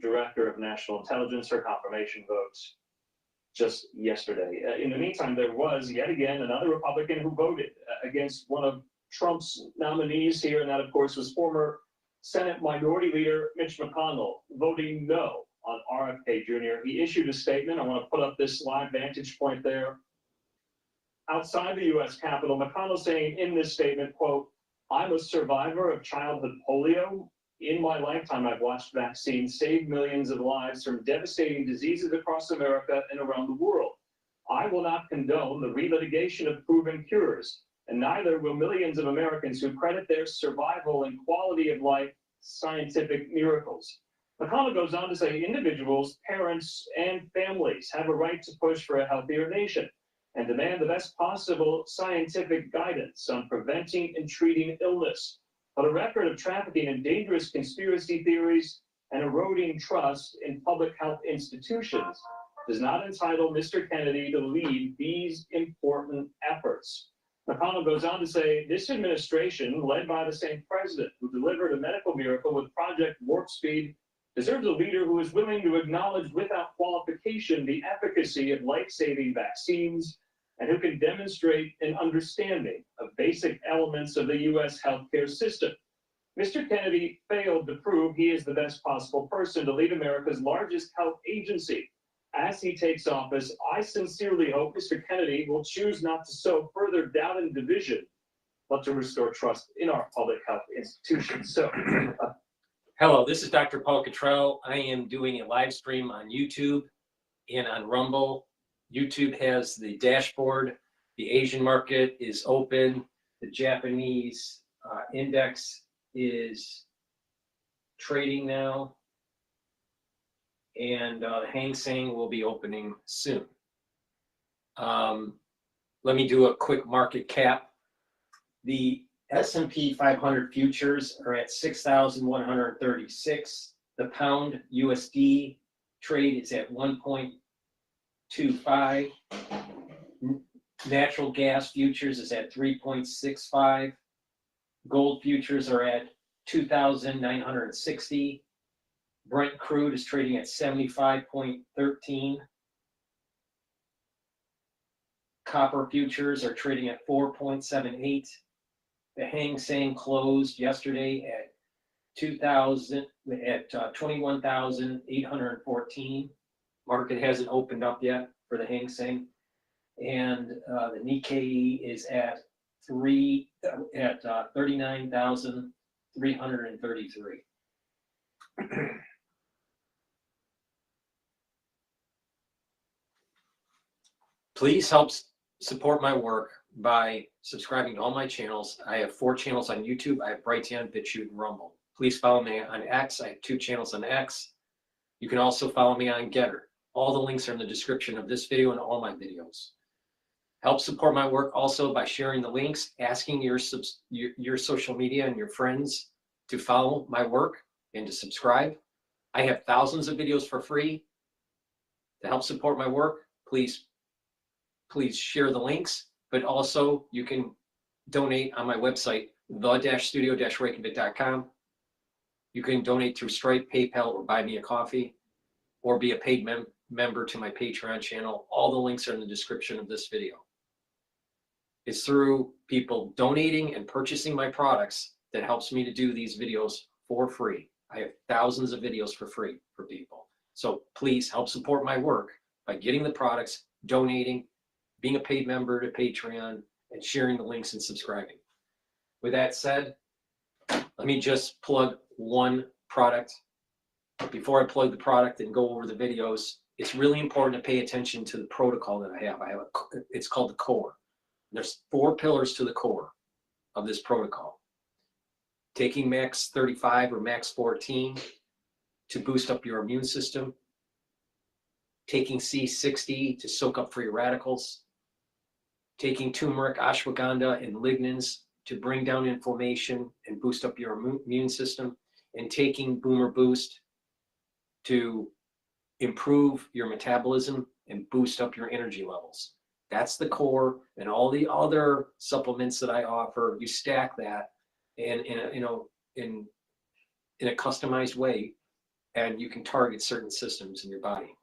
Director of National Intelligence. Her confirmation votes just yesterday. In the meantime, there was yet again another Republican who voted against one of Trump's nominees here, and that, of course, was former Senate Minority Leader Mitch McConnell, voting no on RFK Jr. He issued a statement. I want to put up this live vantage point there. Outside the U.S. Capitol, McConnell saying in this statement, quote, "I'm a survivor of childhood polio. In my lifetime, I've watched vaccines save millions of lives from devastating diseases across America and around the world. I will not condone the relitigation of proven cures, and neither will millions of Americans who credit their survival and quality of life scientific miracles." McConnell goes on to say individuals, parents, and families have a right to push for a healthier nation and demand the best possible scientific guidance on preventing and treating illness. But a record of trafficking and dangerous conspiracy theories and eroding trust in public health institutions does not entitle Mr. Kennedy to lead these important efforts. McConnell goes on to say this administration, led by the same president who delivered a medical miracle with Project Warp Speed, deserves a leader who is willing to acknowledge without qualification the efficacy of life-saving vaccines and who can demonstrate an understanding of basic elements of the U.S. healthcare system. Mr. Kennedy failed to prove he is the best possible person to lead America's largest health agency. As he takes office, I sincerely hope Mr. Kennedy will choose not to sow further doubt and division, but to restore trust in our public health institutions. So, hello, this is Dr. Paul Cottrell. I am doing a live stream on YouTube and on Rumble. YouTube has the dashboard. The Asian market is open. The Japanese index is trading now. And the Hang Seng will be opening soon. Let me do a quick market cap. The S&P 500 futures are at 6,136. The pound USD trade is at 1.25. Natural gas futures is at 3.65. Gold futures are at 2,960. Brent crude is trading at 75.13. Copper futures are trading at 4.78. The Hang Seng closed yesterday at 21,814. Market hasn't opened up yet for the Hang Seng, and the Nikkei is at 39,333. Please help support my work by subscribing to all my channels. I have 4 channels on YouTube. I have Brighteon, Bitchute, and Rumble. Please follow me on X. I have 2 channels on X. You can also follow me on GETTR. All the links are in the description of this video and all my videos. Help support my work also by sharing the links, asking your social media and your friends to follow my work and to subscribe. I have thousands of videos for free. To help support my work, please share the links, but also you can donate on my website, the-studio-reykjavik.com. You can donate through Stripe, PayPal, or buy me a coffee, or be a paid member to my Patreon channel. All the links are in the description of this video. It's through people donating and purchasing my products that helps me to do these videos for free. I have thousands of videos for free for people. So please help support my work by getting the products, donating, being a paid member to Patreon, and sharing the links and subscribing. With that said, let me just plug one product. Before I plug the product and go over the videos, it's really important to pay attention to the protocol that I have. It's called the core. There's 4 pillars to the core of this protocol. Taking max 35 or max 14 to boost up your immune system. Taking C60 to soak up free radicals. Taking turmeric, ashwagandha, and lignans to bring down inflammation and boost up your immune system. And taking Boomer Boost to improve your metabolism and boost up your energy levels. That's the core, and all the other supplements that I offer, you stack that in a customized way and you can target certain systems in your body.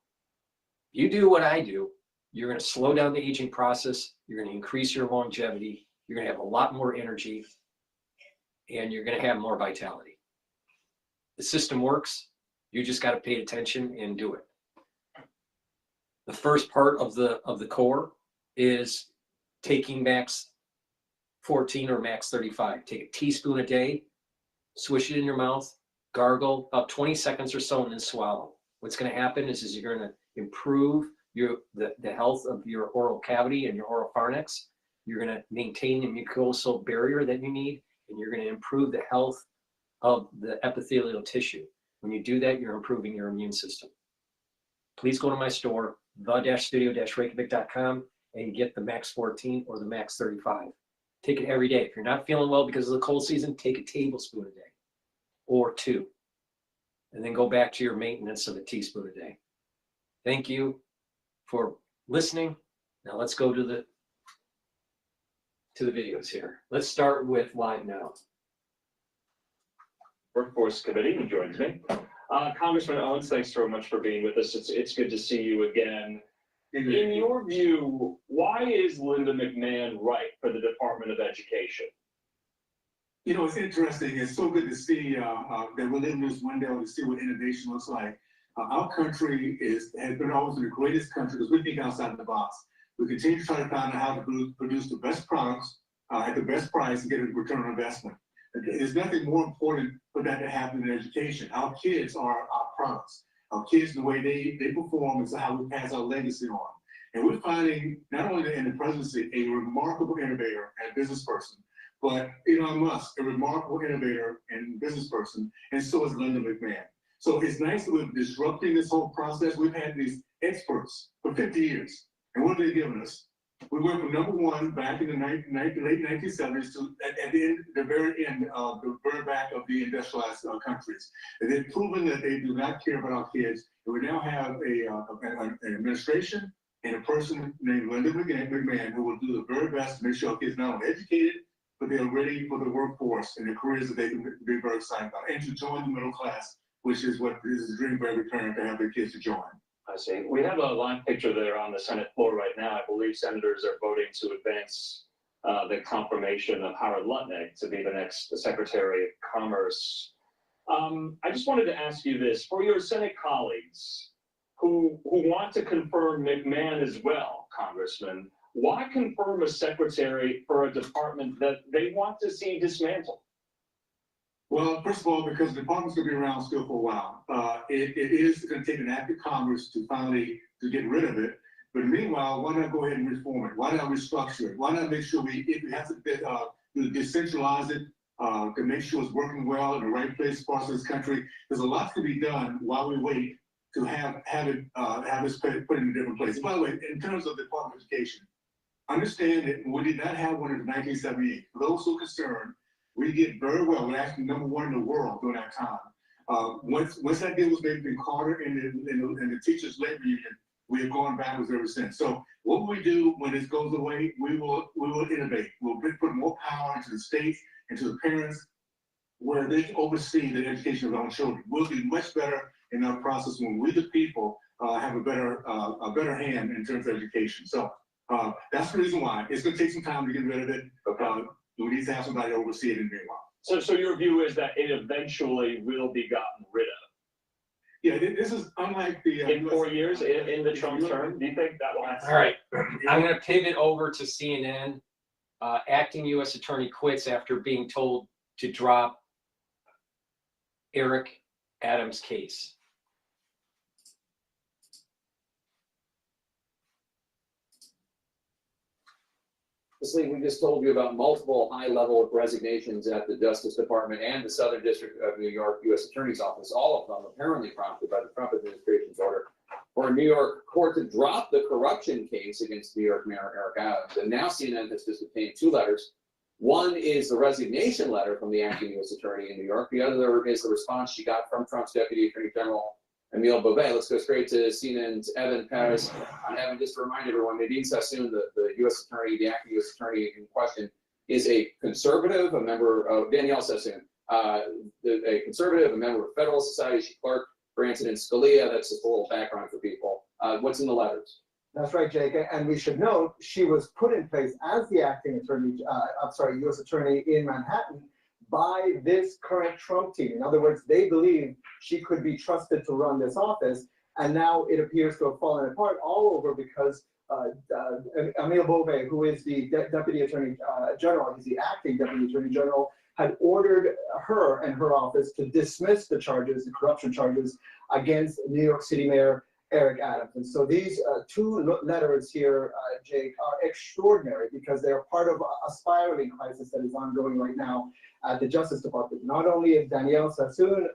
You do what I do, you're going to slow down the aging process, you're going to increase your longevity, you're going to have a lot more energy, and you're going to have more vitality. The system works, you just got to pay attention and do it. The first part of the core is taking max 14 or max 35. Take a teaspoon a day, swish it in your mouth, gargle about 20 seconds or so, and then swallow. What's going to happen is you're going to improve the health of your oral cavity and your oral pharynx. You're going to maintain the mucosal barrier that you need, and you're going to improve the health of the epithelial tissue. When you do that, you're improving your immune system. Please go to my store, the-studio-reykjavik.com, and get the max 14 or the max 35. Take it every day. If you're not feeling well because of the cold season, take a tablespoon a day or 2, and then go back to your maintenance of a teaspoon a day. Thank you for listening. Now let's go to the videos here. Let's start with live now. Workforce Committee, who joins me. Congressman Owens, thanks so much for being with us. It's good to see you again. In your view, why is Linda McMahon right for the Department of Education? You know, it's interesting. It's so good to see that we're living this window to see what innovation looks like. Our country has been always the greatest country because we think outside the box. We continue to try to find out how to produce the best products at the best price and get a return on investment. There's nothing more important for that to happen in education. Our kids are our products. Our kids, the way they perform is how we pass our legacy on. And we're finding, not only in the presidency, a remarkable innovator and business person, but Elon Musk, a remarkable innovator and business person, and so is Linda McMahon. So it's nice that we're disrupting this whole process. We've had these experts for 50 years. And what have they given us? We went from #1 back in the late 1970s to at the very end of the very back of the industrialized countries. And they've proven that they do not care about our kids. And we now have an administration and a person named Linda McMahon who will do the very best to make sure our kids not only educated, but they're ready for the workforce and the careers that they can be very excited about, and to join the middle class, which is what is a dream for every parent to have their kids to join. I see. We have a live picture there on the Senate floor right now. I believe senators are voting to advance the confirmation of Howard Lutnick to be the next Secretary of Commerce. I just wanted to ask you this. For your Senate colleagues who want to confirm McMahon as well, Congressman, why confirm a secretary for a department that they want to see dismantled? Well, first of all, because the department's going to be around still for a while. It is going to take an act of Congress to finally get rid of it. But meanwhile, why not go ahead and reform it? Why not restructure it? Why not make sure if we have to decentralize it to make sure it's working well in the right place across this country? There's a lot to be done while we wait to have this put in a different place. By the way, in terms of the Department of Education, understand that we did not have one in 1978. For those who are concerned, we did very well. We're actually #1 in the world during that time. Once that deal was made between Carter and the teachers' labor union, we have gone backwards ever since. So what will we do when this goes away? We will innovate. We'll put more power into the states and to the parents where they can oversee the education of our own children. We'll be much better in our process when we, the people, have a better hand in terms of education. So that's the reason why. It's going to take some time to get rid of it. We need to have somebody oversee it in the meanwhile. So your view is that it eventually will be gotten rid of? Yeah, this is unlike the... in 4 years, in the Trump term, do you think that will happen? All right, I'm going to pivot over to CNN. Acting U.S. Attorney quits after being told to drop Eric Adams' case. This week, we just told you about multiple high-level resignations at the Justice Department and the Southern District of New York U.S. Attorney's Office, all of them apparently prompted by the Trump administration's order for a New York court to drop the corruption case against New York Mayor Eric Adams. And now CNN has just obtained 2 letters. One is the resignation letter from the acting U.S. Attorney in New York. The other is the response she got from Trump's Deputy Attorney General Emile Bobet. Let's go straight to CNN's Evan Paris. Evan, just to remind everyone, Nadine Sassoon, the U.S. Attorney, the acting U.S. Attorney in question, is a conservative, a member of Danielle Sassoon, a conservative, a member of Federal Society. She clerked Branson and Scalia. That's just a little background for people. What's in the letters? That's right, Jake. And we should note she was put in place as the acting attorney, U.S. attorney in Manhattan by this current Trump team. In other words, they believe she could be trusted to run this office. And now it appears to have fallen apart all over because Emil Bove, who is the Deputy Attorney General, he's the acting Deputy Attorney General, had ordered her and her office to dismiss the charges, the corruption charges, against New York City Mayor Eric Adams. And so these two letters here, Jake, are extraordinary because they're part of a spiraling crisis that is ongoing right now at the Justice Department. Not only is Danielle Sassoon,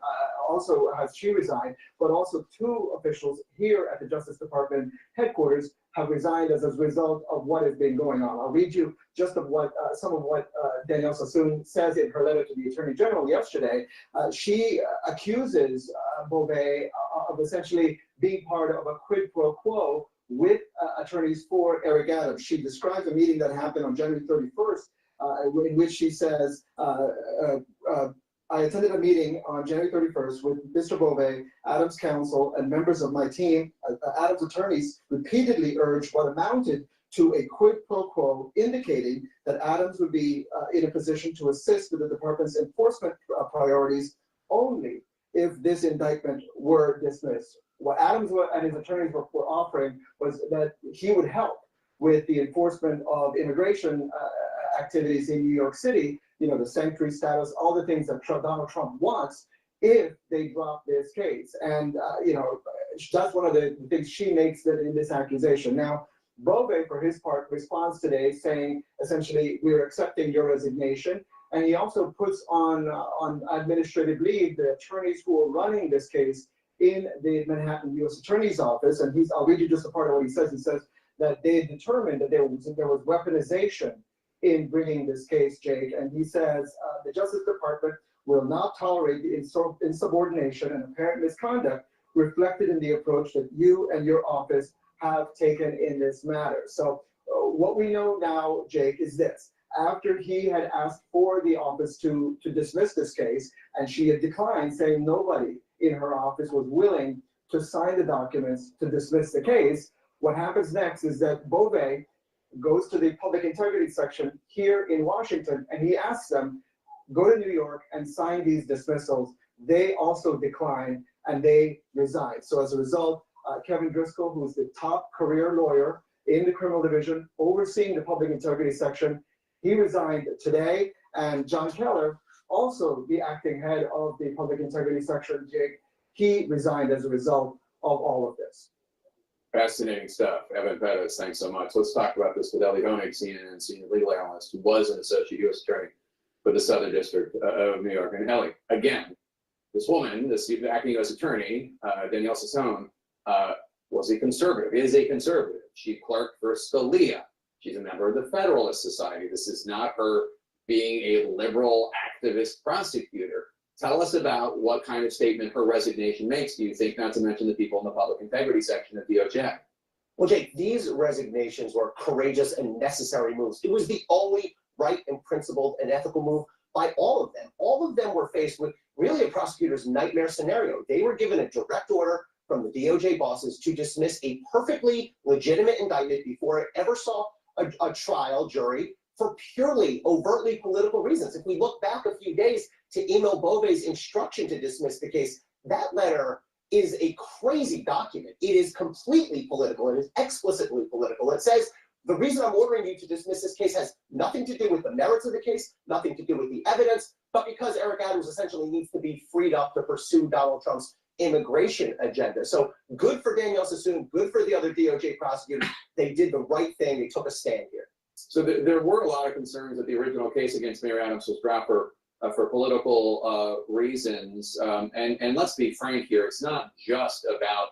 also has she resigned, but also two officials here at the Justice Department headquarters have resigned as a result of what has been going on. I'll read you just of what some of what Danielle Sassoon says in her letter to the Attorney General yesterday. She accuses Bove of essentially being part of a quid pro quo with attorneys for Eric Adams. She describes a meeting that happened on January 31st, in which she says, I attended a meeting on January 31st with Mr. Bove, Adams' counsel, and members of my team. Adams' attorneys repeatedly urged what amounted to a quid pro quo, indicating that Adams would be in a position to assist with the department's enforcement priorities only if this indictment were dismissed. What Adams and his attorneys were offering was that he would help with the enforcement of immigration activities in New York City, you know, the sanctuary status, all the things that Donald Trump wants, if they drop this case. And, you know, that's one of the things she makes in this accusation. Now, Bove, for his part, responds today saying, essentially, we're accepting your resignation. And he also puts on administrative leave the attorneys who are running this case in the Manhattan U.S. Attorney's Office. And I'll read you just a part of what he says. He says that they determined that there was weaponization in bringing this case, Jake. And he says the Justice Department will not tolerate the insubordination and apparent misconduct reflected in the approach that you and your office have taken in this matter. So what we know now, Jake, is this. After he had asked for the office to dismiss this case, and she had declined, saying nobody in her office was willing to sign the documents to dismiss the case, what happens next is that Bove goes to the public integrity section here in Washington, and he asks them, go to New York and sign these dismissals. They also decline, and they resign. So as a result, Kevin Driscoll, who's the top career lawyer in the criminal division, overseeing the public integrity section, he resigned today. And John Keller, also the acting head of the public integrity section, Jake, he resigned as a result of all of this. Fascinating stuff. Evan Pettis, thanks so much. Let's talk about this with Ellie Honig, CNN senior legal analyst, who was an associate U.S. attorney for the Southern District of New York. And Ellie, again, this woman, this acting U.S. attorney, Danielle Sassoon, was a conservative, is a conservative. She clerked for Scalia. She's a member of the Federalist Society. This is not her being a liberal activist prosecutor. Tell us about what kind of statement her resignation makes, do you think, not to mention the people in the public integrity section of DOJ? Well, Jake, these resignations were courageous and necessary moves. It was the only right and principled and ethical move by all of them. All of them were faced with really a prosecutor's nightmare scenario. They were given a direct order from the DOJ bosses to dismiss a perfectly legitimate indictment before it ever saw a trial jury for purely overtly political reasons. If we look back a few days to Emil Bove's instruction to dismiss the case, that letter is a crazy document. It is completely political. It is explicitly political. It says, the reason I'm ordering you to dismiss this case has nothing to do with the merits of the case, nothing to do with the evidence, but because Eric Adams essentially needs to be freed up to pursue Donald Trump's immigration agenda. So good for Danielle Sassoon, good for the other DOJ prosecutors. They did the right thing. They took a stand here. So there were a lot of concerns that the original case against Mayor Adams was dropped for political reasons. And let's be frank here, it's not just about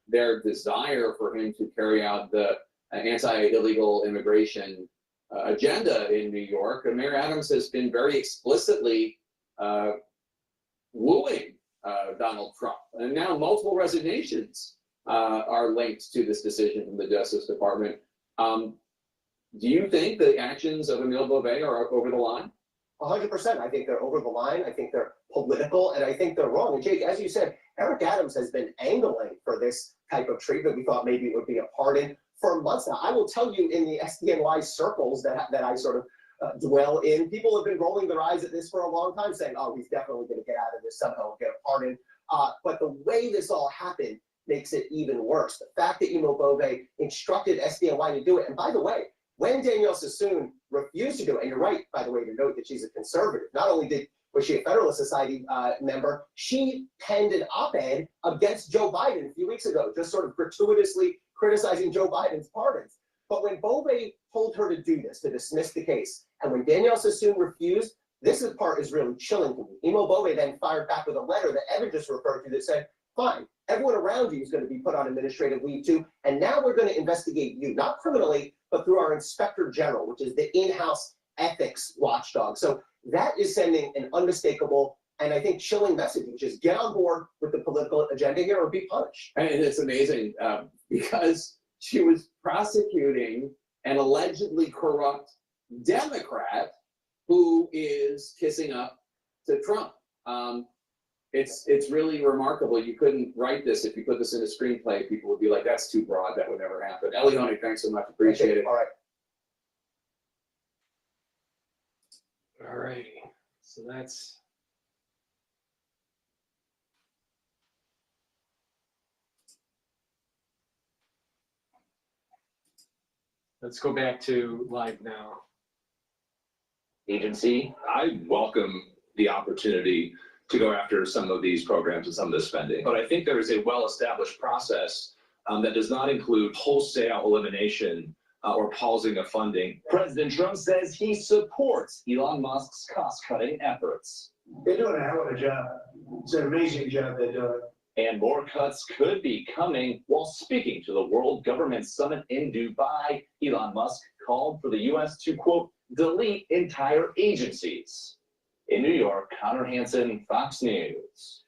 their desire for him to carry out the anti-illegal immigration agenda in New York. Mayor Adams has been very explicitly wooing Donald Trump. And now multiple resignations are linked to this decision from the Justice Department. Do you think the actions of Emil Bove are over the line? 100%. I think they're over the line. I think they're political, and I think they're wrong. And Jake, as you said, Eric Adams has been angling for this type of treatment. We thought maybe it would be a pardon for months now. I will tell you, in the SDNY circles that I sort of dwell in, people have been rolling their eyes at this for a long time, saying, oh, he's definitely going to get out of this somehow and get a pardon. But the way this all happened makes it even worse. The fact that Imo Bove instructed SDNY to do it, and by the way, when Danielle Sassoon refused to do it, and you're right, by the way, to note that she's a conservative, not only was she a Federalist Society member, she penned an op-ed against Joe Biden a few weeks ago, just sort of gratuitously criticizing Joe Biden's pardons. But when Bove told her to do this, to dismiss the case, and when Danielle Sassoon refused, this part is really chilling to me. Imo Bove then fired back with a letter that Evan just referred to that said, fine, everyone around you is going to be put on administrative leave too, and now we're going to investigate you, not criminally, but through our Inspector General, which is the in-house ethics watchdog. So that is sending an unmistakable and I think chilling message, which is get on board with the political agenda here or be punished. And it's amazing because she was prosecuting an allegedly corrupt Democrat who is kissing up to Trump. It's really remarkable. You couldn't write this if you put this in a screenplay. People would be like, that's too broad. That would never happen. Elione, thanks so much. Appreciate it. All right. All righty. So that's. Let's go back to live now. Agency, I welcome the opportunity to go after some of these programs and some of the spending. But I think there is a well-established process that does not include wholesale elimination or pausing of funding. President Trump says he supports Elon Musk's cost-cutting efforts. They're doing a hell of a job. It's an amazing job they're doing. And more cuts could be coming. While speaking to the World Government Summit in Dubai, Elon Musk called for the U.S. to, quote, delete entire agencies. In New York, Connor Hansen, Fox News.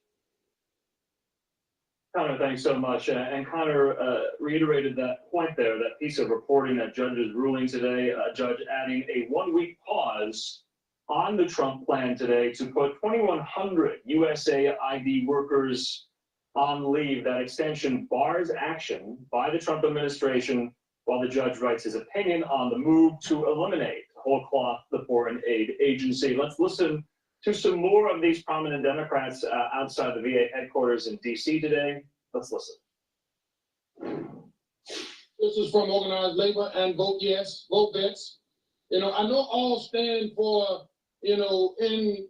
Connor, thanks so much. And Connor reiterated that point there, that piece of reporting that judge is ruling today, judge adding a 1-week pause on the Trump plan today to put 2,100 USAID workers on leave. That extension bars action by the Trump administration while the judge writes his opinion on the move to eliminate whole cloth the foreign aid agency. Let's listen to some more of these prominent Democrats outside the VA headquarters in D.C. today. Let's listen. This is from Organized Labor and Vote Yes, Vote Vets. I know all stand for, in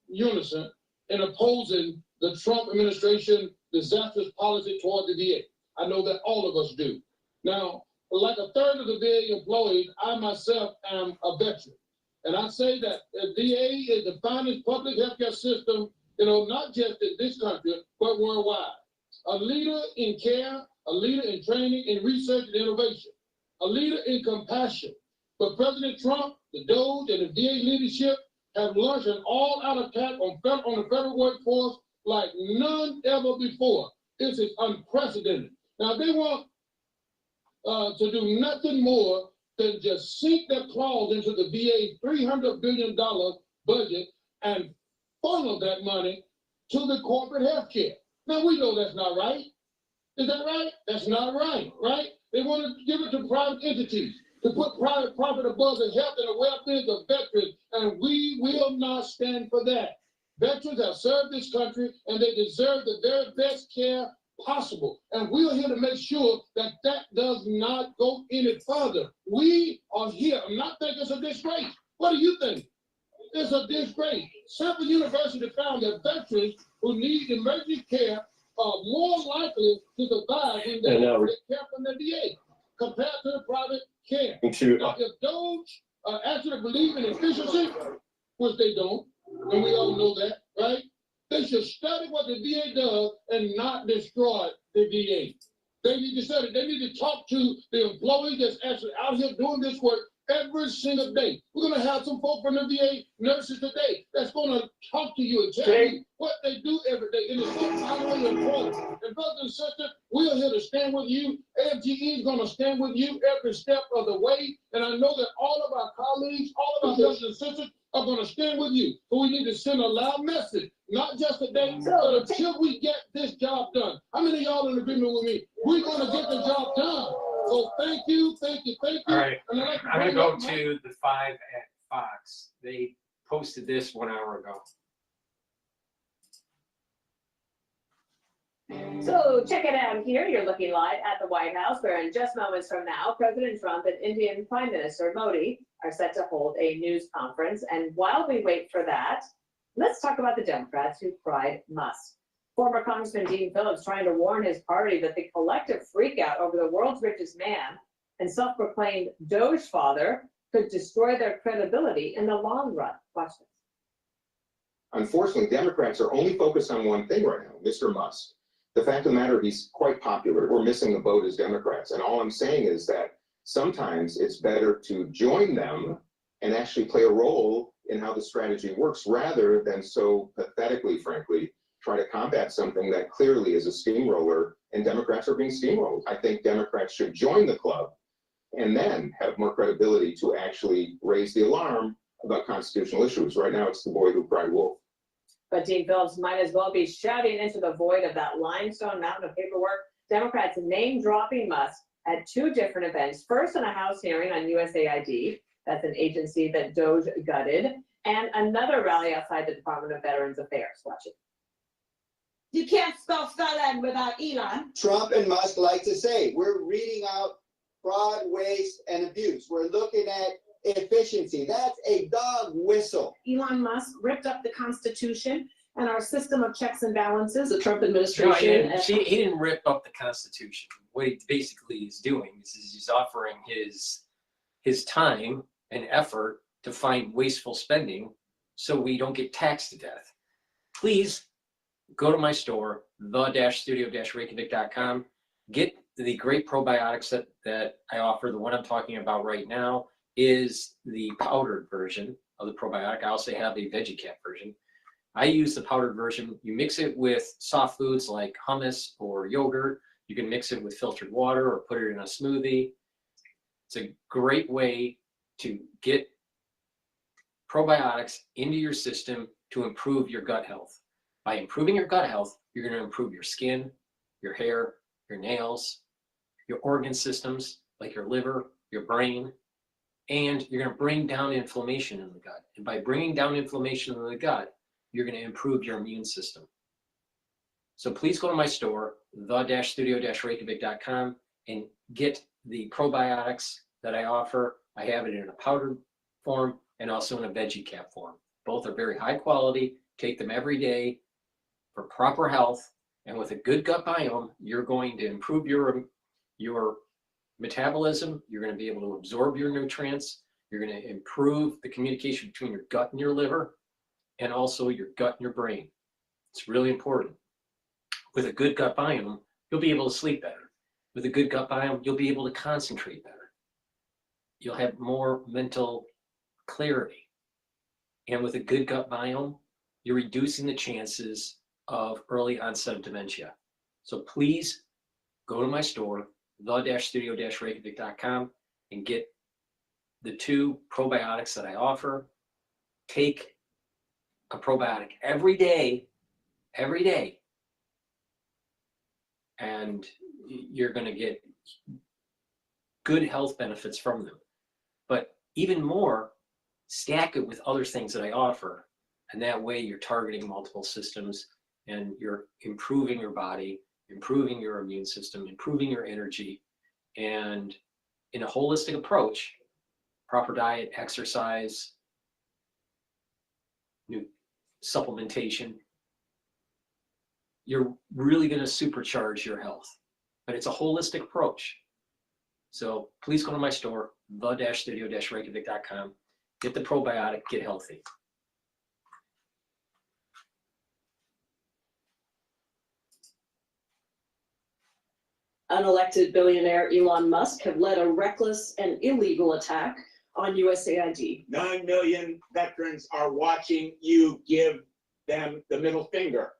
unison in opposing the Trump administration disastrous policy toward the VA. I know that all of us do. Now, like a third of the VA employees, I myself am a veteran. And I say that the VA is the finest public healthcare system, not just in this country, but worldwide. A leader in care, a leader in training, in research and innovation, a leader in compassion. But President Trump, the DOGE, and the VA leadership have launched an all-out attack on the federal workforce like none ever before. This is unprecedented. Now, they want to do nothing more than just sink their claws into the VA's $300 billion budget and funnel that money to the corporate health care. Now, we know that's not right. Is that right? That's not right, right? They want to give it to private entities, to put private profit above the health and the welfare of veterans, and we will not stand for that. Veterans have served this country, and they deserve the very best care possible. And we're here to make sure that that does not go any further. We are here. I'm not thinking it's a disgrace. What do you think? It's a disgrace. Stanford University found that veterans who need emergency care are more likely to survive when they get care from the VA compared to the private care. Now, if DOGE actually believe in efficiency, which they don't, and we all know that, right? They should study what the VA does and not destroy the VA. They need to study. They need to talk to the employees that's actually out here doing this work every single day. We're going to have some folk from the VA nurses today that's going to talk to you and tell you what they do every day. And it's so vitally important. And brothers and sisters, we are here to stand with you. AFGE is going to stand with you every step of the way. And I know that all of our colleagues, all of our brothers and sisters are gonna stand with you. But we need to send a loud message, not just today, but until we get this job done. How many of y'all in agreement with me? We're gonna get the job done. So thank you, thank you, thank you. All right, And I'd like I'm gonna go bring up to the 5 at Fox. They posted this 1 hour ago. So check it out here. You're looking live at the White House, where in just moments from now, President Trump and Indian Prime Minister Modi are set to hold a news conference. And while we wait for that, let's talk about the Democrats who cried must. Former Congressman Dean Phillips trying to warn his party that the collective freakout over the world's richest man and self-proclaimed DOGE father could destroy their credibility in the long run. Watch this. Unfortunately, Democrats are only focused on one thing right now, Mr. Musk. The fact of the matter, he's quite popular. We're missing the boat as Democrats. And all I'm saying is that sometimes it's better to join them and actually play a role in how the strategy works, rather than so pathetically, frankly, try to combat something that clearly is a steamroller, and Democrats are being steamrolled. I think Democrats should join the club and then have more credibility to actually raise the alarm about constitutional issues. Right now, it's the boy who cried wolf. But Dean Phillips might as well be shouting into the void of that limestone mountain of paperwork. Democrats name-dropping Musk at 2 different events. First, in a House hearing on USAID, that's an agency that DOGE gutted, and another rally outside the Department of Veterans Affairs. Watch it. You can't spell felon without Elon. Trump and Musk like to say, we're reading out fraud, waste, and abuse. We're looking at efficiency. That's a dog whistle. Elon Musk ripped up the Constitution and our system of checks and balances. The Trump No, administration. he didn't rip up the Constitution. What he basically is doing is he's offering his time and effort to find wasteful spending so we don't get taxed to death. Please go to my store, the-studio-reykjavik.com. Get the great probiotics that I offer. The one I'm talking about right now is the powdered version of the probiotic. I also have a VeggieCap version. I use the powdered version. You mix it with soft foods like hummus or yogurt. You can mix it with filtered water or put it in a smoothie. It's a great way to get probiotics into your system to improve your gut health. By improving your gut health, you're going to improve your skin, your hair, your nails, your organ systems like your liver, your brain, and you're going to bring down inflammation in the gut. And by bringing down inflammation in the gut, you're going to improve your immune system. So please go to my store, the-studio-reykjavik.com, and get the probiotics that I offer. I have it in a powdered form and also in a VeggieCap form. Both are very high quality. Take them every day for proper health. And with a good gut biome, you're going to improve your metabolism. You're going to be able to absorb your nutrients. You're going to improve the communication between your gut and your liver, and also your gut and your brain. It's really important. With a good gut biome, you'll be able to sleep better. With a good gut biome, you'll be able to concentrate better. You'll have more mental clarity. And with a good gut biome, you're reducing the chances of early onset of dementia. So please go to my store, the-studio-reykjavik.com, and get the 2 probiotics that I offer. Take a probiotic every day, and you're going to get good health benefits from them. But even more, stack it with other things that I offer, and that way you're targeting multiple systems and you're improving your body, improving your immune system, improving your energy, and in a holistic approach, proper diet, exercise, new supplementation, you're really going to supercharge your health. But it's a holistic approach. So please go to my store, the-studio-reykjavik.com, get the probiotic, get healthy. Unelected billionaire Elon Musk have led a reckless and illegal attack on USAID. 9 million veterans are watching you give them the middle finger,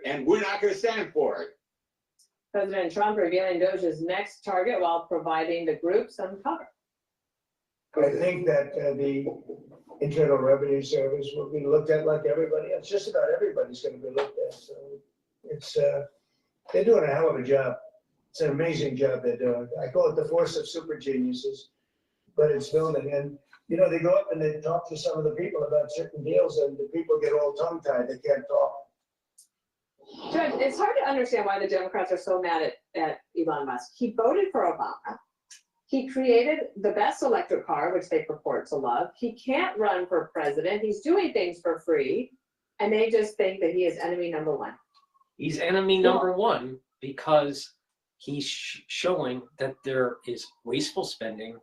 and we're not going to stand for it. President Trump revealing DOGE's next target while providing the group some cover. I think that the Internal Revenue Service will be looked at like everybody else. Just about everybody's going to be looked at. So it's they're doing a hell of a job. It's an amazing job they're doing. I call it the force of super geniuses, but it's building. And you know, they go up and they talk to some of the people about certain deals, and the people get all tongue-tied. They can't talk. Judge, it's hard to understand why the Democrats are so mad at Elon Musk. He voted for Obama. He created the best electric car, which they purport to love. He can't run for president. He's doing things for free. And they just think that he is enemy number one. He's enemy number one because he's showing that there is wasteful spending.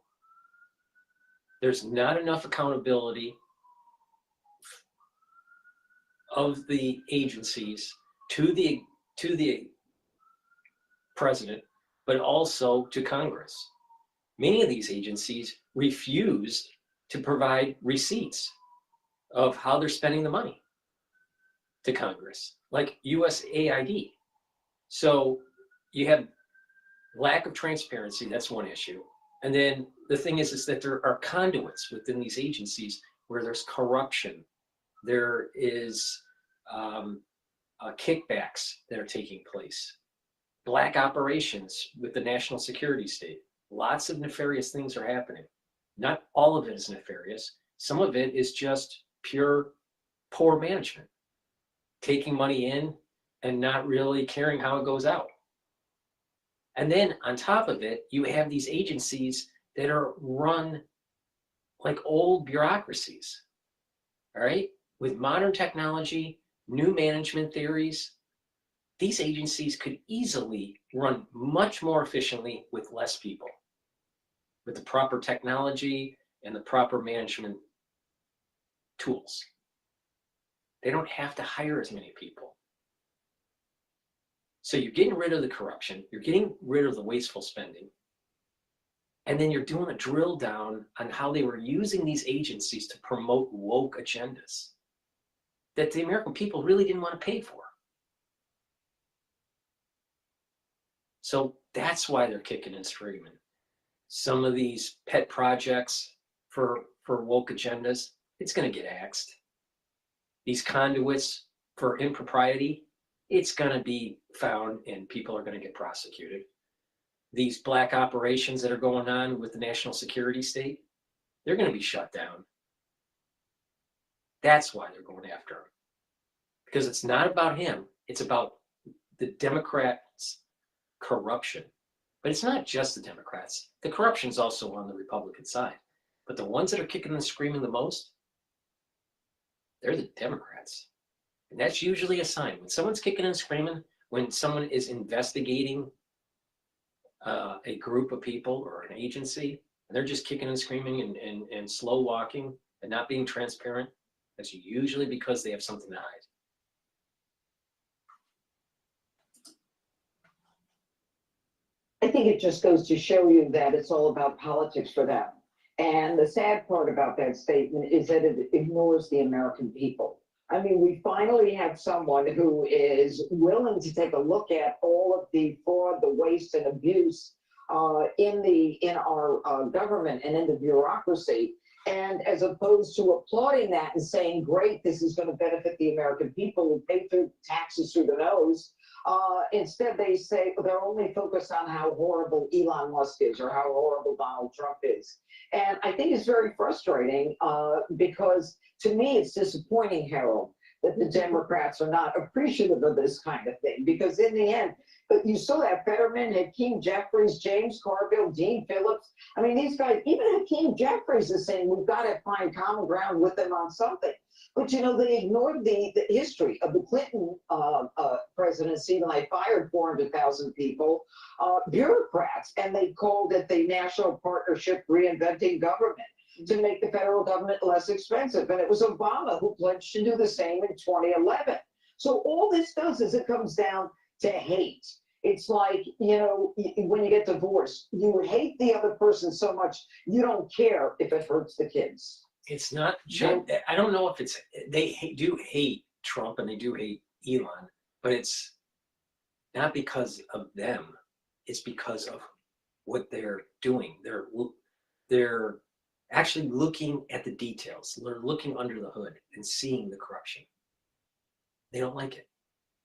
There's not enough accountability of the agencies to the president, but also to Congress. Many of these agencies refused to provide receipts of how they're spending the money to Congress, like USAID. So you have lack of transparency, that's one issue. And then the thing is that there are conduits within these agencies where there's corruption. There is kickbacks that are taking place. Black operations with the national security state. Lots of nefarious things are happening. Not all of it is nefarious. Some of it is just pure poor management. Taking money in and not really caring how it goes out. And then on top of it, you have these agencies that are run like old bureaucracies, all right? With modern technology, new management theories, these agencies could easily run much more efficiently with less people, with the proper technology and the proper management tools. They don't have to hire as many people. So you're getting rid of the corruption, you're getting rid of the wasteful spending, and then you're doing a drill down on how they were using these agencies to promote woke agendas that the American people really didn't want to pay for. So that's why they're kicking and screaming. Some of these pet projects for woke agendas, it's going to get axed. These conduits for impropriety, it's going to be found and people are going to get prosecuted. These black operations that are going on with the national security state, they're going to be shut down. That's why they're going after him. Because it's not about him, it's about the Democrats' corruption. But it's not just the Democrats. The corruption's also on the Republican side. But the ones that are kicking and screaming the most, they're the Democrats. And that's usually a sign. When someone's kicking and screaming, when someone is investigating a group of people or an agency, and they're just kicking and screaming and slow walking and not being transparent, that's usually because they have something to hide. I think it just goes to show you that it's all about politics for them. And the sad part about that statement is that it ignores the American people. I mean, we finally have someone who is willing to take a look at all of the fraud, the waste, and abuse in our government and in the bureaucracy. And as opposed to applauding that and saying, great, this is going to benefit the American people who pay through taxes through the nose, instead they say they're only focused on how horrible Elon Musk is or how horrible Donald Trump is. And I think it's very frustrating because to me it's disappointing, Harold, that the Democrats are not appreciative of this kind of thing. Because in the end, you saw that Fetterman, Hakeem Jeffries, James Carville, Dean Phillips. I mean, these guys, even Hakeem Jeffries is saying we've got to find common ground with them on something. But, you know, they ignored the history of the Clinton presidency when they fired 400,000 people, bureaucrats, and they called it the National Partnership Reinventing Government to make the federal government less expensive. And it was Obama who pledged to do the same in 2011. So all this does is it comes down to hate. It's like, you know, when you get divorced, you hate the other person so much, you don't care if it hurts the kids. It's not just, I don't know if it's, they do hate Trump and they do hate Elon, but it's not because of them. It's because of what they're doing. They're actually looking at the details, looking under the hood and seeing the corruption. They don't like it.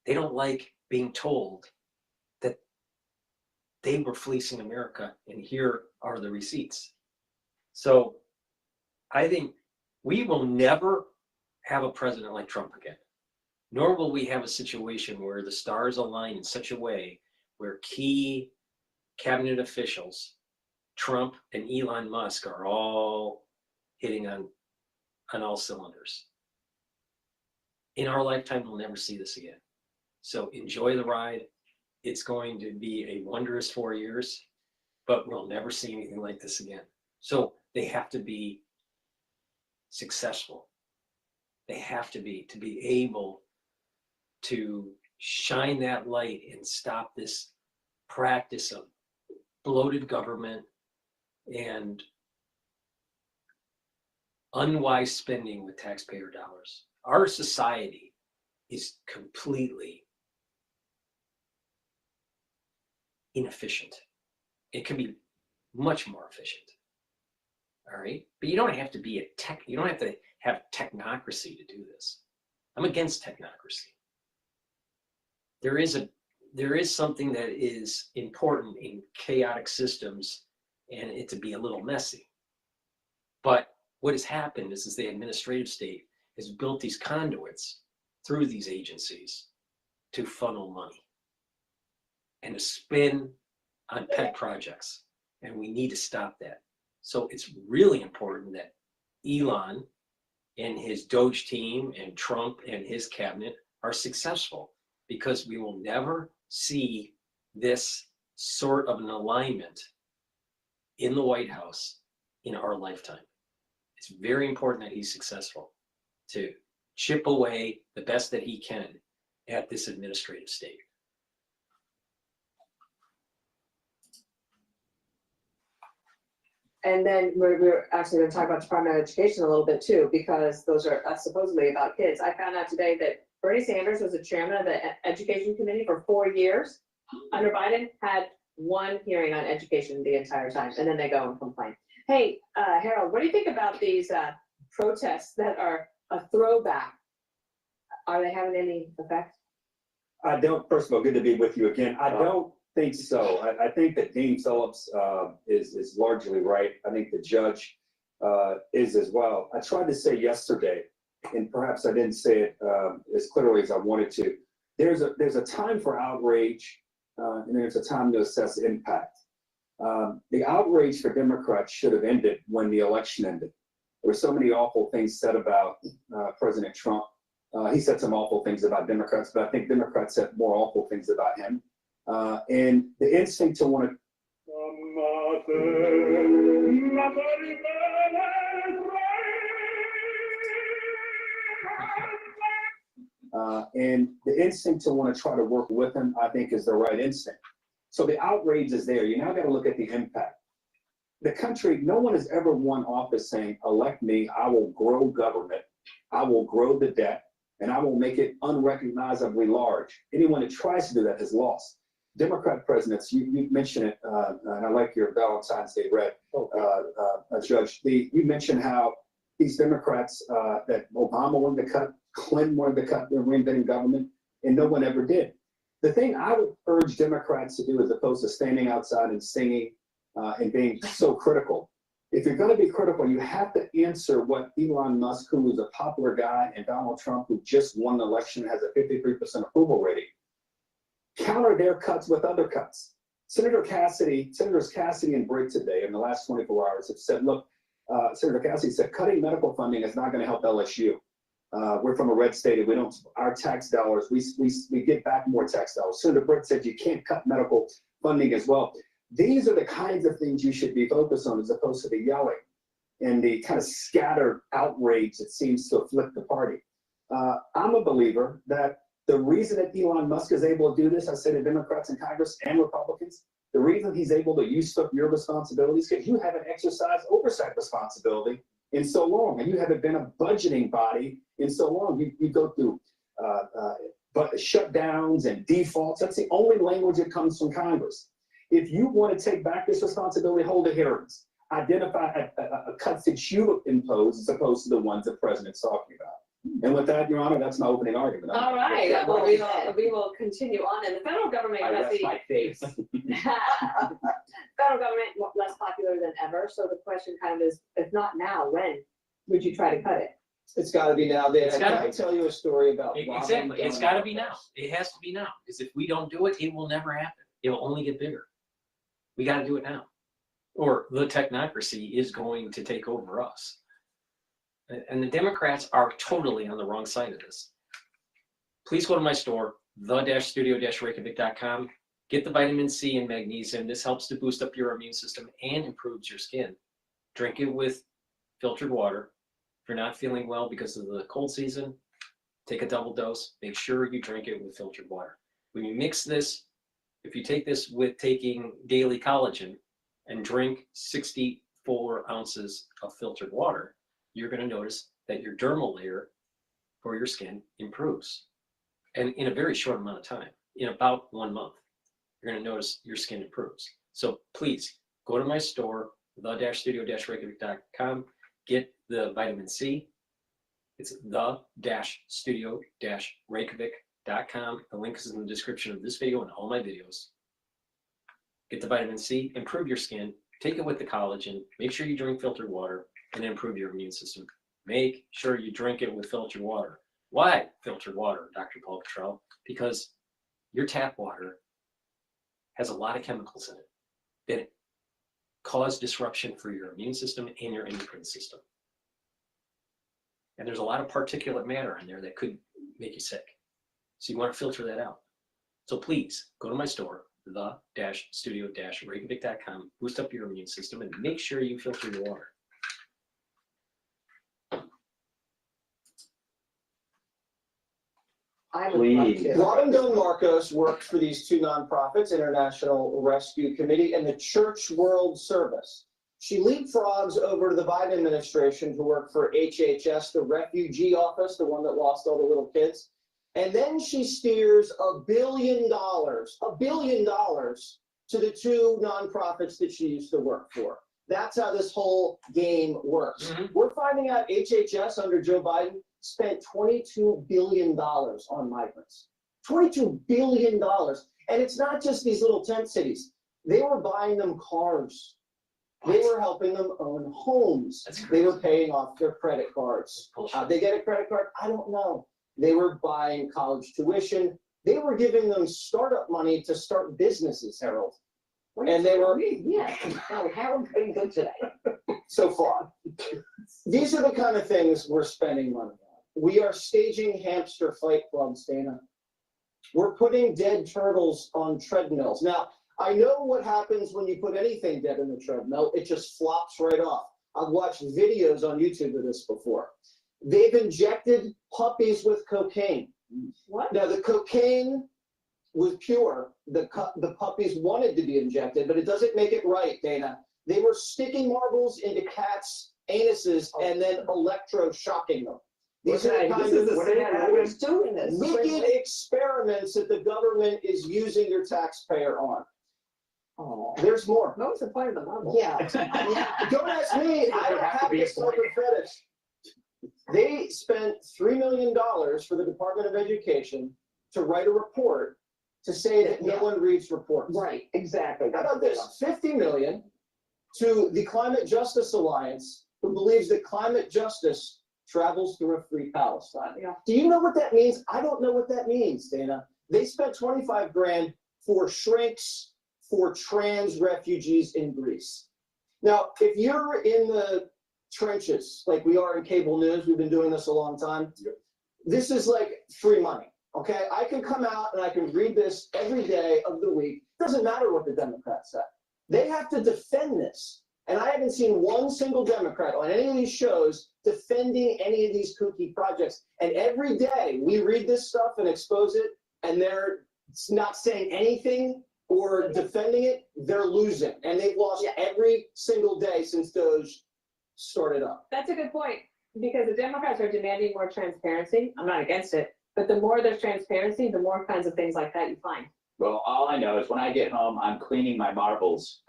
They don't like being told that they were fleecing America and here are the receipts. So I think we will never have a president like Trump again, nor will we have a situation where the stars align in such a way where key cabinet officials, Trump and Elon Musk, are all hitting on all cylinders. In our lifetime, we'll never see this again. So enjoy the ride. It's going to be a wondrous 4 years, but we'll never see anything like this again. So they have to be successful. They have to be able to shine that light and stop this practice of bloated government and unwise spending with taxpayer dollars. Our society is completely inefficient. It can be much more efficient. All right, but you don't have to be you don't have to have technocracy to do this. I'm against technocracy. There is something that is important in chaotic systems, and it to be a little messy. But what has happened is the administrative state has built these conduits through these agencies to funnel money and to spin on pet projects, and we need to stop that. So it's really important that Elon and his DOGE team and Trump and his cabinet are successful, because we will never see this sort of an alignment in the White House in our lifetime. It's very important that he's successful to chip away the best that he can at this administrative state. And then we're actually going to talk about Department of Education a little bit too, because that's supposedly about kids. I found out today that Bernie Sanders was the chairman of the Education Committee for 4 years under Biden, had one hearing on education the entire time, and then they go and complain. Hey, Harold, what do you think about these protests that are a throwback? Are they having any effect? I don't, first of all, good to be with you again. I don't think so. I think that Dean Phillips is largely right. I think the judge is as well. I tried to say yesterday, and perhaps I didn't say it as clearly as I wanted to. There's a time for outrage, and there's a time to assess impact. The outrage for Democrats should have ended when the election ended. There were so many awful things said about President Trump. He said some awful things about Democrats, but I think Democrats said more awful things about him. And the instinct to want to try to work with him, I think, is the right instinct. So the outrage is there. You now got to look at the impact. The country, no one has ever won office saying, elect me, I will grow government, I will grow the debt, and I will make it unrecognizably large. Anyone that tries to do that has lost. Democrat presidents, you mentioned it, and I like your Valentine's Day read, Judge. You mentioned how these Democrats that Obama wanted to cut, Clinton wanted to cut, their reinventing government, and no one ever did. The thing I would urge Democrats to do, as opposed to standing outside and singing and being so critical, if you're going to be critical, you have to answer what Elon Musk, who is a popular guy, and Donald Trump, who just won the election, has a 53% approval rating, counter their cuts with other cuts. Senators Cassidy and Briggs today, in the last 24 hours, have said, look, Senator Cassidy said, cutting medical funding is not going to help LSU. We're from a red state, and we don't, our tax dollars, we get back more tax dollars. Senator Briggs said you can't cut medical funding as well. These are the kinds of things you should be focused on, as opposed to the yelling and the kind of scattered outrage that seems to afflict the party. I'm a believer that the reason that Elon Musk is able to do this, I say to Democrats in Congress and Republicans, the reason he's able to usurp your responsibilities, because you haven't exercised oversight responsibility in so long, and you haven't been a budgeting body in so long. You go through but shutdowns and defaults. That's the only language that comes from Congress. If you want to take back this responsibility, hold the hearings. identify cuts that you impose as opposed to the ones the president's talking about. And with that, Your Honor, that's my opening argument. All right, well, we will continue on, and the federal government I has rest my case. federal government less popular than ever, so the question kind of is, if not now, when would you try to cut it? It's gotta be now, Dana. It's Can gotta I be. tell you a story about? Exactly, it's gotta be now. It has to be now, because if we don't do it, it will never happen. It will only get bigger. We gotta do it now. Or the technocracy is going to take over us. And the Democrats are totally on the wrong side of this. Please go to my store, the-studio-reykjavik.com. Get the vitamin C and magnesium. This helps to boost up your immune system and improves your skin. Drink it with filtered water. If you're not feeling well because of the cold season, take a double dose. Make sure you drink it with filtered water. When you mix this, if you take this with taking daily collagen and drink 64 ounces of filtered water, you're going to notice that your dermal layer for your skin improves. And in a very short amount of time, in about 1 month, you're going to notice your skin improves. So please go to my store, the-studio-reykjavik.com, get the vitamin C. It's the-studio-reykjavik.com. The link is in the description of this video and all my videos. Get the vitamin C, improve your skin, take it with the collagen, make sure you drink filtered water, and improve your immune system. Make sure you drink it with filtered water. Why filtered water, Dr. Paul Cottrell? Because your tap water has a lot of chemicals in it that cause disruption for your immune system and your endocrine system. And there's a lot of particulate matter in there that could make you sick. So you want to filter that out. So please go to my store, the-studio-reykjavik.com, boost up your immune system, and make sure you filter your water. Please. Robin Dunn Marcos worked for these two nonprofits, International Rescue Committee and the Church World Service. She leapfrogs over to the Biden administration to work for HHS, the refugee office, the one that lost all the little kids. And then she steers $1 billion to the two nonprofits that she used to work for. That's how this whole game works. We're finding out HHS under Joe Biden spent $22 billion on migrants. $22 billion. And it's not just these little tent cities. They were buying them cars. They were helping them own homes. They were paying off their credit cards. How'd they get a credit card? I don't know. They were buying college tuition. They were giving them startup money to start businesses, Harold. And they were, yeah, no, Harold's been good today. So far. These are the kind of things we're spending money on. We are staging hamster fight clubs, Dana. We're putting dead turtles on treadmills. Now, I know what happens when you put anything dead in the treadmill. It just flops right off. I've watched videos on YouTube of this before. They've injected puppies with cocaine. What? Now, the cocaine was pure. The puppies wanted to be injected, but it doesn't make it right, Dana. They were sticking marbles into cats' anuses and then electroshocking them. These are the kind of wicked experiments that the government is using your taxpayer on. Oh, there's more. What was the point of the marble? Yeah. Don't ask me. I don't have this type of fetish. They spent $3 million for the Department of Education to write a report to say that no one reads reports. Right, exactly. How about this? $50 million to the Climate Justice Alliance, who believes that climate justice travels through a free Palestine. Yeah. Do you know what that means? I don't know what that means, Dana. They spent 25 grand for shrinks for trans refugees in Greece. Now, if you're in the trenches, like we are in cable news, we've been doing this a long time, this is like free money, okay? I can come out and I can read this every day of the week. Doesn't matter what the Democrats say. They have to defend this. And I haven't seen one single Democrat on any of these shows defending any of these kooky projects. And every day we read this stuff and expose it, and they're not saying anything or defending it, they're losing. And they've lost every single day since DOGE started up. That's a good point, because the Democrats are demanding more transparency. I'm not against it, but the more there's transparency, the more kinds of things like that you find. Well, all I know is when I get home, I'm cleaning my marbles.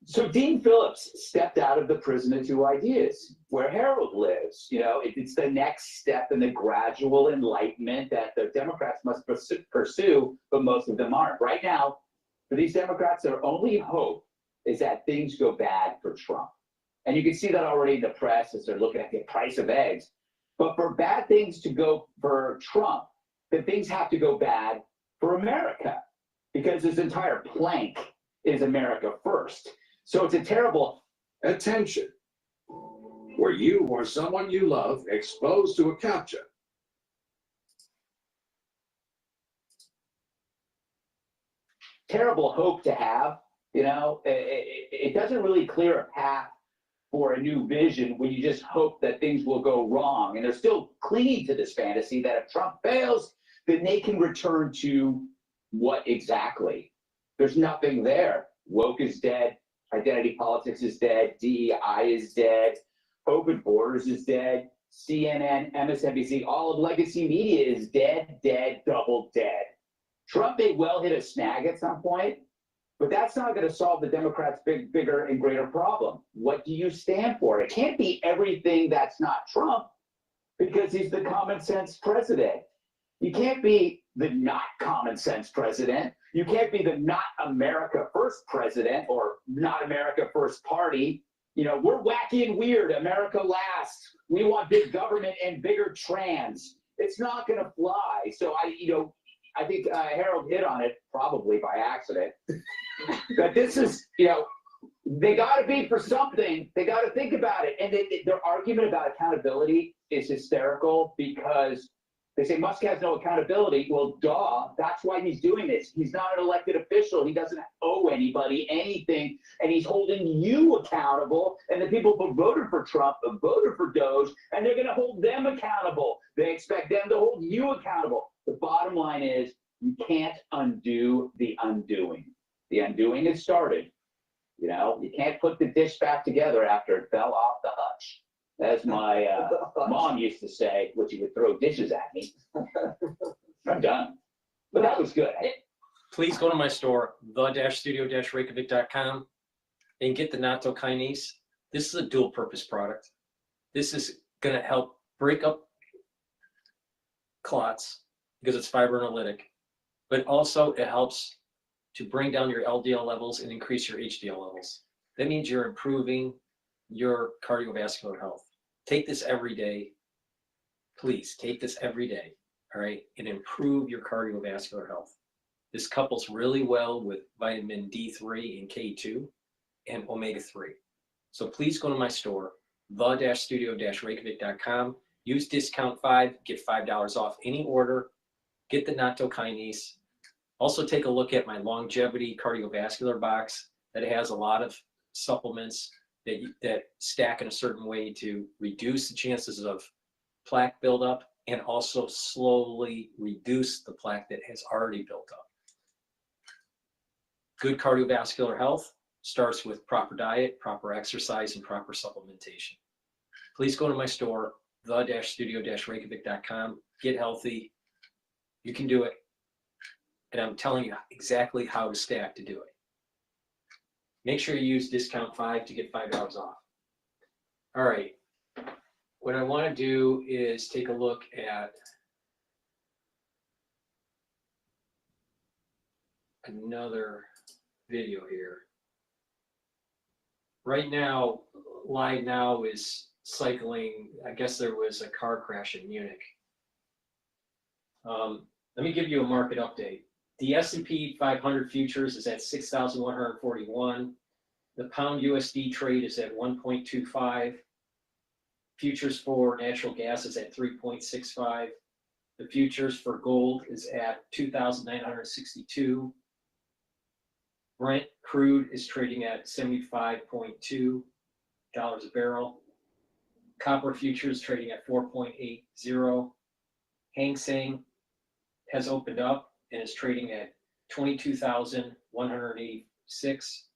So Dean Phillips stepped out of the prison of two ideas, where Harold lives. You know, it's the next step in the gradual enlightenment that the Democrats must pursue, but most of them aren't. Right now, for these Democrats, their only hope is that things go bad for Trump. And you can see that already in the press as they're looking at the price of eggs. But for bad things to go for Trump, then things have to go bad for America, because his entire plank is America first. So it's a terrible attention, where you or someone you love exposed to a captcha. Terrible hope to have. You know, it doesn't really clear a path for a new vision when you just hope that things will go wrong. And they're still clinging to this fantasy that if Trump fails, then they can return to what exactly? There's nothing there. Woke is dead. Identity politics is dead. DEI is dead. Open borders is dead. CNN, MSNBC, all of legacy media is dead, dead, double dead. Trump may well hit a snag at some point, but that's not going to solve the Democrats' bigger and greater problem. What do you stand for? It can't be everything that's not Trump, because he's the common sense president. You can't be the not common sense president. You can't be the not America first president or not America first party. You know, we're wacky and weird. America last. We want big government and bigger trans. It's not going to fly. So I think Harold hit on it, probably by accident, that this is, they got to be for something. They got to think about it. And their argument about accountability is hysterical, because they say Musk has no accountability. Well, duh, that's why he's doing this. He's not an elected official. He doesn't owe anybody anything, and he's holding you accountable. And the people who voted for Trump have voted for DOGE, and they're going to hold them accountable. They expect them to hold you accountable. The bottom line is, you can't undo the undoing. The undoing has started. You can't put the dish back together after it fell off the hutch. As my mom used to say, when she would throw dishes at me. I'm done. But that was good. Please go to my store, the-studio-reykjavik.com, and get the natto kinase. This is a dual purpose product. This is going to help break up clots because it's fibrinolytic, but also it helps to bring down your LDL levels and increase your HDL levels. That means you're improving your cardiovascular health. Take this every day. Please take this every day, all right, and improve your cardiovascular health. This couples really well with vitamin D3 and K2 and omega-3. So please go to my store, the-studio-reykjavik.com. Use discount 5, get $5 off any order. Get the natto kinase. Also take a look at my longevity cardiovascular box that has a lot of supplements that stack in a certain way to reduce the chances of plaque buildup and also slowly reduce the plaque that has already built up. Good cardiovascular health starts with proper diet, proper exercise, and proper supplementation. Please go to my store, the-studio-reykjavik.com. Get healthy. You can do it. And I'm telling you exactly how to stack to do it. Make sure you use discount 5 to get $5 off. All right. What I want to do is take a look at another video here. Right now, Live Now is cycling. I guess there was a car crash in Munich. Let me give you a market update. The S&P 500 futures is at 6,141. The pound USD trade is at 1.25. Futures for natural gas is at 3.65. The futures for gold is at 2,962. Brent crude is trading at $75.2 a barrel. Copper futures trading at 4.80. Hang Seng has opened up and is trading at 22,186.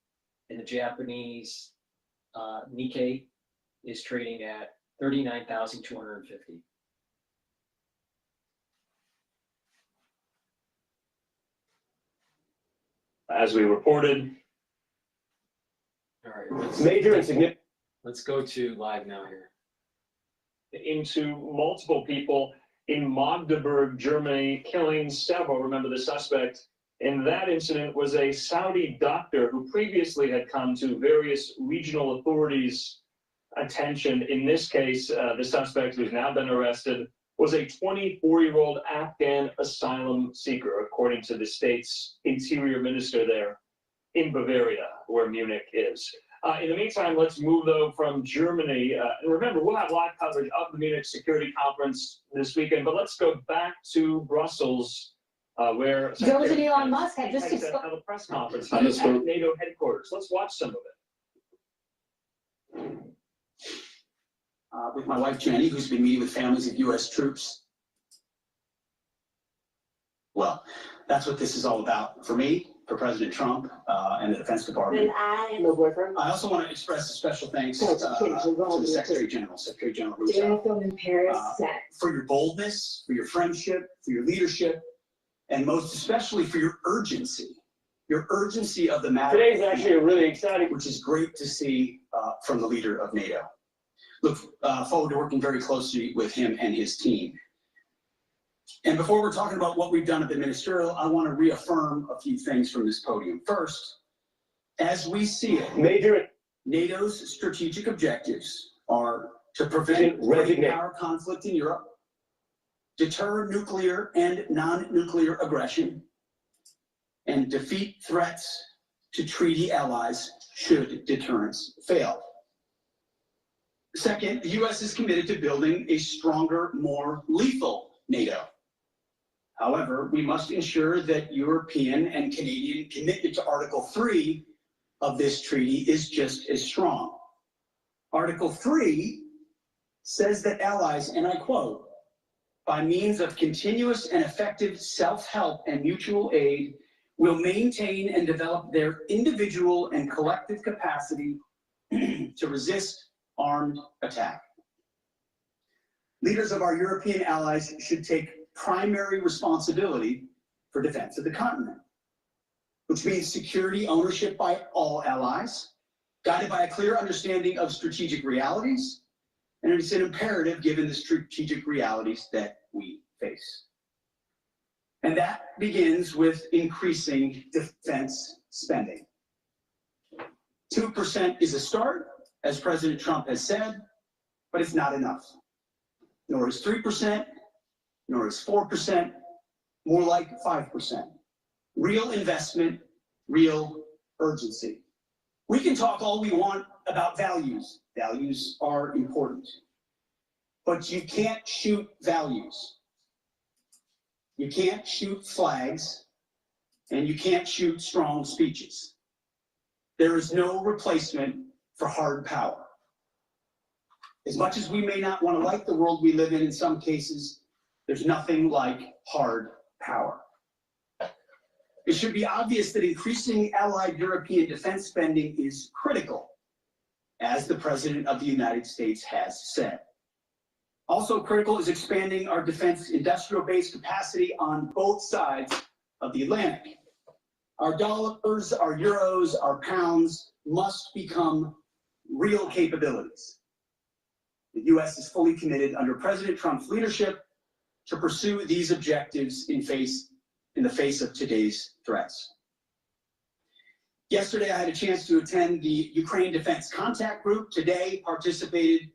And the Japanese Nikkei is trading at 39,250. As we reported, Major and significant. Let's go to live now here. Into multiple people in Magdeburg, Germany, killing several. Remember, the suspect in that incident was a Saudi doctor who previously had come to various regional authorities' attention. In this case, the suspect, who's now been arrested, was a 24-year-old Afghan asylum seeker, according to the state's interior minister there in Bavaria, where Munich is. In the meantime, let's move, though, from Germany. And remember, we'll have live coverage of the Munich Security Conference this weekend, but let's go back to Brussels, where President Elon Musk had just held a press conference at Let's go. NATO headquarters. Let's watch some of it. With my wife Jenny, who's been meeting with families of U.S. troops. Well, that's what this is all about for me, for President Trump, and the Defense Department. I am a boyfriend. I also want to express a special thanks to the Secretary General, Film in Paris. for your boldness, for your friendship, for your leadership, and most especially for your urgency of the matter. Today's actually a really exciting, which is great to see from the leader of NATO. Look forward to working very closely with him and his team. And before we're talking about what we've done at the ministerial, I want to reaffirm a few things from this podium. First, as we see it, NATO's strategic objectives are to prevent great power conflict in Europe, deter nuclear and non-nuclear aggression, and defeat threats to treaty allies should deterrence fail. Second, the U.S. is committed to building a stronger, more lethal NATO. However, we must ensure that European and Canadian commitment to Article 3 of this treaty is just as strong. Article 3 says that allies, and I quote, by means of continuous and effective self-help and mutual aid, will maintain and develop their individual and collective capacity to resist armed attack. Leaders of our European allies should take primary responsibility for defense of the continent, which means security ownership by all allies, guided by a clear understanding of strategic realities, and it's an imperative given the strategic realities that we face. And that begins with increasing defense spending. 2% is a start, as President Trump has said, but it's not enough. Nor is 3%, nor is 4%, more like 5%. Real investment, real urgency. We can talk all we want about values. Values are important. But you can't shoot values. You can't shoot flags, and you can't shoot strong speeches. There is no replacement for hard power. As much as we may not want to like the world we live in some cases, there's nothing like hard power. It should be obvious that increasing allied European defense spending is critical, as the President of the United States has said. Also critical is expanding our defense industrial base capacity on both sides of the Atlantic. Our dollars, our euros, our pounds must become real capabilities. The U.S. is fully committed under President Trump's leadership to pursue these objectives in the face of today's threats. Yesterday, I had a chance to attend the Ukraine Defense Contact Group. Today, participated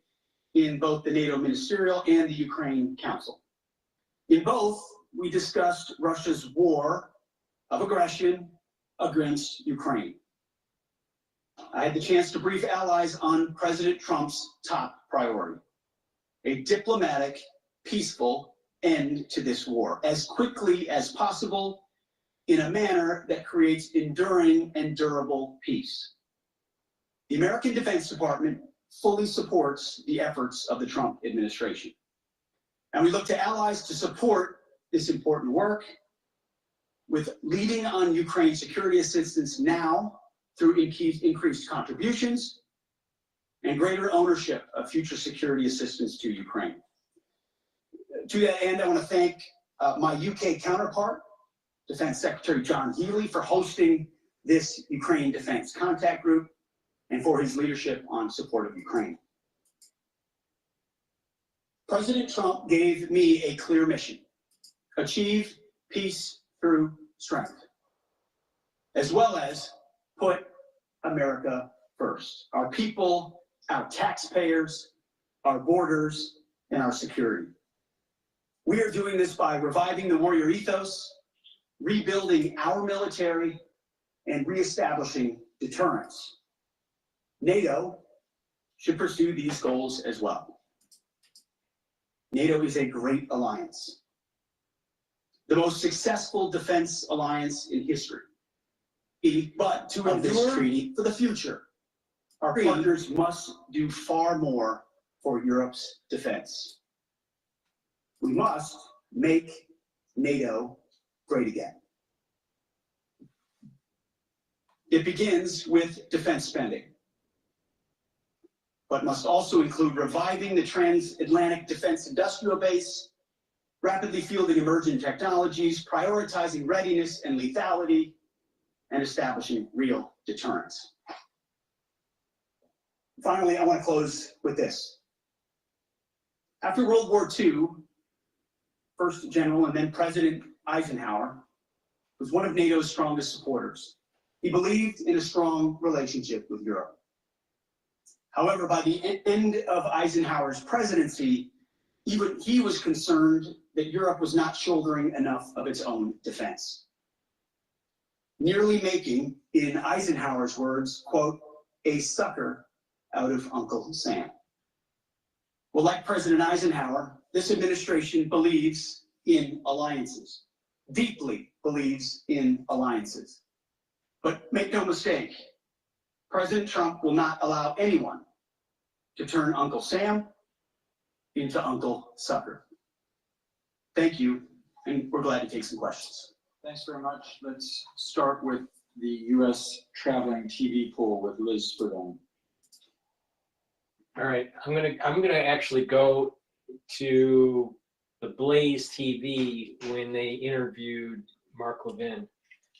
in both the NATO Ministerial and the Ukraine Council. In both, we discussed Russia's war of aggression against Ukraine. I had the chance to brief allies on President Trump's top priority: a diplomatic, peaceful end to this war as quickly as possible in a manner that creates enduring and durable peace. The American Defense Department fully supports the efforts of the Trump administration. And we look to allies to support this important work with leading on Ukraine security assistance now through increased contributions and greater ownership of future security assistance to Ukraine. To that end, I want to thank my UK counterpart, Defense Secretary John Healey, for hosting this Ukraine Defense Contact Group. and for his leadership on support of Ukraine. President Trump gave me a clear mission: achieve peace through strength, as well as put America first, our people, our taxpayers, our borders, and our security. We are doing this by reviving the warrior ethos, rebuilding our military, and reestablishing deterrence. NATO should pursue these goals as well. NATO is a great alliance, the most successful defense alliance in history. But to endure treaty for the future, our partners must do far more for Europe's defense. We must make NATO great again. It begins with defense spending, but must also include reviving the transatlantic defense industrial base, rapidly fielding emerging technologies, prioritizing readiness and lethality, and establishing real deterrence. Finally, I want to close with this. After World War II, First General and then President Eisenhower was one of NATO's strongest supporters. He believed in a strong relationship with Europe. However, by the end of Eisenhower's presidency, even he was concerned that Europe was not shouldering enough of its own defense, nearly making, in Eisenhower's words, quote, a sucker out of Uncle Sam. Well, like President Eisenhower, this administration believes in alliances, deeply believes in alliances. But make no mistake, President Trump will not allow anyone to turn Uncle Sam into Uncle Sucker. Thank you, and we're glad to take some questions. Thanks very much. Let's start with the U.S. traveling TV pool with Liz Spradone. All right, I'm gonna actually go to the Blaze TV when they interviewed Mark Levin.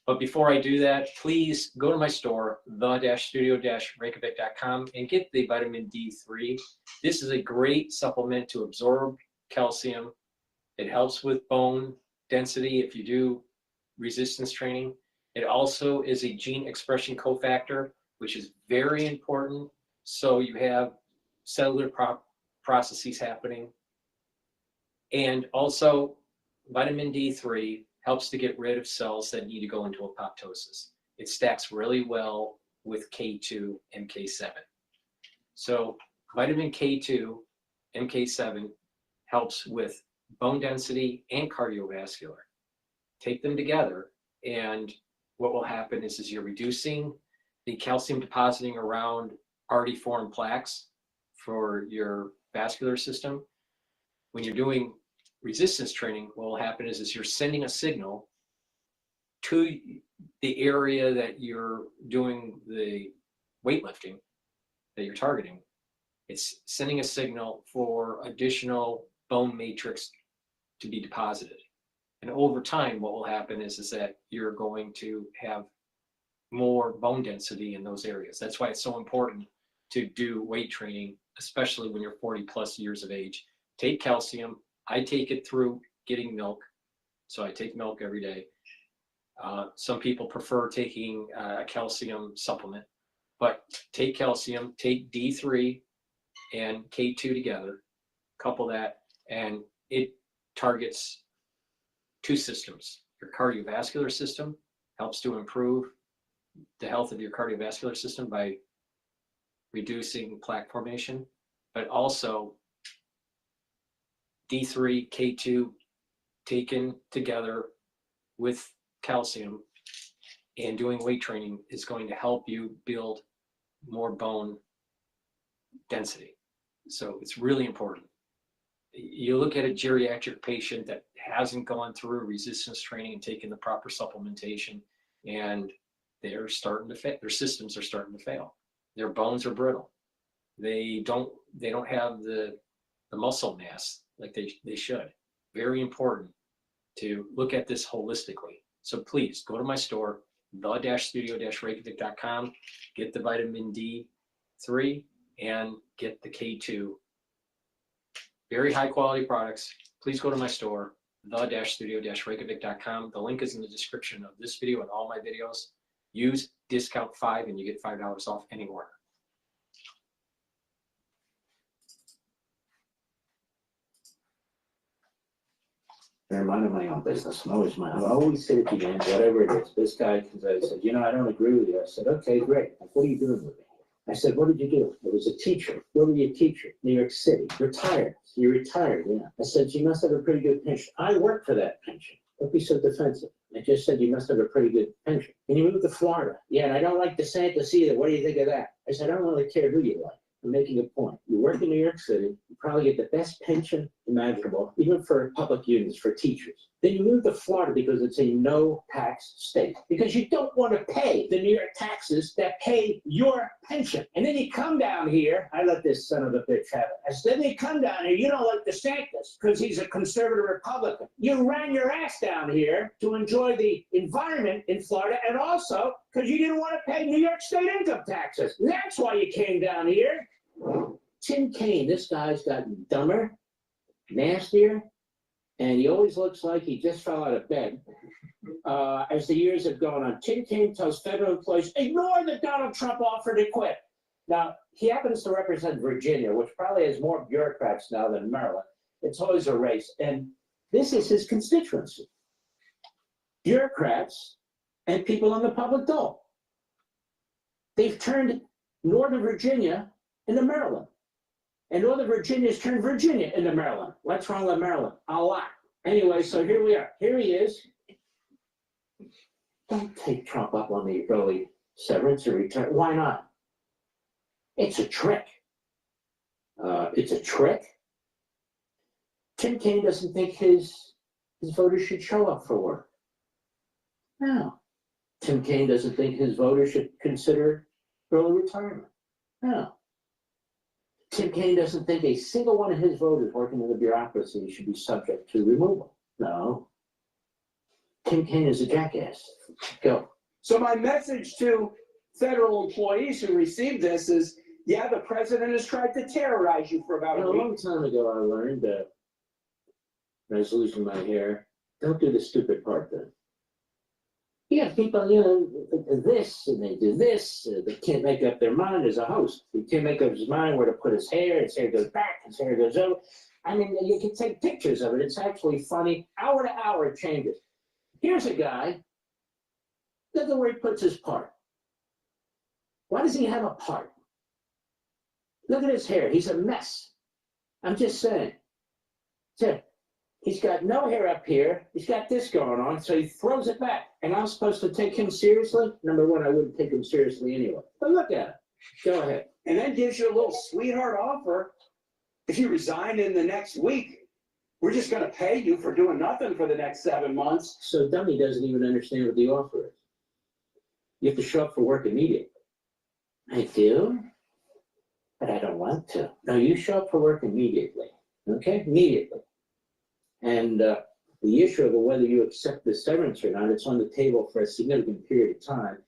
But before I do that, please go to my store, the-studio-reykjavik.com, and get the vitamin D3. This is a great supplement to absorb calcium. It helps with bone density if you do resistance training. It also is a gene expression cofactor, which is very important. So you have cellular processes happening. And also, vitamin D3 helps to get rid of cells that need to go into apoptosis. It stacks really well with K2, MK7. So vitamin K2, MK7 helps with bone density and cardiovascular. Take them together, and what will happen is you're reducing the calcium depositing around already formed plaques for your vascular system. When you're doing resistance training, what will happen is you're sending a signal to the area that you're doing the weightlifting, that you're targeting. It's sending a signal for additional bone matrix to be deposited. And over time, what will happen is that you're going to have more bone density in those areas. That's why it's so important to do weight training, especially when you're 40 plus years of age. Take calcium. I take it through getting milk. So I take milk every day. Some people prefer taking a calcium supplement, but take calcium, take D3 and K2 together, couple that, and it targets two systems. Your cardiovascular system helps to improve the health of your cardiovascular system by reducing plaque formation, but also D3, K2 taken together with calcium and doing weight training is going to help you build more bone density. So it's really important. You look at a geriatric patient that hasn't gone through resistance training and taken the proper supplementation, and they're starting to fail. Their systems are starting to fail. Their bones are brittle. They don't have the muscle mass like they should. Very important to look at this holistically. So please go to my store, the-studio-reykjavik.com, get the vitamin D Ep3 and get the K2. Very high quality products. Please go to my store, the-studio-reykjavik.com. The link is in the description of this video and all my videos. Use discount 5 and you get $5 off any order. They're minding my own business. I always say to you, whatever it is. This guy comes out and said, you know, I don't agree with you. I said, okay, great. What are you doing with me? I said, what did you do? I was a teacher. Where were you a teacher? New York City. Retired. You retired, yeah. I said, you must have a pretty good pension. I worked for that pension. Don't be so defensive. I just said, you must have a pretty good pension. And you moved to Florida. Yeah, and I don't like DeSantis either. What do you think of that? I said, I don't really care who you like. I'm making a point. You work in New York City, you probably get the best pension imaginable, even for public unions, for teachers. Then you move to Florida because it's a no-tax state, because you don't want to pay the New York taxes that pay your pension. And then you come down here, I let this son of a bitch have it. I said, then you come down here, you don't like DeSantis because he's a conservative Republican. You ran your ass down here to enjoy the environment in Florida, and also because you didn't want to pay New York State income taxes. That's why you came down here. Tim Kaine, this guy's gotten dumber, nastier, and he always looks like he just fell out of bed as the years have gone on. Tim Kaine tells federal employees, ignore the Donald Trump offer to quit. Now, he happens to represent Virginia, which probably has more bureaucrats now than Maryland. It's always a race. And this is his constituency. Bureaucrats and people in the public dole. They've turned Northern Virginia into Maryland. And Northern Virginia's turned Virginia into Maryland. What's wrong with Maryland? A lot. Anyway, so here we are. Here he is. Don't take Trump up on the early severance or return. Why not? It's a trick. It's a trick. Tim Kaine doesn't think his voters should show up for work. No. Tim Kaine doesn't think his voters should consider early retirement. No. Tim Kaine doesn't think a single one of his voters working in the bureaucracy should be subject to removal. No. Tim Kaine is a jackass. Go. So my message to federal employees who received this is, yeah, the president has tried to terrorize you for about a A week. long time ago, I learned that when I was losing my hair, don't do the stupid part then. You got people, you know, this, and they do this, they can't make up their mind as a host. He can't make up his mind where to put his hair goes back, his hair goes over. I mean, you can take pictures of it. It's actually funny. Hour to hour, it changes. Here's a guy, look at where he puts his part. Why does he have a part? Look at his hair. He's a mess. I'm just saying. So, he's got no hair up here. He's got this going on, so he throws it back. And I'm supposed to take him seriously? Number one, I wouldn't take him seriously anyway. But look at it. Go ahead. And then gives you a little sweetheart offer. If you resign in the next week, we're just going to pay you for doing nothing for the next 7 months. So dummy doesn't even understand what the offer is. You have to show up for work immediately. I do, but I don't want to. No, you show up for work immediately. Okay? Immediately. And the issue of whether you accept the severance or not, it's on the table for a significant period of time.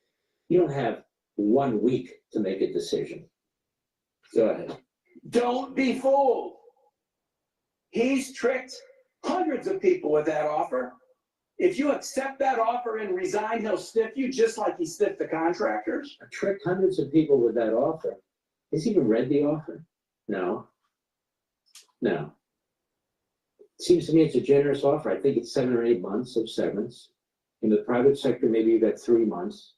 You don't have 1 week to make a decision. Go ahead. Don't be fooled. He's tricked hundreds of people with that offer. If you accept that offer and resign, he'll stiff you just like he stiffed the contractors. I tricked hundreds of people with that offer. Has he even read the offer? No. No. Seems to me it's a generous offer. I think it's 7 or 8 months of severance. In the private sector, maybe you got 3 months.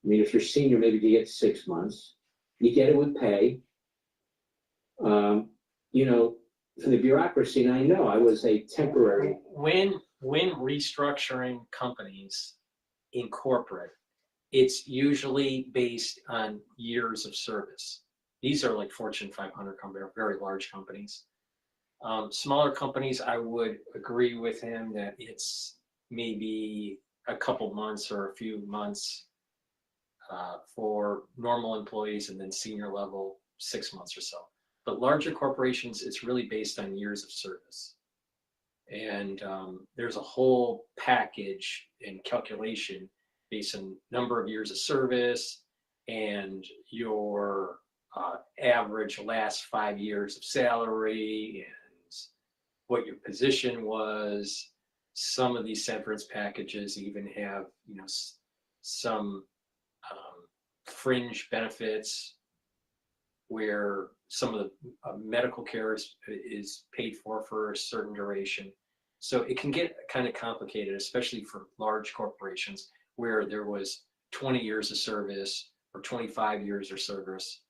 I mean, if you're senior, maybe you get 6 months. You get it with pay. You know, for the bureaucracy, and I know I was a temporary. When restructuring companies in corporate, it's usually based on years of service. These are like Fortune 500 companies, very large companies. Smaller companies, I would agree with him that it's maybe a couple months or a few months for normal employees, and then senior level 6 months or so. But larger corporations, it's really based on years of service. And there's a whole package and calculation based on number of years of service, and your average last 5 years of salary and what your position was. Some of these severance packages even have, you know, some fringe benefits where some of the medical care is paid for a certain duration. So it can get kind of complicated, especially for large corporations where there was 20 years of service or 25 years of service.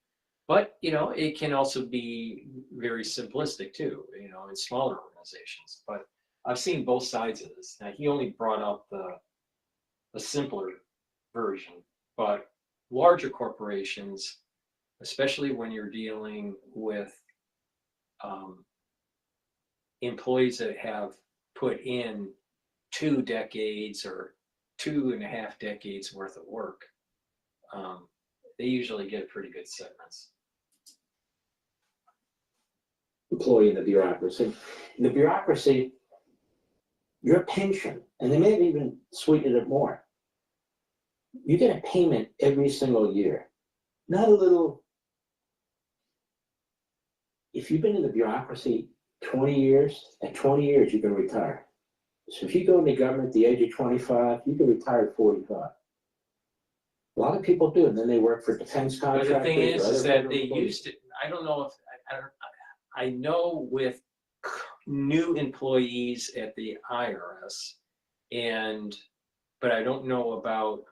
But, you know, it can also be very simplistic too, you know, in smaller organizations. But I've seen both sides of this. Now, he only brought up the simpler version, but larger corporations, especially when you're dealing with employees that have put in 2 decades or 2.5 decades worth of work, they usually get pretty good severance. Employee in the bureaucracy. In the bureaucracy, your pension, and they may have even sweetened it more. You get a payment every single year, not a little. If you've been in the bureaucracy 20 years, at 20 years, you can retire. So if you go into government at the age of 25, you can retire at 45. A lot of people do, and then they work for defense contractors. But the thing is that they employees. used it. I don't know if I know with new employees at the IRS, but I don't know about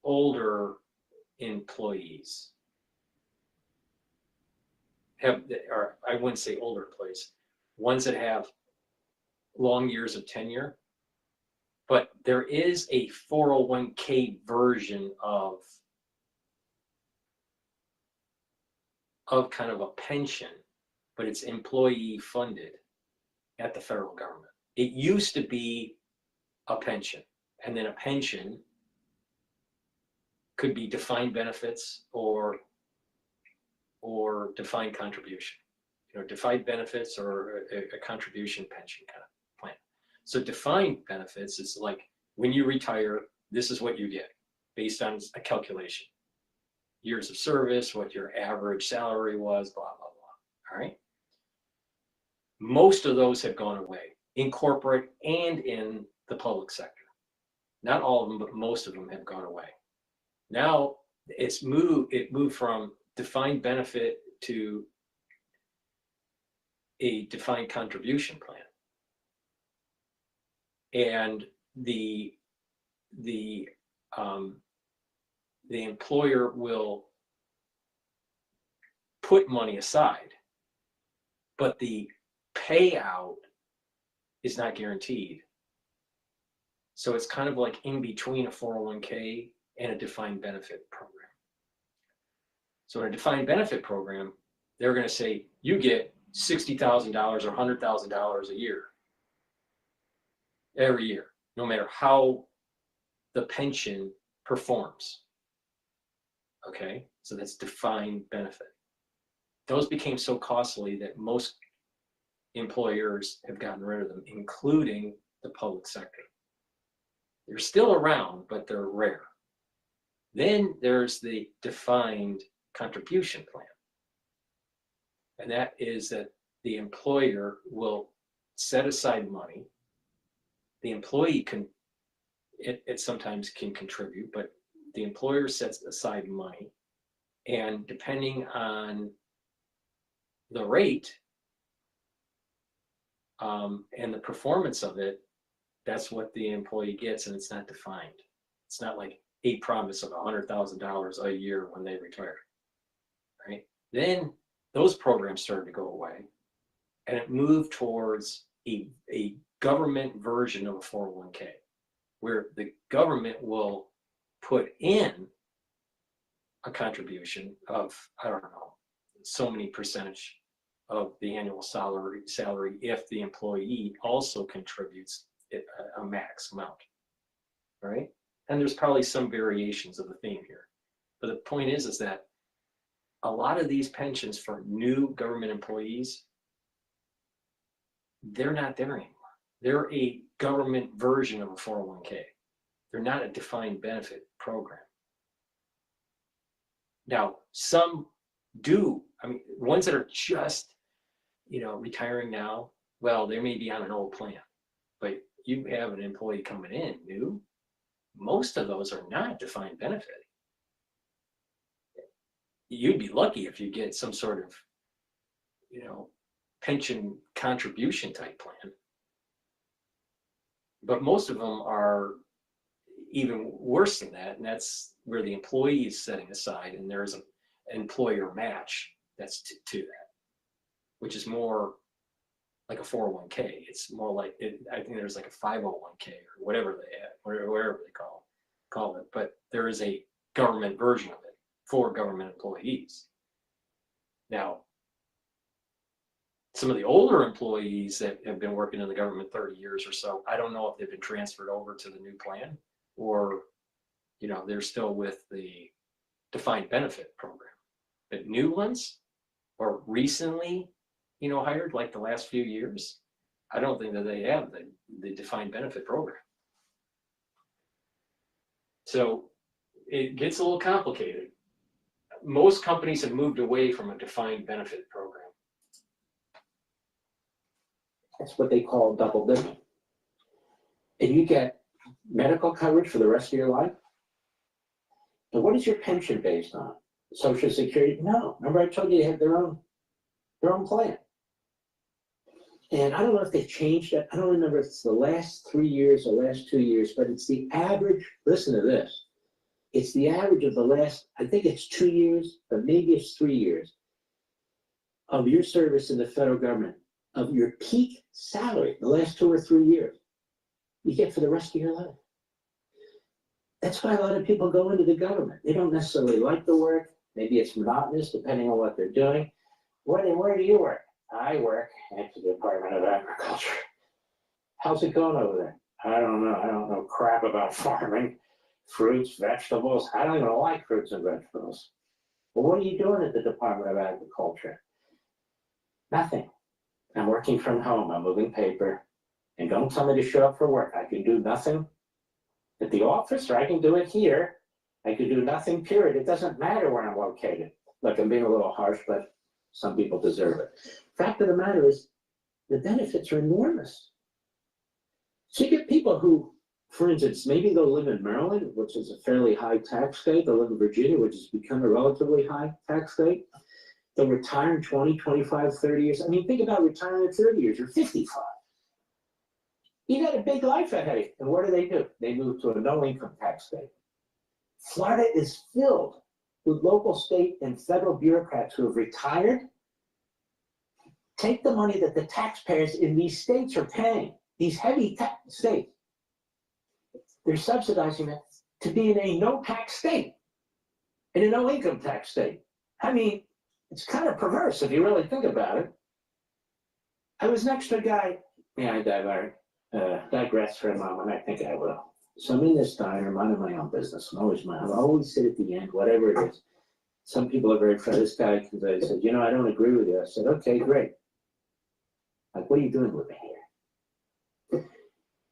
older employees. Or I wouldn't say older employees, ones that have long years of tenure. But there is a 401k version of kind of a pension, but it's employee funded at the federal government. It used to be a pension, and then a pension could be defined benefits or defined contribution. You know, defined benefits or a contribution pension kind of plan. So defined benefits is like when you retire, this is what you get based on a calculation. Years of service, what your average salary was, blah, blah, blah. All right. Most of those have gone away in corporate and in the public sector. Not all of them, but most of them have gone away. Now it moved from defined benefit to a defined contribution plan. And the employer will put money aside, but the payout is not guaranteed. So it's kind of like in between a 401k and a defined benefit program. So in a defined benefit program, they're going to say you get $60,000 or $100,000 a year, every year, no matter how the pension performs. Okay, so that's defined benefit. Those became so costly that most employers have gotten rid of them, including the public sector. They're still around, but they're rare. Then there's the defined contribution plan. And that is that the employer will set aside money. The employee can, it sometimes can contribute, but the employer sets aside money. And depending on the rate and the performance of it, that's what the employee gets, and it's not defined. It's not like a promise of $100,000 a year when they retire, right? Then those programs started to go away, and it moved towards a government version of a 401k, where the government will put in a contribution of, I don't know, so many percentage of the annual salary if the employee also contributes a max amount, right? And there's probably some variations of the theme here. But the point is that a lot of these pensions for new government employees, they're not there anymore. They're a government version of a 401k. They're not a defined benefit program. Now, some do, I mean, ones that are just, retiring now, well, they may be on an old plan, but you have an employee coming in new, most of those are not defined benefit. You'd be lucky if you get some sort of, pension contribution type plan. But most of them are even worse than that, and that's where the employee is setting aside, and there's an employer match that's to that, which is more like a 401k. It's more like, I think there's like a 501k or whatever they have, wherever they call it, but there is a government version of it for government employees. Now, some of the older employees that have been working in the government 30 years or so, I don't know if they've been transferred over to the new plan or, they're still with the defined benefit program. But new ones or recently, hired like the last few years, I don't think that they have the defined benefit program. So it gets a little complicated. Most companies have moved away from a defined benefit program. That's what they call double dipping. And you get medical coverage for the rest of your life. And what is your pension based on? Social Security? No. Remember I told you they have their own plan. And I don't know if they changed it. I don't remember if it's the last 3 years or last 2 years, but it's the average, listen to this. It's the average of the last, I think it's 2 years, but maybe it's 3 years of your service in the federal government, of your peak salary, the last 2 or 3 years, you get for the rest of your life. That's why a lot of people go into the government. They don't necessarily like the work. Maybe it's monotonous depending on what they're doing. Where do you work? I work at the Department of Agriculture. How's it going over there? I don't know. I don't know crap about farming, fruits, vegetables. I don't even like fruits and vegetables. Well, what are you doing at the Department of Agriculture? Nothing. I'm working from home. I'm moving paper. And don't tell me to show up for work. I can do nothing at the office, or I can do it here. I can do nothing, period. It doesn't matter where I'm located. Look, I'm being a little harsh, but some people deserve it. Fact of the matter is, the benefits are enormous. So you get people who, for instance, maybe they'll live in Maryland, which is a fairly high tax state. They'll live in Virginia, which has become a relatively high tax state. They'll retire in 20, 25, 30 years. I mean, think about retiring at 30 years. You're 55. You got a big life ahead of you. And what do? They move to a no-income tax state. Florida is filled with local, state, and federal bureaucrats who have retired. Take the money that the taxpayers in these states are paying, these heavy tax states. They're subsidizing it to be in a no-tax state, in a no-income tax state. I mean, it's kind of perverse if you really think about it. I was next to a guy, I digress for a moment, I think I will. So I'm in this diner, minding my own business. I always sit at the end, whatever it is. Some people are very proud. This guy comes out and said, I don't agree with you. I said, okay, great. Like, what are you doing with me here?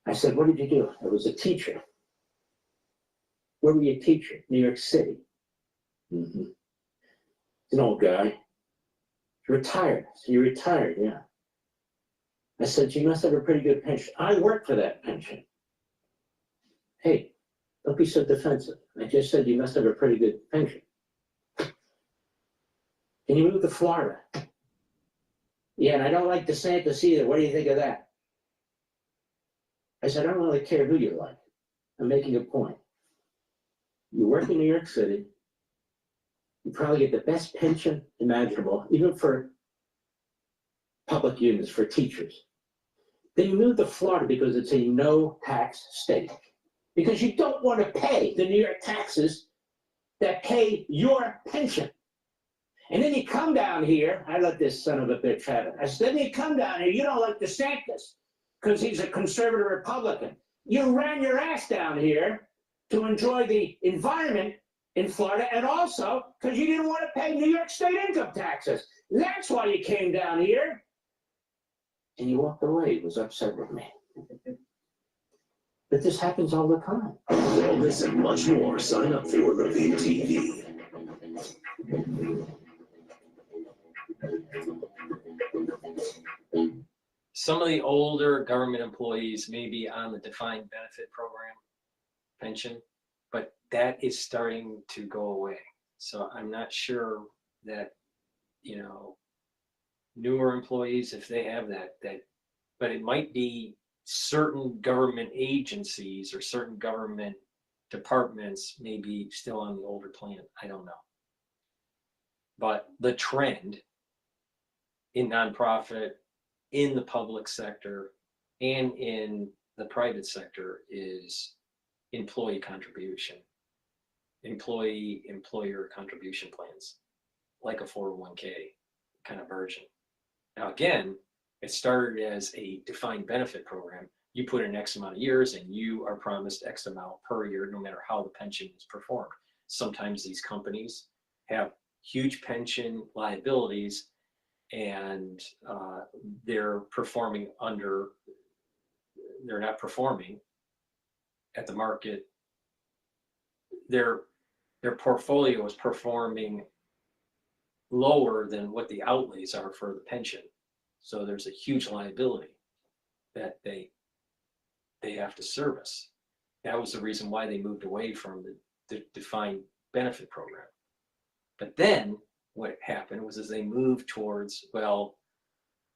I said, what did you do? I was a teacher. Where were you a teacher? New York City. Mm-hmm. An old guy. Retired. So you're retired, yeah. I said, you must have a pretty good pension. I work for that pension. Hey, don't be so defensive. I just said you must have a pretty good pension. Can you move to Florida? Yeah, and I don't like DeSantis either. What do you think of that? I said, I don't really care who you like. I'm making a point. You work in New York City. You probably get the best pension imaginable, even for public units, for teachers. Then you move to Florida because it's a no-tax state. Because you don't want to pay the New York taxes that pay your pension. And then you come down here, I let this son of a bitch have it. I said, then you come down here, you don't like DeSantis because he's a conservative Republican. You ran your ass down here to enjoy the environment in Florida, and also because you didn't want to pay New York State income taxes. That's why you came down here. And you walked away. He was upset with me. But this happens all the time. For all this and much more, sign up for Levine TV. some of the older government employees may be on the defined benefit program pension, but that is starting to go away. So I'm not sure that, you know, newer employees, if they have that, but it might be certain government agencies or certain government departments may be still on the older plan. I don't know. But the trend in nonprofit, in the public sector, and in the private sector is employee contribution, employer contribution plans, like a 401k kind of version. Now, again, it started as a defined benefit program. You put in X amount of years and you are promised X amount per year, no matter how the pension is performed. Sometimes these companies have huge pension liabilities and they're not performing at the market. Their portfolio is performing lower than what the outlays are for the pension. So there's a huge liability that they have to service. That was the reason why they moved away from the defined benefit program. But then what happened was as they moved towards, well,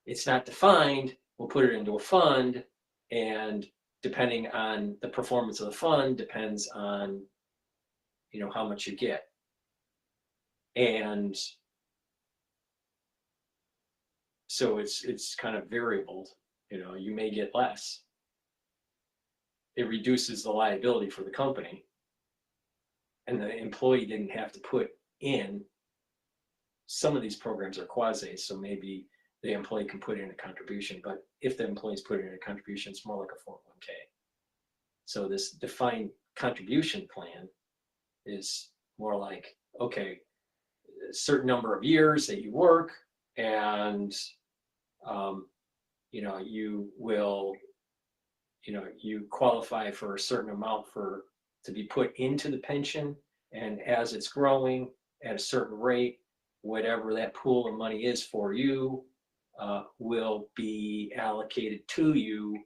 it's not defined, we'll put it into a fund, and depending on the performance of the fund depends on, you know, how much you get. And so it's kind of variable, you know, you may get less. It reduces the liability for the company, and the employee didn't have to put in. Some of these programs are quasi, so maybe the employee can put in a contribution, but if the employee's put in a contribution, it's more like a 401k. So this defined contribution plan is more like, okay, a certain number of years that you work, and you know, you will, you know, you qualify for a certain amount to be put into the pension, and as it's growing at a certain rate, whatever that pool of money is for you will be allocated to you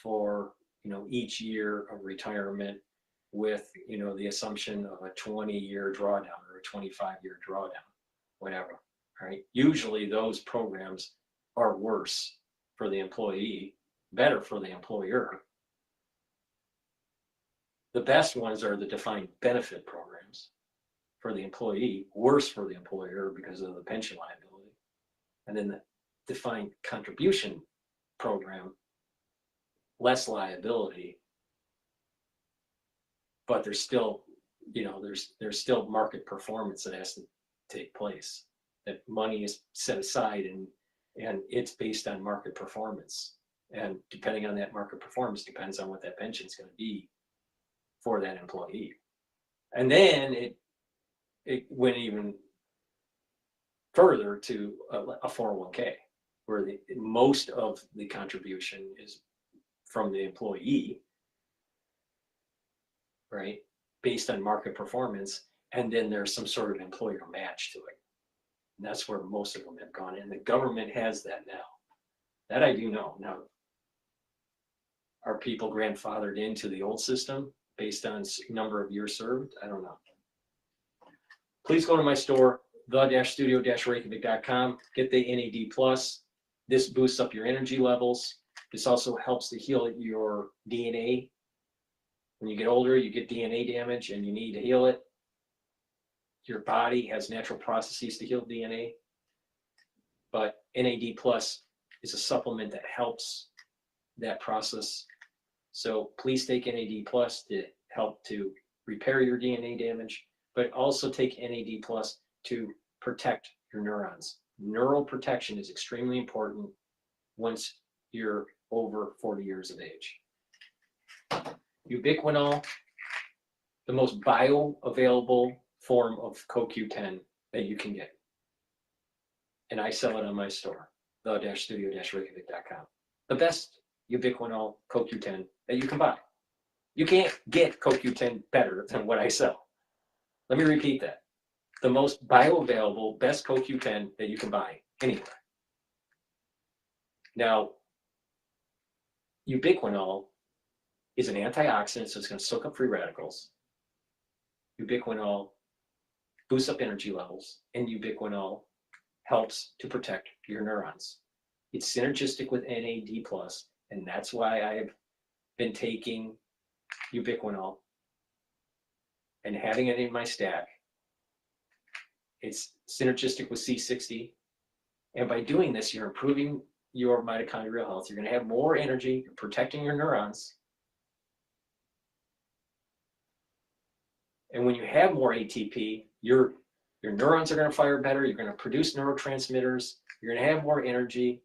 for, you know, each year of retirement, with, you know, the assumption of a 20-year drawdown or a 25-year drawdown, whatever, right? Usually those programs are worse for the employee, better for the employer. The best ones are the defined benefit programs for the employee, worse for the employer because of the pension liability. And then the defined contribution program, less liability, but there's still, you know, there's still market performance that has to take place. That money is set aside and it's based on market performance. And depending on that market performance depends on what that pension is going to be for that employee. And then it went even further to a 401k, where most of the contribution is from the employee, right, based on market performance, and then there's some sort of employer match to it. And that's where most of them have gone, and the government has that now. That I do know. Now, are people grandfathered into the old system based on number of years served? I don't know. Please go to my store, the-studio-reykjavik.com. Get the NAD+. This boosts up your energy levels. This also helps to heal your DNA. When you get older, you get DNA damage and you need to heal it. Your body has natural processes to heal DNA. But NAD+ is a supplement that helps that process. So please take NAD+ to help to repair your DNA damage, but also take NAD+ to protect your neurons. Neural protection is extremely important once you're over 40 years of age. Ubiquinol, the most bioavailable form of CoQ10 that you can get. And I sell it on my store, the-studio-reykjavik.com. The best Ubiquinol CoQ10 that you can buy. You can't get CoQ10 better than what I sell. Let me repeat that. The most bioavailable, best CoQ10 that you can buy anywhere. Now, ubiquinol is an antioxidant, so it's going to soak up free radicals. Ubiquinol boosts up energy levels, and ubiquinol helps to protect your neurons. It's synergistic with NAD+, and that's why I've been taking ubiquinol and having it in my stack. It's synergistic with C60, and by doing this, you're improving your mitochondrial health. You're going to have more energy, you're protecting your neurons. And when you have more ATP, your neurons are going to fire better, you're going to produce neurotransmitters, you're going to have more energy.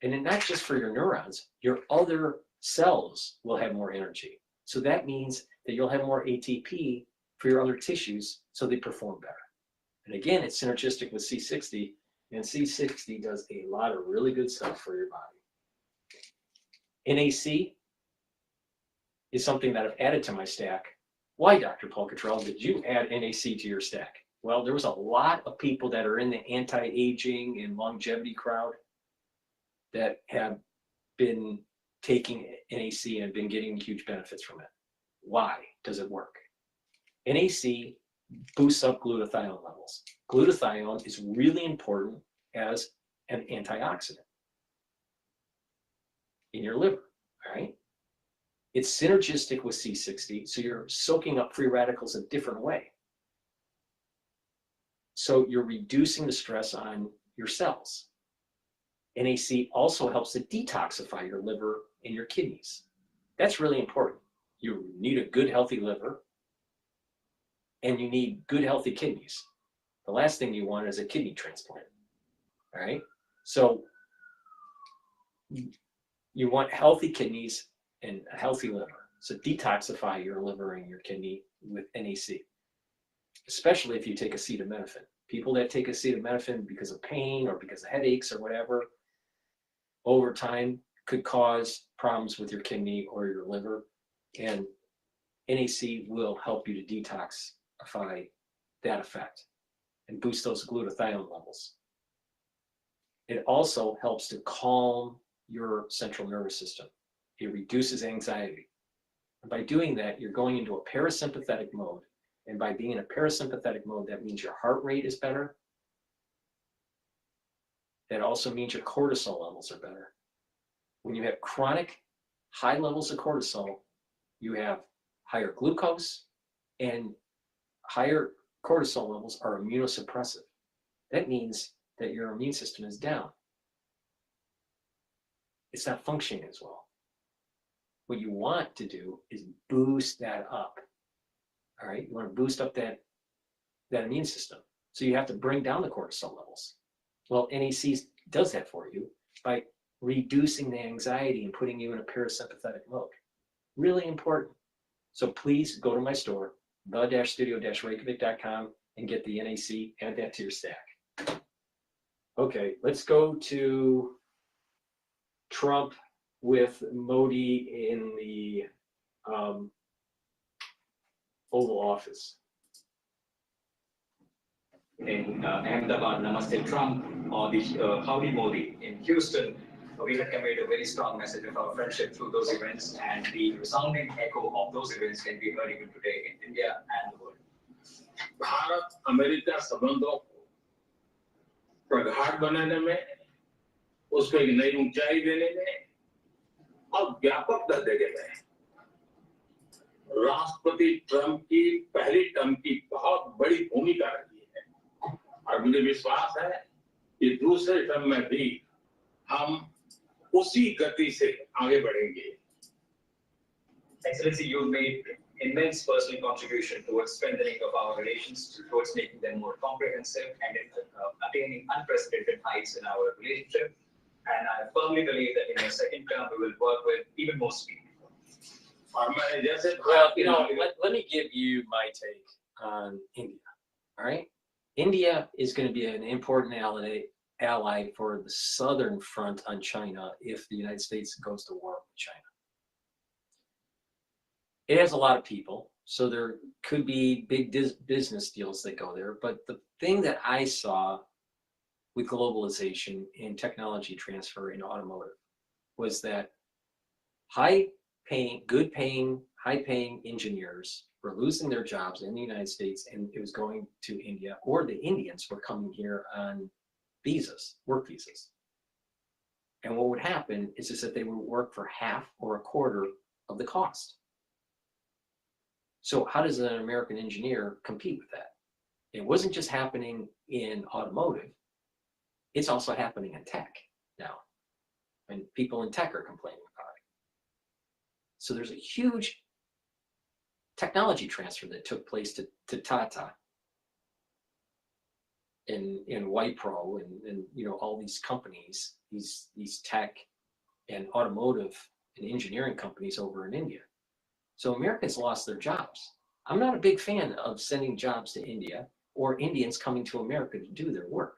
And then not just for your neurons, your other cells will have more energy. So that means that you'll have more ATP for your other tissues, so they perform better. And again, it's synergistic with C60, and C60 does a lot of really good stuff for your body. NAC is something that I've added to my stack. Why, Dr. Paul Cottrell, did you add NAC to your stack? Well, there was a lot of people that are in the anti-aging and longevity crowd that have been taking NAC and been getting huge benefits from it. Why does it work? NAC boosts up glutathione levels. Glutathione is really important as an antioxidant in your liver, all right? It's synergistic with C60, so you're soaking up free radicals a different way. So you're reducing the stress on your cells. NAC also helps to detoxify your liver and your kidneys. That's really important. You need a good, healthy liver, and you need good, healthy kidneys. The last thing you want is a kidney transplant, all right? So you want healthy kidneys and a healthy liver. So detoxify your liver and your kidney with NAC, especially if you take acetaminophen. People that take acetaminophen because of pain or because of headaches or whatever, over time could cause problems with your kidney or your liver. And NAC will help you to detoxify that effect and boost those glutathione levels. It also helps to calm your central nervous system. It reduces anxiety. And by doing that, you're going into a parasympathetic mode. And by being in a parasympathetic mode, that means your heart rate is better. That also means your cortisol levels are better. When you have chronic high levels of cortisol, you have higher glucose, and higher cortisol levels are immunosuppressive. That means that your immune system is down. It's not functioning as well. What you want to do is boost that up. All right, you want to boost up that immune system. So you have to bring down the cortisol levels. Well, NAC does that for you by reducing the anxiety and putting you in a parasympathetic mode. Really important. So please go to my store, the-studio-reykjavik.com, and get the NAC, add that to your stack. Okay, let's go to Trump with Modi in the Oval Office. In Ahmedabad, Namaste Trump, or the Howdy Modi in Houston, we had conveyed a very strong message of our friendship through those events, and the resounding echo of those events can be heard even today in India and the world. Bharat America संबंधों को प्रगाढ़ बनाने में, उसको एक नई ऊंचाई देने में और व्यापक दर्जे देने में राष्ट्रपति ट्रंप की पहली टर्म की बहुत बड़ी भूमिका रही है और मुझे विश्वास है कि दूसरे टर्म में भी हम उसी गति से आगे बढ़ेंगे. Excellency, you've made immense personal contribution towards strengthening of our relations, towards making them more comprehensive and attaining unprecedented heights in our relationship. And I firmly believe that in your second term, we will work with even more speed. Well, you know, let me give you my take on India, all right? India is going to be an important ally for the southern front on China if the United States goes to war with China. It has a lot of people, so there could be big business deals that go there, but the thing that I saw with globalization and technology transfer in automotive was that high-paying, good-paying, high-paying engineers were losing their jobs in the United States, and it was going to India, or the Indians were coming here on visas, work visas. And what would happen is that they would work for half or a quarter of the cost. So how does an American engineer compete with that? It wasn't just happening in automotive, it's also happening in tech now. And people in tech are complaining about it. So there's a huge technology transfer that took place to Tata and Wipro and you know, all these companies, these tech and automotive and engineering companies over in India. So Americans lost their jobs. I'm not a big fan of sending jobs to India or Indians coming to America to do their work.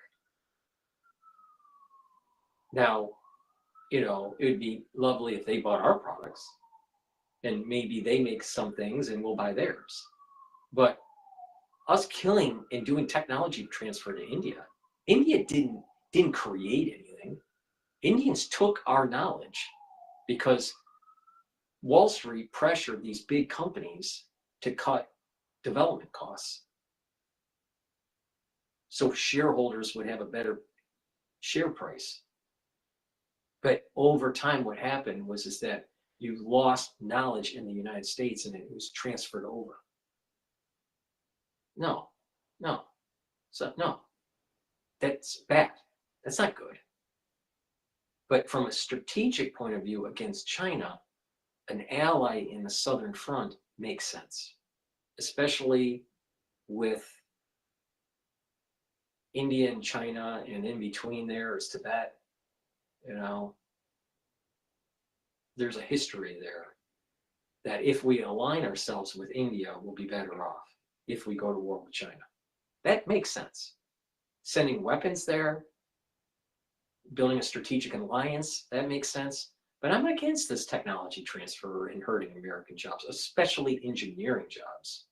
Now, you know, it would be lovely if they bought our products and maybe they make some things and we'll buy theirs. But us killing and doing technology transfer to India, India didn't create anything. Indians took our knowledge because Wall Street pressured these big companies to cut development costs so shareholders would have a better share price. But over time, what happened was that you lost knowledge in the United States and it was transferred over. No, that's bad. That's not good. But from a strategic point of view against China, an ally in the Southern Front makes sense, especially with India and China, and in between there is Tibet. You know, there's a history there that if we align ourselves with India, we'll be better off if we go to war with China. That makes sense. Sending weapons there, building a strategic alliance, that makes sense. But I'm against this technology transfer and hurting American jobs, especially engineering jobs,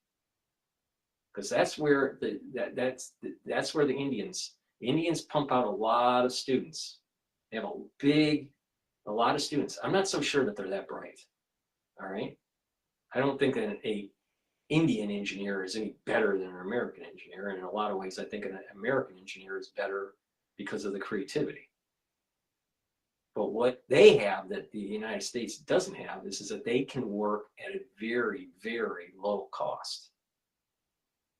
because that's where that's where the Indians pump out a lot of students. They have a lot of students. I'm not so sure that they're that bright. All right, I don't think that an Indian engineer is any better than an American engineer, and in a lot of ways, I think an American engineer is better because of the creativity. But what they have that the United States doesn't have is that they can work at a very, very low cost.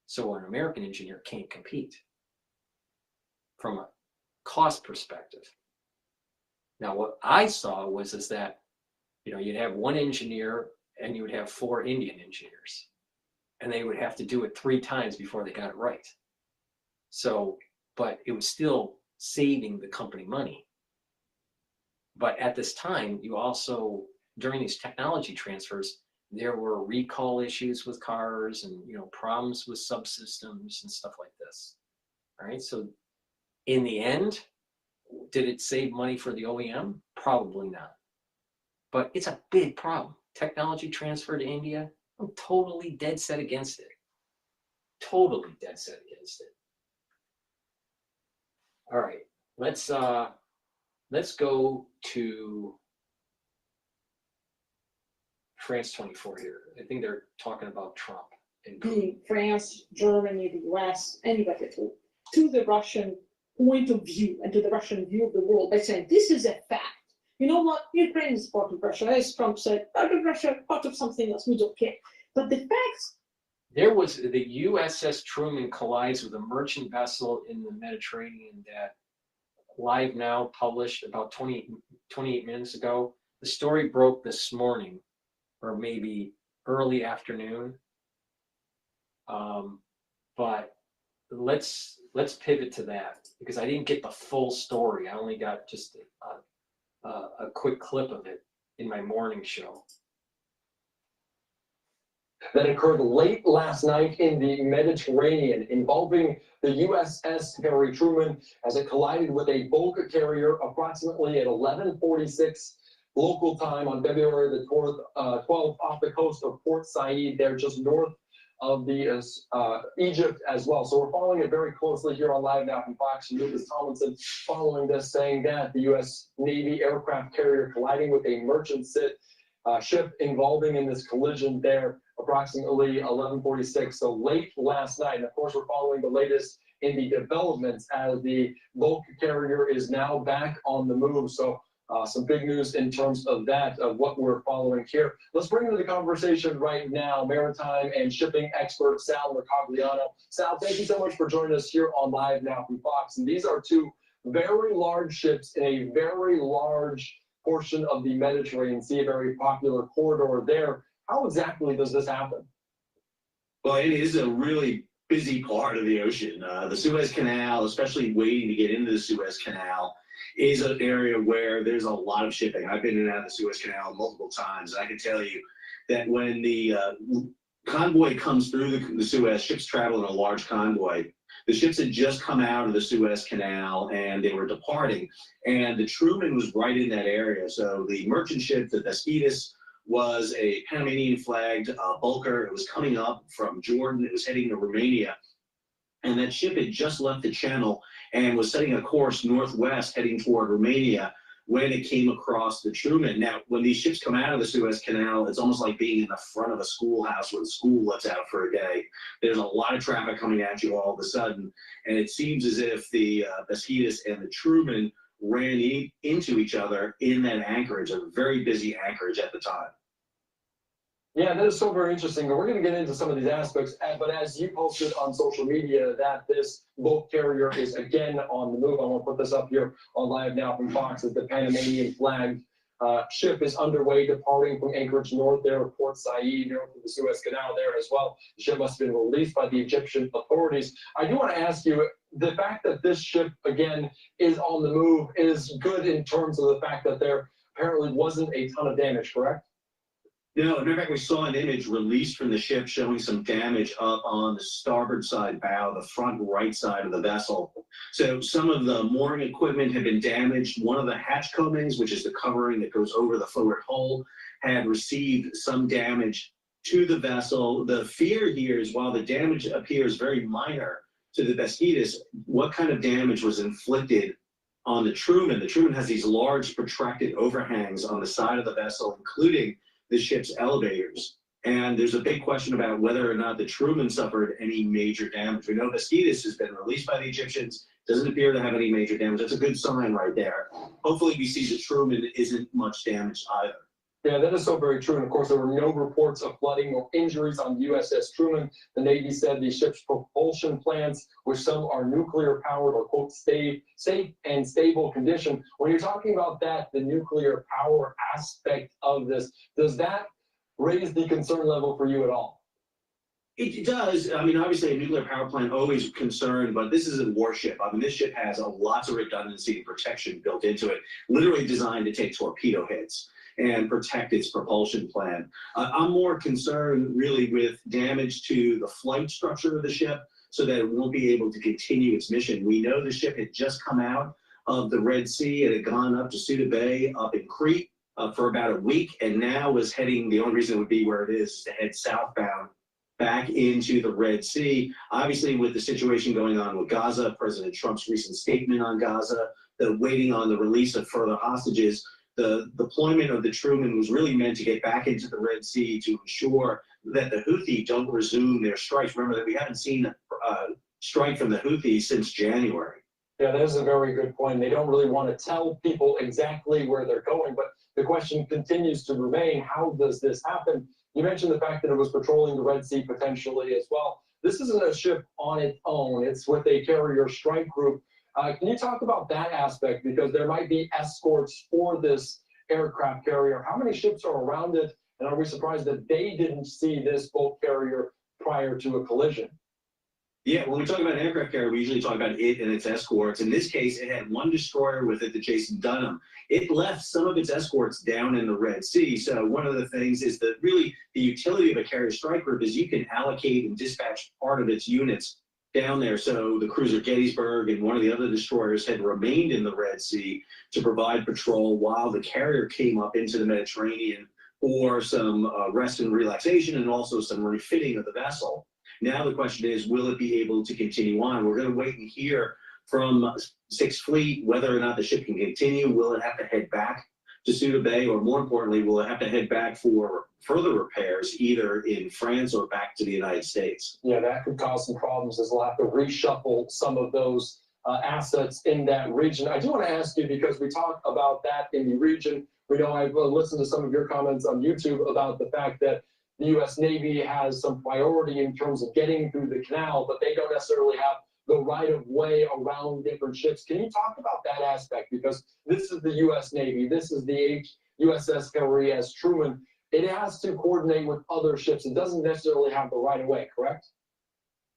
So an American engineer can't compete from a cost perspective. Now, what I saw was that, you know, you'd have one engineer and you would have 4 Indian engineers, and they would have to do it 3 times before they got it right. So, but it was still saving the company money. But at this time, you also, during these technology transfers, there were recall issues with cars and, you know, problems with subsystems and stuff like this. All right. So in the end, did it save money for the OEM? Probably not. But it's a big problem. Technology transfer to India, I'm totally dead set against it. Totally dead set against it. All right. Let's go to France 24 here. I think they're talking about Trump. The France, Germany, the US, anybody to the Russian point of view and to the Russian view of the world by saying this is a fact. You know what? Ukraine is part of Russia. As Trump said, part of Russia, part of something else. We don't care. But the facts. There was the USS Truman collides with a merchant vessel in the Mediterranean that Live Now published about 28 minutes ago. The story broke this morning, or maybe early afternoon. But let's pivot to that because I didn't get the full story. I only got just a quick clip of it in my morning show. That occurred late last night in the Mediterranean involving the USS Harry Truman as it collided with a bulk carrier approximately at 11:46 local time on February the 12th off the coast of Port Said, there just north of the Egypt as well. So we're following it very closely here on Live Now from Fox. And Lucas Tomlinson following this, saying that the U.S. Navy aircraft carrier colliding with a merchant ship involving in this collision there approximately 11:46, so late last night. And of course, we're following the latest in the developments as the bulk carrier is now back on the move. So some big news in terms of that, of what we're following here. Let's bring into the conversation right now maritime and shipping expert Sal Mercogliano. Sal, thank you so much for joining us here on Live Now from Fox. And these are two very large ships in a very large portion of the Mediterranean Sea, a very popular corridor there. How exactly does this happen? Well, it is a really busy part of the ocean. The Suez Canal, especially waiting to get into the Suez Canal, is an area where there's a lot of shipping. I've been in and out of the Suez Canal multiple times, and I can tell you that when the convoy comes through the Suez, ships travel in a large convoy. The ships had just come out of the Suez Canal and they were departing, and the Truman was right in that area. So the merchant ship, the Bitchute, was a Panamanian flagged bulker. It was coming up from Jordan. It was heading to Romania. And that ship had just left the channel and was setting a course northwest heading toward Romania when it came across the Truman. Now, when these ships come out of the Suez Canal, it's almost like being in the front of a schoolhouse when the school lets out for a day. There's a lot of traffic coming at you all of a sudden. And it seems as if the Bitchute and the Truman ran into each other in that anchorage, a very busy anchorage at the time. Yeah, that is so very interesting. We're going to get into some of these aspects, but as you posted on social media that this bulk carrier is again on the move. I want to put this up here on Live Now from Fox as the Panamanian flagged ship is underway, departing from Anchorage North there of Port Said, north of the Suez Canal there as well. The ship must have been released by the Egyptian authorities. I do want to ask you, the fact that this ship, again, is on the move is good in terms of the fact that there apparently wasn't a ton of damage, correct? No, in fact, we saw an image released from the ship showing some damage up on the starboard side bow, the front right side of the vessel. So some of the mooring equipment had been damaged. One of the hatch combings, which is the covering that goes over the forward hull, had received some damage to the vessel. The fear here is while the damage appears very minor to the Bitchute, what kind of damage was inflicted on the Truman? The Truman has these large protracted overhangs on the side of the vessel, including the ship's elevators. And there's a big question about whether or not the Truman suffered any major damage. We know Bitchute has been released by the Egyptians, doesn't appear to have any major damage. That's a good sign right there. Hopefully we see the Truman isn't much damaged either. Yeah, that is so very true. And of course, there were no reports of flooding or injuries on USS Truman. The Navy said the ship's propulsion plants, which some are nuclear powered or quote, safe and stable condition. When you're talking about that, the nuclear power aspect of this, does that raise the concern level for you at all? It does. I mean, obviously a nuclear power plant always concerned, but this is a warship. I mean, this ship has lots of redundancy and protection built into it, literally designed to take torpedo hits and protect its propulsion plant. I'm more concerned really with damage to the flight structure of the ship so that it won't be able to continue its mission. We know the ship had just come out of the Red Sea. It had gone up to Suda Bay up in Crete for about a week, and now was heading, the only reason it would be where it is to head southbound back into the Red Sea. Obviously, with the situation going on with Gaza, President Trump's recent statement on Gaza, the waiting on the release of further hostages, the deployment of the Truman was really meant to get back into the Red Sea to ensure that the Houthi don't resume their strikes. Remember that we haven't seen a strike from the Houthis since January. Yeah, that is a very good point. They don't really want to tell people exactly where they're going, but the question continues to remain, how does this happen? You mentioned the fact that it was patrolling the Red Sea potentially as well. This isn't a ship on its own. It's with a carrier strike group. Can you talk about that aspect? Because there might be escorts for this aircraft carrier. How many ships are around it? And are we surprised that they didn't see this bulk carrier prior to a collision? Yeah, when we talk about an aircraft carrier, we usually talk about it and its escorts. In this case, it had one destroyer with it, the Jason Dunham. It left some of its escorts down in the Red Sea. So one of the things is that really the utility of a carrier strike group is you can allocate and dispatch part of its units down there. So the cruiser Gettysburg and one of the other destroyers had remained in the Red Sea to provide patrol while the carrier came up into the Mediterranean for some rest and relaxation and also some refitting of the vessel. Now the question is, will it be able to continue on? We're going to wait and hear from Sixth Fleet whether or not the ship can continue. Will it have to head back to Suda Bay, or more importantly, will it have to head back for further repairs, either in France or back to the United States? Yeah, that could cause some problems as we'll have to reshuffle some of those assets in that region. I do want to ask you, because we talk about that in the region. We know I've listened to some of your comments on YouTube about the fact that the U.S. Navy has some priority in terms of getting through the canal, but they don't necessarily have the right of way around different ships. Can you talk about that aspect? Because this is the U.S. Navy, this is the USS Harry S. Truman. It has to coordinate with other ships. It doesn't necessarily have the right of way, correct?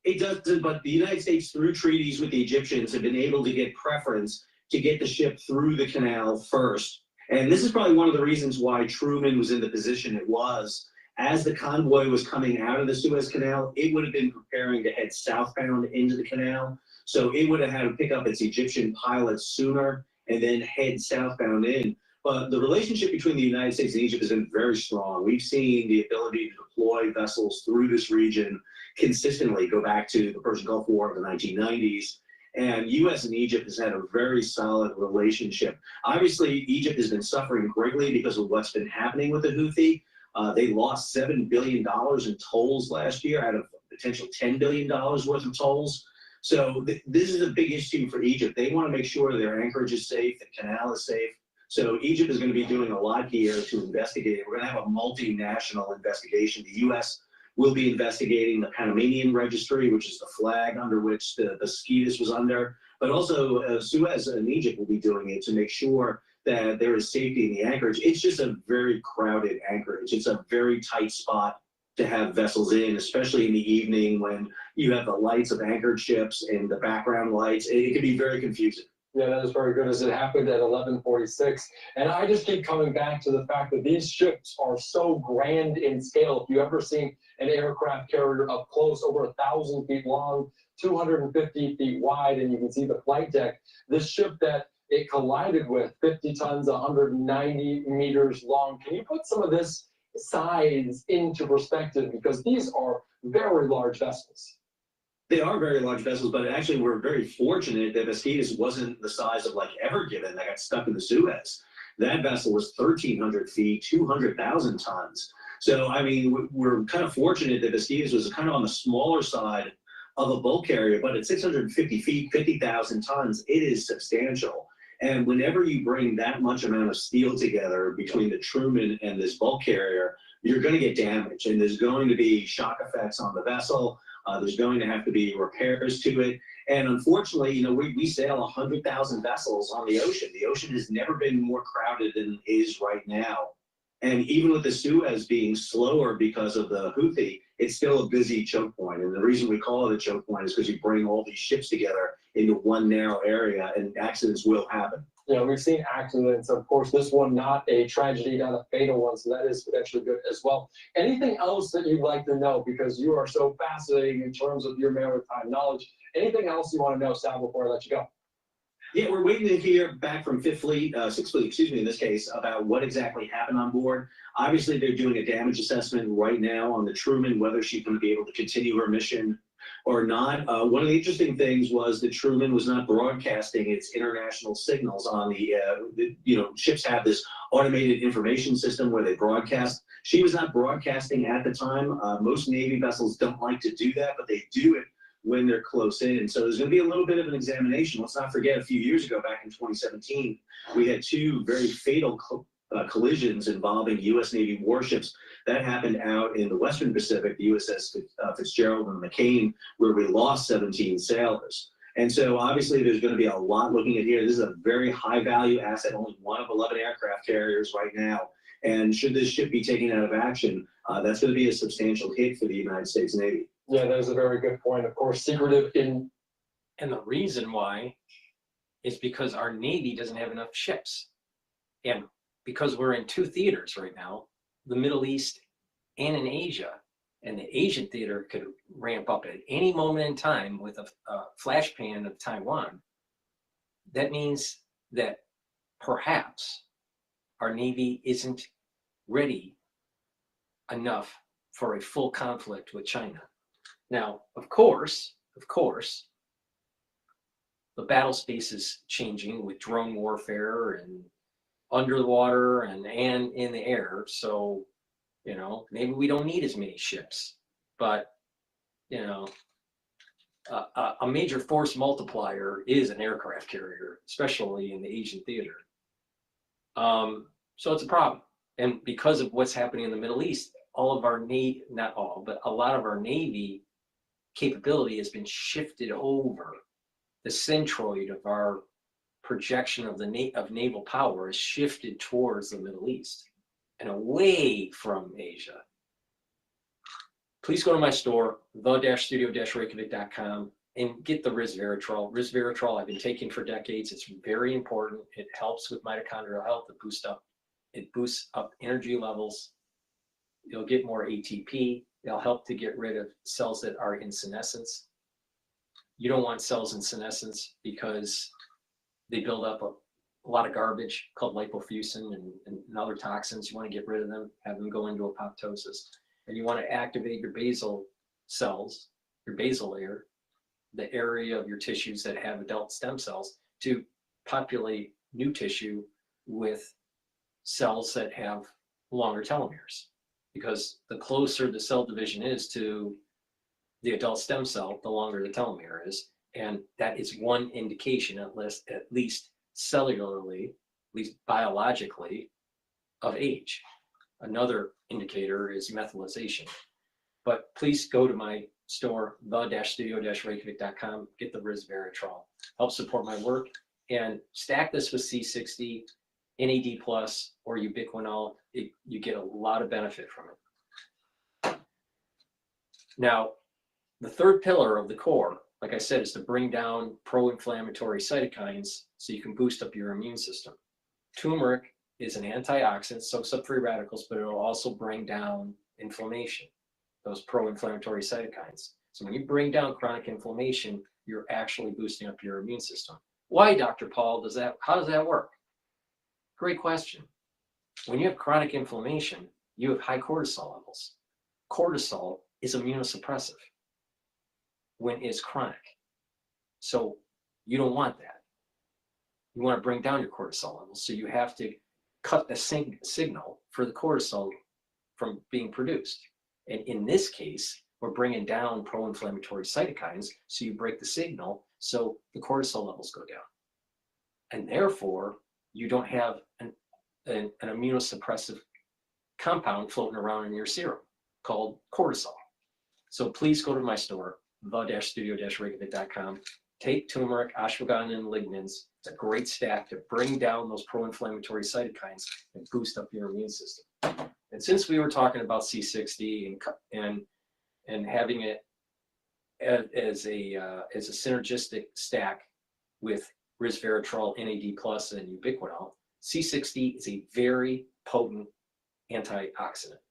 It does, but the United States, through treaties with the Egyptians, have been able to get preference to get the ship through the canal first. And this is probably one of the reasons why Truman was in the position it was. As the convoy was coming out of the Suez Canal, it would have been preparing to head southbound into the canal. So it would have had to pick up its Egyptian pilots sooner and then head southbound in. But the relationship between the United States and Egypt has been very strong. We've seen the ability to deploy vessels through this region consistently go back to the Persian Gulf War of the 1990s. And U.S. and Egypt has had a very solid relationship. Obviously, Egypt has been suffering greatly because of what's been happening with the Houthi. They lost $7 billion in tolls last year out of potential $10 billion worth of tolls. So this is a big issue for Egypt. They want to make sure their anchorage is safe, the canal is safe. So Egypt is going to be doing a lot here to investigate. We're going to have a multinational investigation. The U.S. will be investigating the Panamanian registry, which is the flag under which the SCITUS was under. But also Suez and Egypt will be doing it to make sure that there is safety in the anchorage. It's just a very crowded anchorage. It's a very tight spot to have vessels in, especially in the evening when you have the lights of anchored ships and the background lights. It can be very confusing. Yeah, that is very good, as it happened at 11:46. And I just keep coming back to the fact that these ships are so grand in scale. If you've ever seen an aircraft carrier up close, over 1,000 feet long, 250 feet wide, and you can see the flight deck, this ship that it collided with, 50 tons, 190 meters long. Can you put some of this size into perspective? Because these are very large vessels. They are very large vessels, but actually we're very fortunate that SCITUS wasn't the size of like Ever Given that got stuck in the Suez. That vessel was 1,300 feet, 200,000 tons. So, I mean, we're kind of fortunate that SCITUS was kind of on the smaller side of a bulk carrier, but at 650 feet, 50,000 tons, it is substantial. And whenever you bring that much amount of steel together between the Truman and this bulk carrier, you're going to get damage, and there's going to be shock effects on the vessel. There's going to have to be repairs to it. And unfortunately, you know, we sail 100,000 vessels on the ocean. The ocean has never been more crowded than it is right now. And even with the Suez being slower because of the Houthi, it's still a busy choke point. And the reason we call it a choke point is because you bring all these ships together into one narrow area, and accidents will happen. Yeah, we've seen accidents. Of course, this one not a tragedy, not a fatal one, so that is potentially good as well. Anything else that you'd like to know, because you are so fascinating in terms of your maritime knowledge? Anything else you want to know, Sal, before I let you go? Yeah, we're waiting to hear back from Sixth Fleet, excuse me, in this case, about what exactly happened on board. Obviously, they're doing a damage assessment right now on the Truman, whether she's going to be able to continue her mission or not. One of the interesting things was that Truman was not broadcasting its international signals on ships have this automated information system where they broadcast. She was not broadcasting at the time. Most Navy vessels don't like to do that, but they do it when they're close in. So there's going to be a little bit of an examination. Let's not forget, a few years ago, back in 2017, we had two very fatal collisions involving U.S. Navy warships. That happened out in the Western Pacific, the USS Fitzgerald and McCain, where we lost 17 sailors. And so obviously there's going to be a lot looking at here. This is a very high value asset, only one of 11 aircraft carriers right now. And should this ship be taken out of action, that's going to be a substantial hit for the United States Navy. Yeah, that is a very good point. Of course, secretive in. And the reason why is because our Navy doesn't have enough ships. And because we're in two theaters right now, the Middle East and in Asia, and the Asian theater could ramp up at any moment in time with a flash pan of Taiwan. That means that perhaps our Navy isn't ready enough for a full conflict with China. Now, of course, the battle space is changing with drone warfare and under the water and in the air. So, you know, maybe we don't need as many ships, but, you know, a major force multiplier is an aircraft carrier, especially in the Asian theater. So it's a problem. And because of what's happening in the Middle East, all of our Navy, not all, but a lot of our Navy capability has been shifted over. The centroid of our projection of of naval power is shifted towards the Middle East and away from Asia. Please go to my store, the-studio-reykjavik.com, and get the resveratrol. Resveratrol I've been taking for decades. It's very important. It helps with mitochondrial health. It boosts up energy levels. You'll get more ATP. It'll help to get rid of cells that are in senescence. You don't want cells in senescence because they build up a lot of garbage called lipofuscin and other toxins. You want to get rid of them, have them go into apoptosis. And you want to activate your basal cells, your basal layer, the area of your tissues that have adult stem cells, to populate new tissue with cells that have longer telomeres. Because the closer the cell division is to the adult stem cell, the longer the telomere is. And that is one indication, at least cellularly, at least biologically, of age. Another indicator is methylation. But please go to my store, the-studio-reykjavik.com, get the resveratrol. Help support my work, and stack this with C60, NAD+, or ubiquinol. You get a lot of benefit from it. Now, the third pillar of the core, like I said, is to bring down pro-inflammatory cytokines so you can boost up your immune system. Turmeric is an antioxidant, soaks up free radicals, but it'll also bring down inflammation, those pro-inflammatory cytokines. So when you bring down chronic inflammation, you're actually boosting up your immune system. Why, Dr. Paul, how does that work? Great question. When you have chronic inflammation, you have high cortisol levels. Cortisol is immunosuppressive when it's chronic. So you don't want that. You want to bring down your cortisol levels. So you have to cut the signal for the cortisol from being produced. And in this case, we're bringing down pro-inflammatory cytokines, so you break the signal, so the cortisol levels go down. And therefore, you don't have an immunosuppressive compound floating around in your serum called cortisol. So please go to my store, the-studio-reykjavik.com. Take turmeric, ashwagandha, and lignans. It's a great stack to bring down those pro-inflammatory cytokines and boost up your immune system. And since we were talking about C60 and having it as a synergistic stack with resveratrol, NAD+, and ubiquinol, C60 is a very potent antioxidant.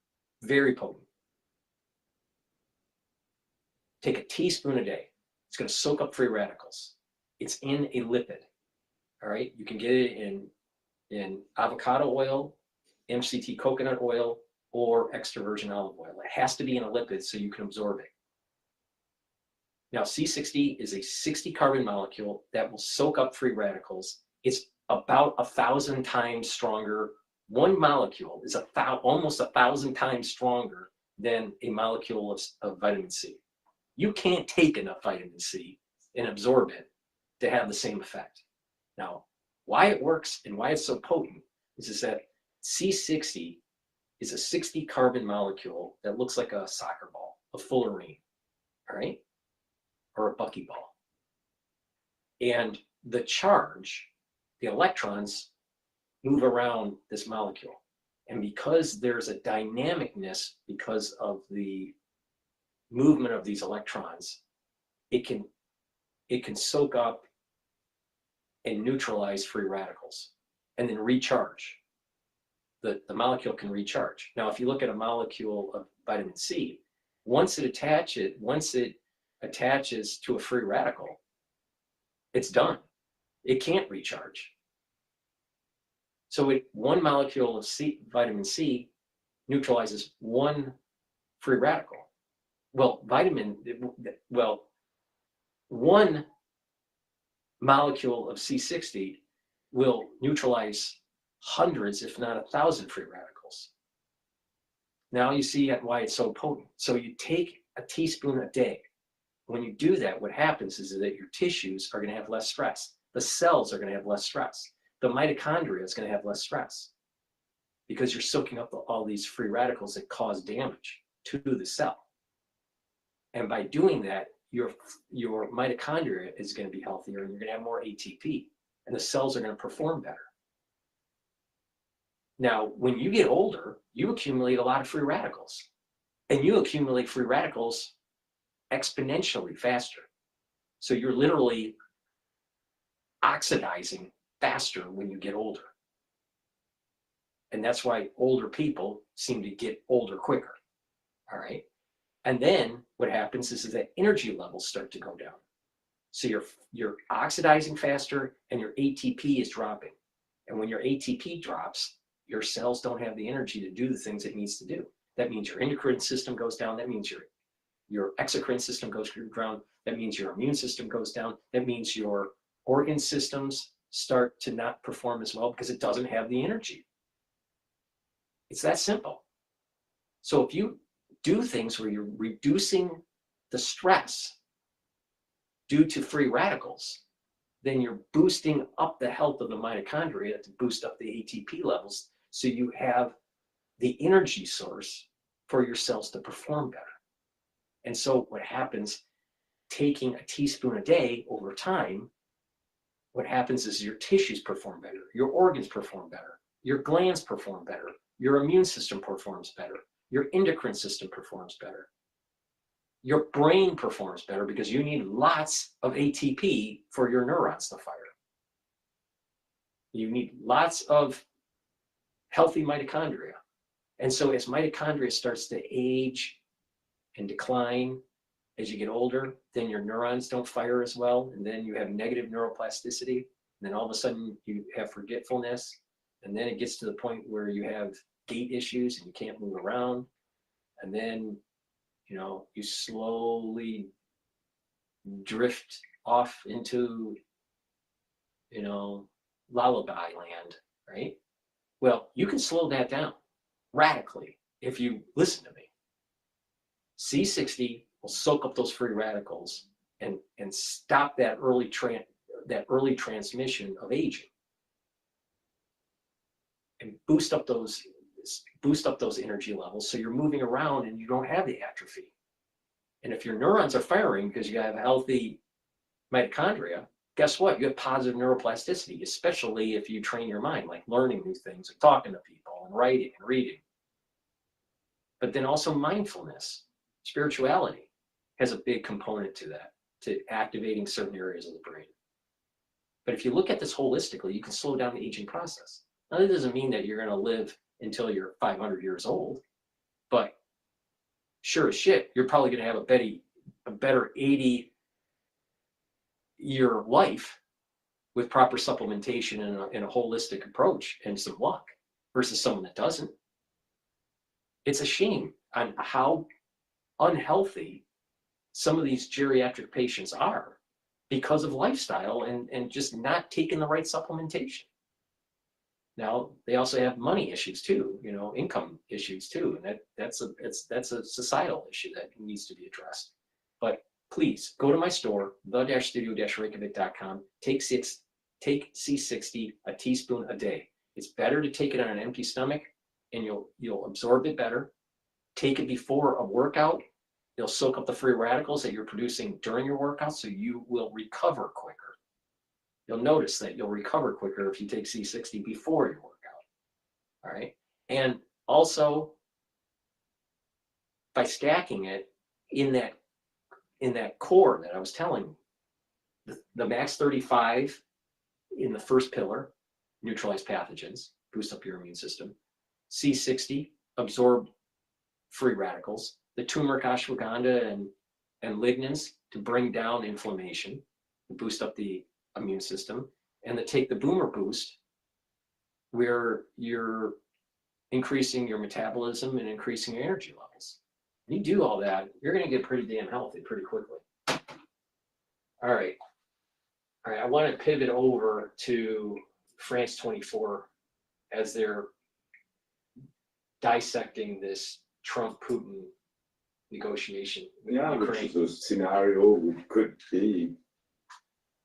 Very potent. Take a teaspoon a day. It's going to soak up free radicals. It's in a lipid. All right, you can get it in avocado oil, MCT coconut oil, or extra virgin olive oil. It has to be in a lipid so you can absorb it. Now, C60 is a 60 carbon molecule that will soak up free radicals. It's about 1,000 times stronger. One molecule is almost 1,000 times stronger than a molecule of vitamin C. You can't take enough vitamin C and absorb it to have the same effect. Now, why it works and why it's so potent is that C60 is a 60 carbon molecule that looks like a soccer ball, a fullerene, all right? Or a buckyball. And the charge, the electrons, move around this molecule. And because there's a dynamicness because of the movement of these electrons, it can soak up and neutralize free radicals and then recharge. The molecule can recharge. Now, if you look at a molecule of vitamin C, once it attaches to a free radical, it's done. It can't recharge. So one molecule of vitamin C neutralizes one free radical. well, one molecule of C60 will neutralize hundreds, if not 1,000 free radicals. Now you see why it's so potent. So you take a teaspoon a day. When you do that, what happens is that your tissues are going to have less stress. The cells are going to have less stress. The mitochondria is going to have less stress because you're soaking up all these free radicals that cause damage to the cell. And by doing that, your mitochondria is going to be healthier and you're going to have more ATP and the cells are going to perform better. Now, when you get older, you accumulate a lot of free radicals and you accumulate free radicals exponentially faster. So you're literally oxidizing faster when you get older. And that's why older people seem to get older quicker. All right. And then what happens is that energy levels start to go down. So you're oxidizing faster and your ATP is dropping. And when your ATP drops, your cells don't have the energy to do the things it needs to do. That means your endocrine system goes down. That means your exocrine system goes down. That means your immune system goes down. That means your organ systems start to not perform as well because it doesn't have the energy. It's that simple. So if you do things where you're reducing the stress due to free radicals, then you're boosting up the health of the mitochondria to boost up the ATP levels so you have the energy source for your cells to perform better. And so what happens, taking a teaspoon a day over time, what happens is your tissues perform better, your organs perform better, your glands perform better, your immune system performs better, your endocrine system performs better. Your brain performs better because you need lots of ATP for your neurons to fire. You need lots of healthy mitochondria. And so as mitochondria starts to age and decline as you get older, then your neurons don't fire as well. And then you have negative neuroplasticity. And then all of a sudden you have forgetfulness. And then it gets to the point where you have gait issues and you can't move around. And then, you know, you slowly drift off into, you know, lullaby land, right? Well, you can slow that down radically if you listen to me. C60 will soak up those free radicals and stop that early transmission of aging and boost up those energy levels so you're moving around and you don't have the atrophy. And if your neurons are firing because you have healthy mitochondria, guess what? You have positive neuroplasticity, especially if you train your mind, like learning new things and talking to people and writing and reading. But then also mindfulness, spirituality has a big component to that, to activating certain areas of the brain. But if you look at this holistically, you can slow down the aging process. Now, that doesn't mean that you're going to live until you're 500 years old, but sure as shit, you're probably going to have a better 80-year life with proper supplementation and a holistic approach and some luck versus someone that doesn't. It's a shame on how unhealthy some of these geriatric patients are because of lifestyle and just not taking the right supplementation. Now, they also have money issues too, you know, income issues too, and that's a societal issue that needs to be addressed. But please go to my store, the-studio-reykjavik.com, take C60 a teaspoon a day. It's better to take it on an empty stomach and you'll absorb it better. Take it before a workout. It'll soak up the free radicals that you're producing during your workout, so you will recover quicker. You'll notice that you'll recover quicker if you take C60 before your workout. All right. And also, by stacking it in that core that I was telling you, the max 35 in the first pillar, neutralize pathogens, boost up your immune system. C60, absorb free radicals. The turmeric, ashwagandha, and lignans to bring down inflammation, and boost up the immune system. And to take the boomer boost, where you're increasing your metabolism and increasing your energy levels. You do all that, you're gonna get pretty damn healthy pretty quickly. All right. All right, I want to pivot over to France 24 as they're dissecting this Trump-Putin negotiation with Yeah, which Ukraine. is a scenario which could be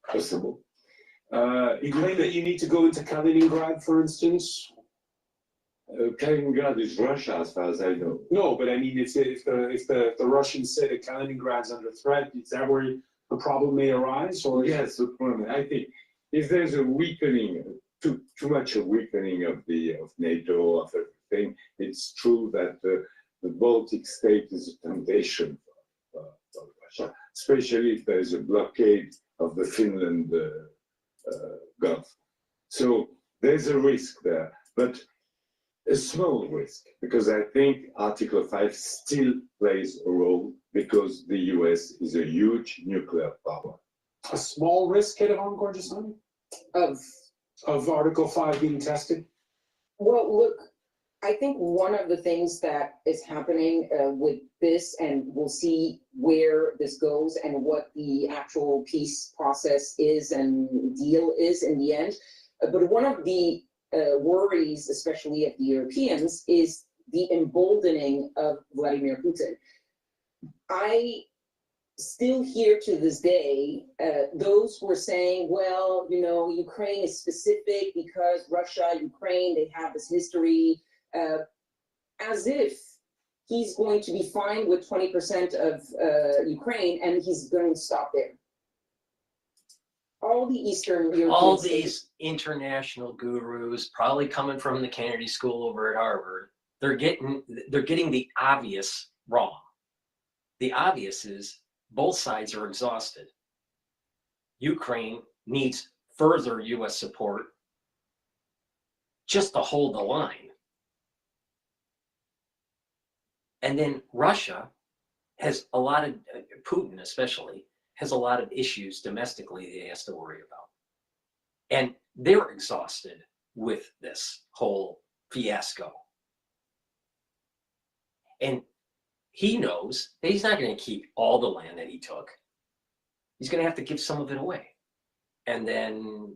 possible. You claim that you need to go into Kaliningrad, for instance? Kaliningrad is Russia, as far as I know. No, but I mean, if the Russians say that Kaliningrad's under threat, is that where the problem may arise? Or yes, the problem. I think if there's a weakening, too much a weakening of NATO, of everything, it's true that the Baltic state is a temptation for Russia, especially if there's a blockade of the Finland Gulf. So there's a risk there, but a small risk, because I think Article 5 still plays a role because the US is a huge nuclear power. a small risk, Kedevan Gorgesani, of Article 5 being tested? Well, look, I think one of the things that is happening with this, and we'll see where this goes and what the actual peace process is and deal is in the end. But one of the worries, especially of the Europeans, is the emboldening of Vladimir Putin. I still hear to this day those who are saying, well, you know, Ukraine is specific because Russia, Ukraine, they have this history, as if he's going to be fine with 20% of Ukraine and he's going to stop there. All the Eastern European All states, these international gurus, probably coming from the Kennedy School over at Harvard, they're getting the obvious wrong. The obvious is both sides are exhausted. Ukraine needs further US support just to hold the line. And then Russia has a lot of, Putin especially, has a lot of issues domestically that he has to worry about. And they're exhausted with this whole fiasco. And he knows that he's not going to keep all the land that he took. He's going to have to give some of it away. And then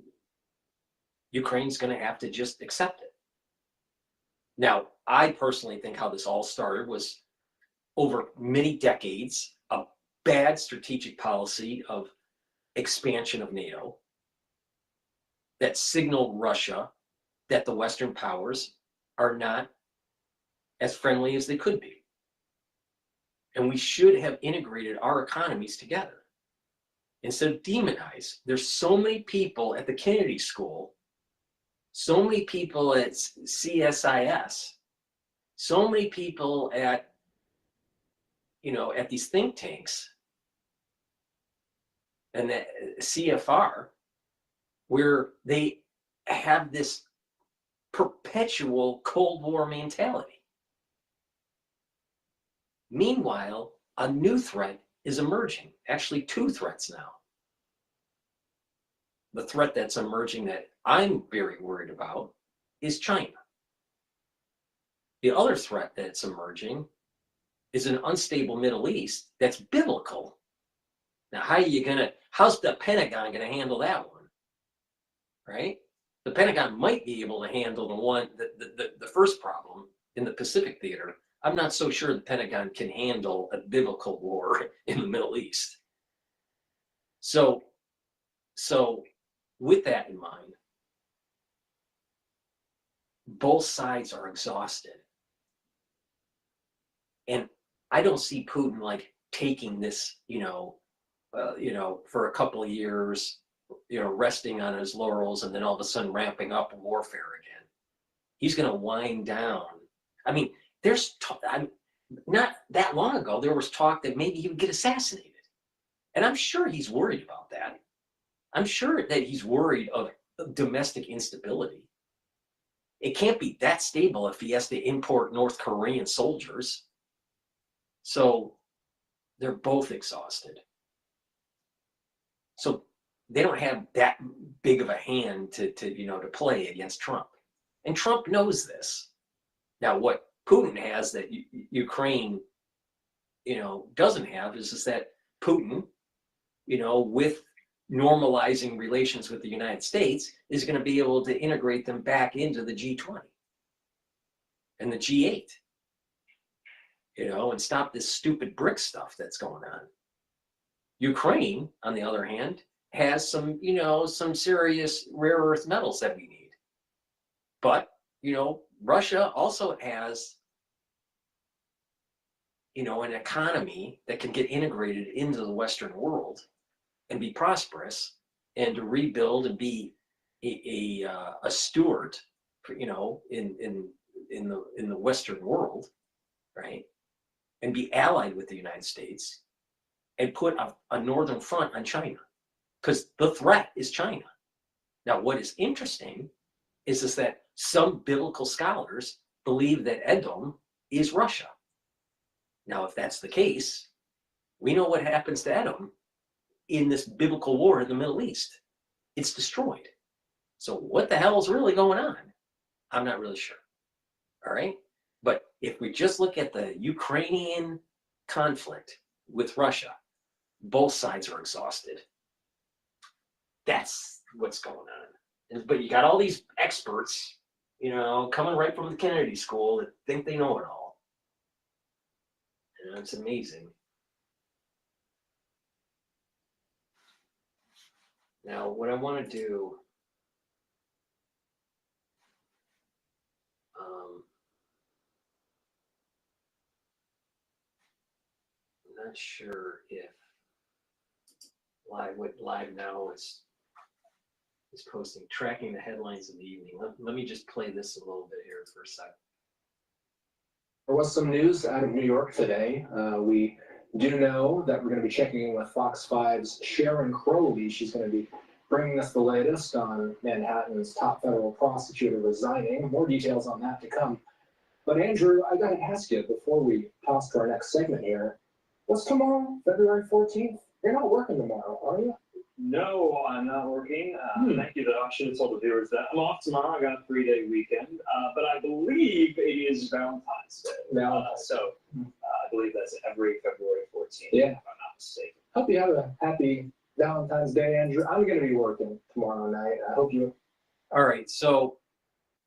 Ukraine's going to have to just accept it. Now, I personally think how this all started was over many decades of bad strategic policy of expansion of NATO that signaled Russia that the Western powers are not as friendly as they could be. And we should have integrated our economies together instead of demonize. There's so many people at the Kennedy School, so many people at CSIS, so many people at, you know, at these think tanks and the CFR, where they have this perpetual Cold War mentality. Meanwhile, a new threat is emerging, actually two threats now. The threat that's emerging that I'm very worried about is China. The other threat that's emerging is an unstable Middle East that's biblical. Now, how's the Pentagon gonna handle that one, right? The Pentagon might be able to handle the first problem in the Pacific theater. I'm not so sure the Pentagon can handle a biblical war in the Middle East. So with that in mind, both sides are exhausted. And I don't see Putin like taking this, for a couple of years, resting on his laurels and then all of a sudden ramping up warfare again. He's going to wind down. I mean, not that long ago, there was talk that maybe he would get assassinated. And I'm sure he's worried about that. I'm sure that he's worried of domestic instability. It can't be that stable if he has to import North Korean soldiers. So they're both exhausted. So they don't have that big of a hand to play against Trump. And Trump knows this. Now, what Putin has that Ukraine doesn't have is that Putin, with normalizing relations with the United States, is going to be able to integrate them back into the G20 and the G8, and stop this stupid BRICS stuff that's going on. Ukraine, on the other hand, has some, some serious rare earth metals that we need. But, Russia also has, an economy that can get integrated into the Western world and be prosperous and to rebuild and be a steward, for, in the Western world, right? And be allied with the United States and put a northern front on China, because the threat is China. Now, what is interesting is that some biblical scholars believe that Edom is Russia. Now, if that's the case, we know what happens to Edom in this biblical war in the Middle East. It's destroyed. So what the hell is really going on? I'm not really sure. All right? But if we just look at the Ukrainian conflict with Russia, both sides are exhausted. That's what's going on. But you got all these experts, coming right from the Kennedy School that think they know it all. It's amazing. Now, what I want to do, I'm not sure if Live Now is posting, tracking the headlines of the evening. Let me just play this a little bit here for a second. There was some news out of New York today. We do know that we're going to be checking in with Fox 5's Sharon Crowley. She's going to be bringing us the latest on Manhattan's top federal prosecutor resigning. More details on that to come. But Andrew, I got to ask you before we toss to our next segment here, what's tomorrow, February 14th? You're not working tomorrow, are you? No, I'm not working. Thank you. I should have told the viewers that. I'm off tomorrow. I got a 3-day weekend. But I believe it is Valentine's Day. I believe that's every February 14th, yeah, if I'm not mistaken. Hope you have a happy Valentine's Day, Andrew. I'm going to be working tomorrow night. I hope you... All right, so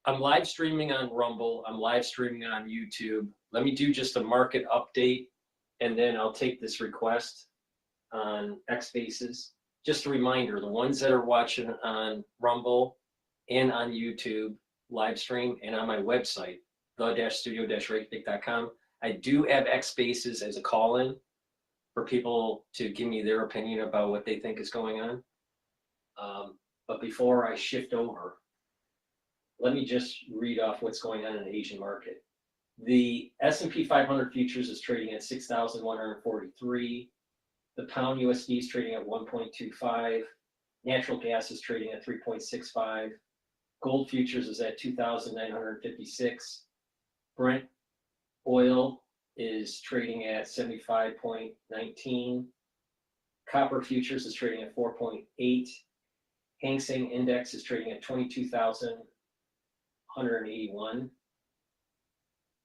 I'm live streaming on Rumble. I'm live streaming on YouTube. Let me do just a market update, and then I'll take this request on X Spaces. Just a reminder, the ones that are watching on Rumble and on YouTube live stream and on my website, the-studio-reykjavik.com, I do have X Spaces as a call-in for people to give me their opinion about what they think is going on. But before I shift over, let me just read off what's going on in the Asian market. The S&P 500 futures is trading at 6,143. The pound USD is trading at 1.25. Natural gas is trading at 3.65. Gold futures is at 2,956. Brent oil is trading at 75.19. Copper futures is trading at 4.8. Hang Seng Index is trading at 22,181.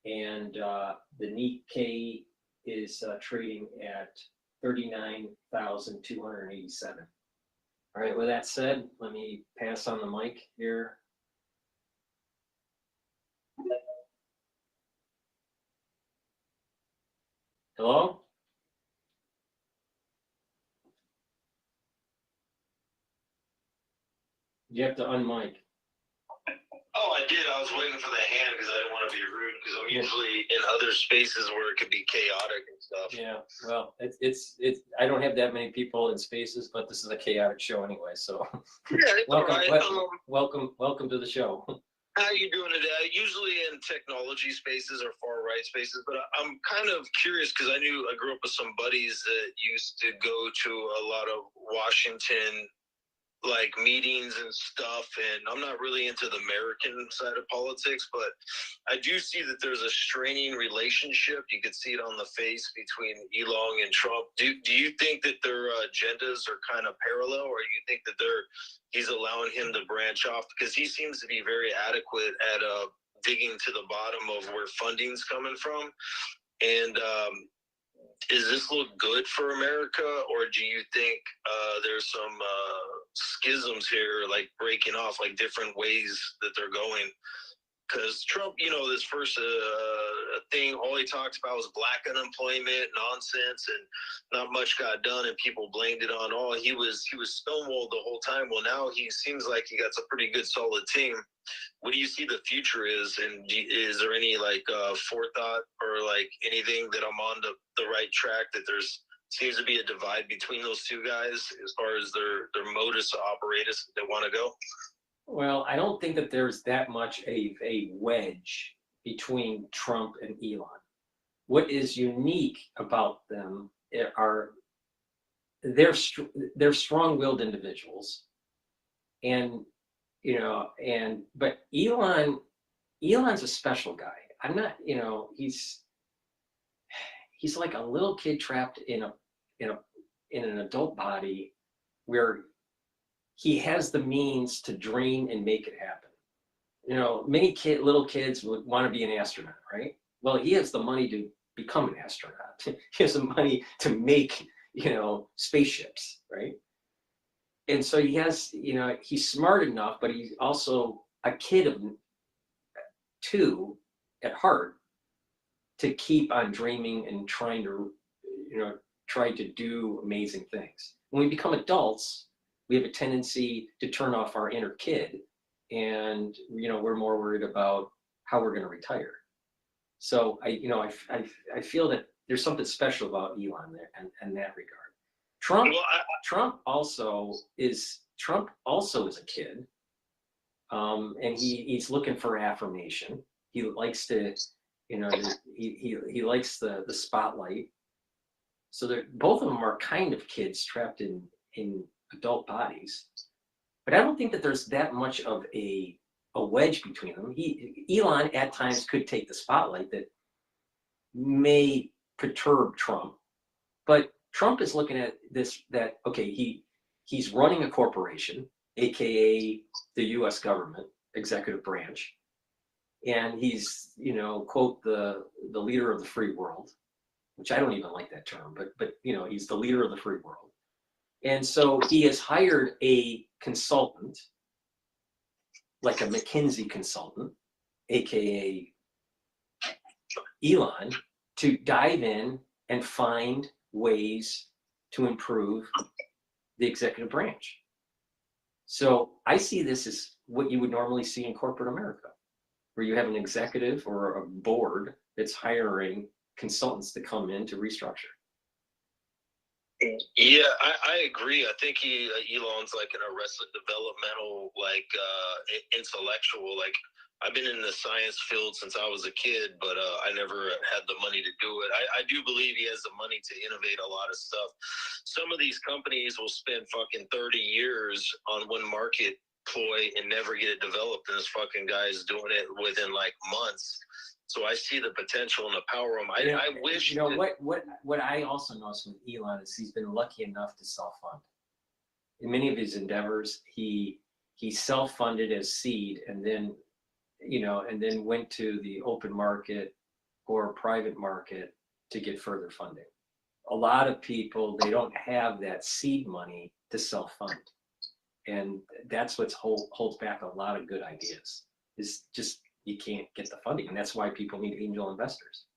And the Nikkei is trading at 39,287. All right, with that said, let me pass on the mic here. Hello? You have to unmic. Oh, I did. I was waiting for the hand because I didn't want to be rude because I'm usually in other spaces where it could be chaotic and stuff. Yeah, well, it's I don't have that many people in spaces, but this is a chaotic show anyway, so Yeah, it's welcome, all right. welcome to the show. How you doing today? Usually in technology spaces or far right spaces, but I'm kind of curious because I grew up with some buddies that used to go to a lot of Washington meetings and stuff, and I'm not really into the American side of politics, but I do see that there's a straining relationship. You could see it on the face between Elon and Trump. Do you think that their agendas are kind of parallel, or you think that he's allowing him to branch off? Because he seems to be very adequate at digging to the bottom of where funding's coming from. And Does this look good for America, or do you think there's some schisms here, like breaking off, like different ways that they're going? Because Trump, this first thing, all he talked about was black unemployment nonsense, and not much got done, and people blamed it on he was stonewalled the whole time. Well, now he seems like he got a pretty good, solid team. What do you see the future is, and is there any forethought or like anything that I'm on the right track, that there's seems to be a divide between those two guys as far as their modus operatus they want to go? Well, I don't think that there's that much a wedge between Trump and Elon. What is unique about them are they're strong-willed individuals, and but Elon's a special guy. I'm not, he's like a little kid trapped in an adult body where he has the means to dream and make it happen. Many little kids would want to be an astronaut, right? Well, he has the money to become an astronaut. He has the money to make, spaceships, right? And so he has, he's smart enough, but he's also a kid of 2 at heart to keep on dreaming and trying to do amazing things. When we become adults, we have a tendency to turn off our inner kid, and we're more worried about how we're going to retire. So I feel that there's something special about Elon there in that regard. Trump also is a kid, and he's looking for affirmation. He likes to, he likes the spotlight. So both of them are kind of kids trapped in adult bodies, but I don't think that there's that much of a wedge between them. Elon at times could take the spotlight that may perturb Trump, but Trump is looking at he's running a corporation, aka the U.S. government, executive branch, and he's quote the leader of the free world, which I don't even like that term, but he's the leader of the free world. And so he has hired a consultant, like a McKinsey consultant, aka Elon, to dive in and find ways to improve the executive branch. So I see this as what you would normally see in corporate America, where you have an executive or a board that's hiring consultants to come in to restructure. Yeah, I agree. I think Elon's like an arrested developmental, intellectual. Like, I've been in the science field since I was a kid, but I never had the money to do it. I do believe he has the money to innovate a lot of stuff. Some of these companies will spend fucking 30 years on one market ploy and never get it developed, and this fucking guy is doing it within like months. So I see the potential and the power of him. I wish. What I also noticed with Elon is he's been lucky enough to self-fund. In many of his endeavors, he self-funded as seed, and then went to the open market or private market to get further funding. A lot of people, they don't have that seed money to self-fund, and that's what holds back a lot of good ideas. Is just you can't get the funding, and that's why people need angel investors.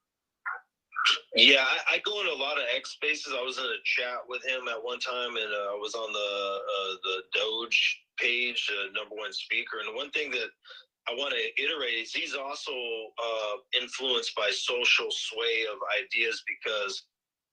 Yeah, I go in a lot of X spaces. I was in a chat with him at one time, and I was on the DOGE page, #1 speaker. And the one thing that I want to iterate is he's also influenced by social sway of ideas, because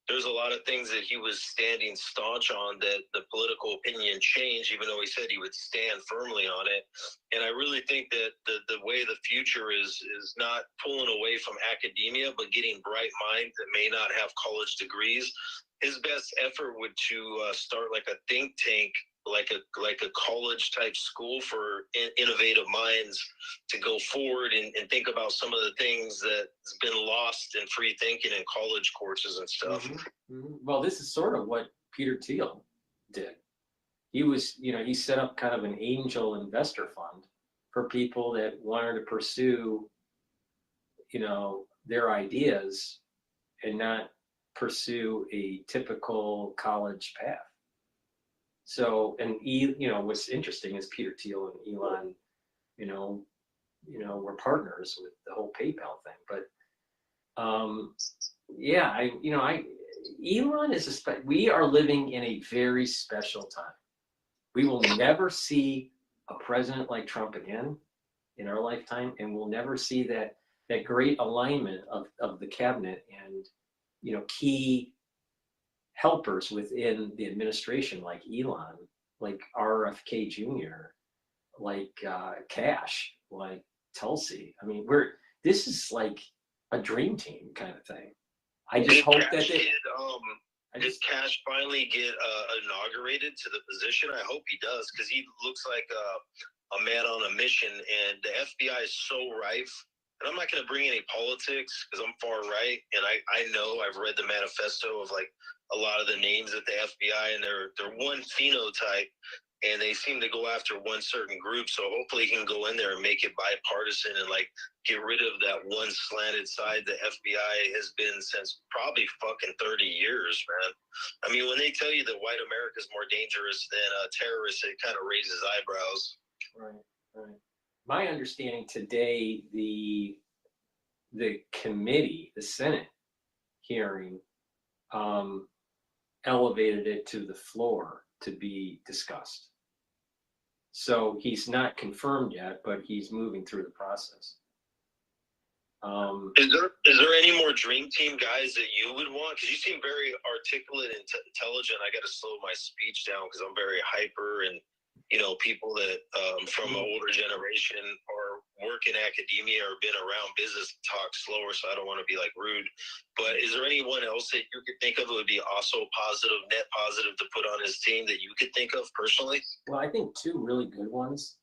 there's a lot of things that he was standing staunch on that the political opinion changed, even though he said he would stand firmly on it. And I really think that the way the future is not pulling away from academia, but getting bright minds that may not have college degrees. His best effort would to start like a think tank, like a college type school for innovative minds to go forward and think about some of the things that's been lost in free thinking in college courses and stuff. Mm-hmm. Mm-hmm. Well, this is sort of what Peter Thiel did. He was, he set up kind of an angel investor fund for people that wanted to pursue, their ideas and not pursue a typical college path. So, and you know, what's interesting is Peter Thiel and Elon, you know, we're partners with the whole PayPal thing. But yeah, Elon is we are living in a very special time. We will never see a president like Trump again in our lifetime, and we'll never see that great alignment of the cabinet and, you know, key helpers within the administration like Elon, like RFK Jr., like Cash, like Tulsi. I mean, this is like a dream team kind of thing. I just hope that did Cash finally get inaugurated to the position? I hope he does, because he looks like a man on a mission, and the FBI is so rife. And I'm not going to bring any politics because I'm far right, and I know I've read the manifesto of like a lot of the names at the FBI, and they're one phenotype, and they seem to go after one certain group. So hopefully he can go in there and make it bipartisan and like get rid of that one slanted side the FBI has been since probably fucking 30 years, man. I mean, when they tell you that white America is more dangerous than terrorists, it kind of raises eyebrows. Right. My understanding today, the committee, the Senate hearing, elevated it to the floor to be discussed. So he's not confirmed yet, but he's moving through the process. Is there any more dream team guys that you would want? Because you seem very articulate and intelligent. I got to slow my speech down because I'm very hyper, and you know, people that from an older generation or work in academia or been around business talk slower, so I don't want to be like rude. But is there anyone else that you could think of that would be also positive, net positive to put on his team that you could think of personally? Well, I think two really good ones,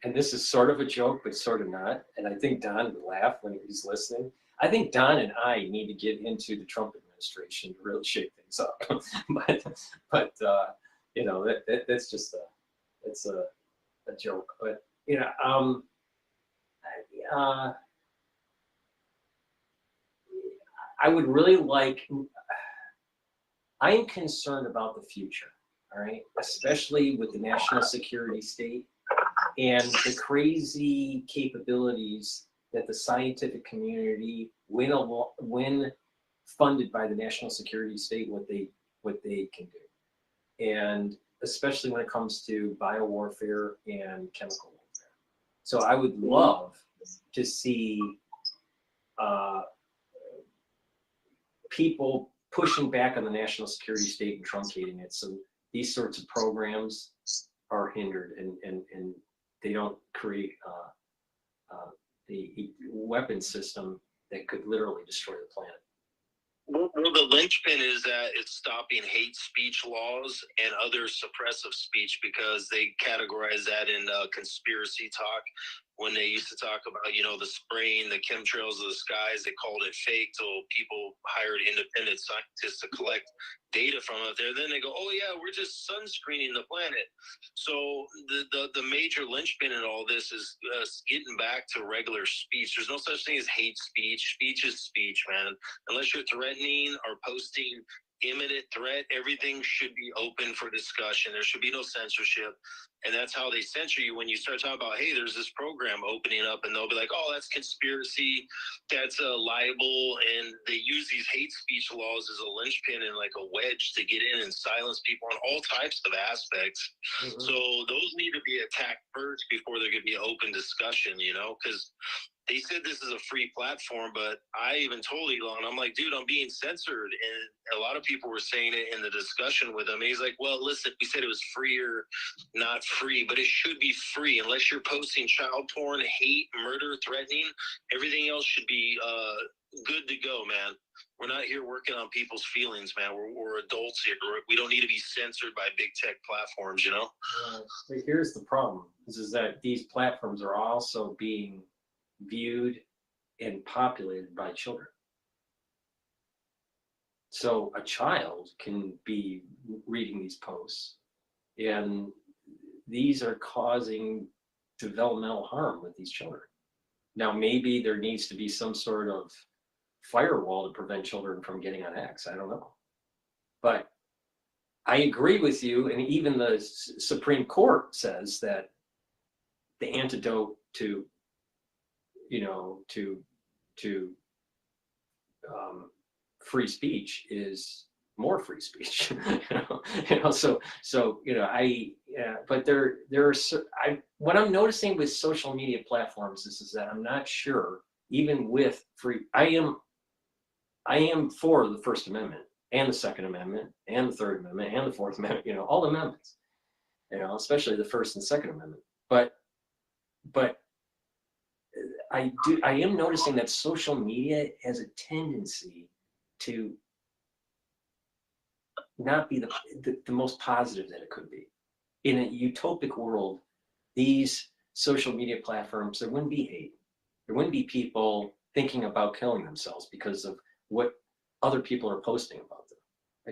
and this is sort of a joke, but sort of not. And I think Don would laugh when he's listening. I think Don and I need to get into the Trump administration to really shake things up. but you know, that's just a joke. But you know, I would really like. I am concerned about the future. All right, especially with the national security state and the crazy capabilities that the scientific community, when funded by the national security state, what they can do, and especially when it comes to biowarfare and chemical warfare. So I would love to see people pushing back on the national security state and truncating it. So these sorts of programs are hindered, and they don't create the weapon system that could literally destroy the planet. Well, the linchpin is that it's stopping hate speech laws and other suppressive speech, because they categorize that in conspiracy talk. When they used to talk about, you know, the spraying, the chemtrails of the skies, they called it fake till people hired independent scientists to collect data from it there. Then they go, oh yeah, we're just sunscreening the planet. So the major linchpin in all this is getting back to regular speech. There's no such thing as hate speech. Speech is speech, man. Unless you're threatening or posting imminent threat, everything should be open for discussion. There should be no censorship. And that's how they censor you when you start talking about, hey, there's this program opening up, and they'll be like, oh, that's conspiracy, that's a libel. And they use these hate speech laws as a linchpin and like a wedge to get in and silence people on all types of aspects. Mm-hmm. So those need to be attacked first before there could be open discussion, you know, because they said this is a free platform, but I even told Elon, I'm like, dude, I'm being censored. And a lot of people were saying it in the discussion with him. And he's like, well, listen, we said it was free or not free, but it should be free unless you're posting child porn, hate, murder, threatening. Everything else should be good to go, man. We're not here working on people's feelings, man. We're adults here. We don't need to be censored by big tech platforms, you know? But here's the problem, is that these platforms are also being viewed and populated by children. So a child can be reading these posts, and these are causing developmental harm with these children. Now, maybe there needs to be some sort of firewall to prevent children from getting on X. I don't know. But I agree with you, and even the Supreme Court says that the antidote to, free speech is more free speech. But what I'm noticing with social media platforms is that I'm not sure, even with free, I am for the First Amendment and the Second Amendment and the Third Amendment and the Fourth Amendment, all the amendments, especially the First and Second Amendment. But I am noticing that social media has a tendency to not be the most positive that it could be. In a utopic world, these social media platforms, there wouldn't be hate. There wouldn't be people thinking about killing themselves because of what other people are posting about them.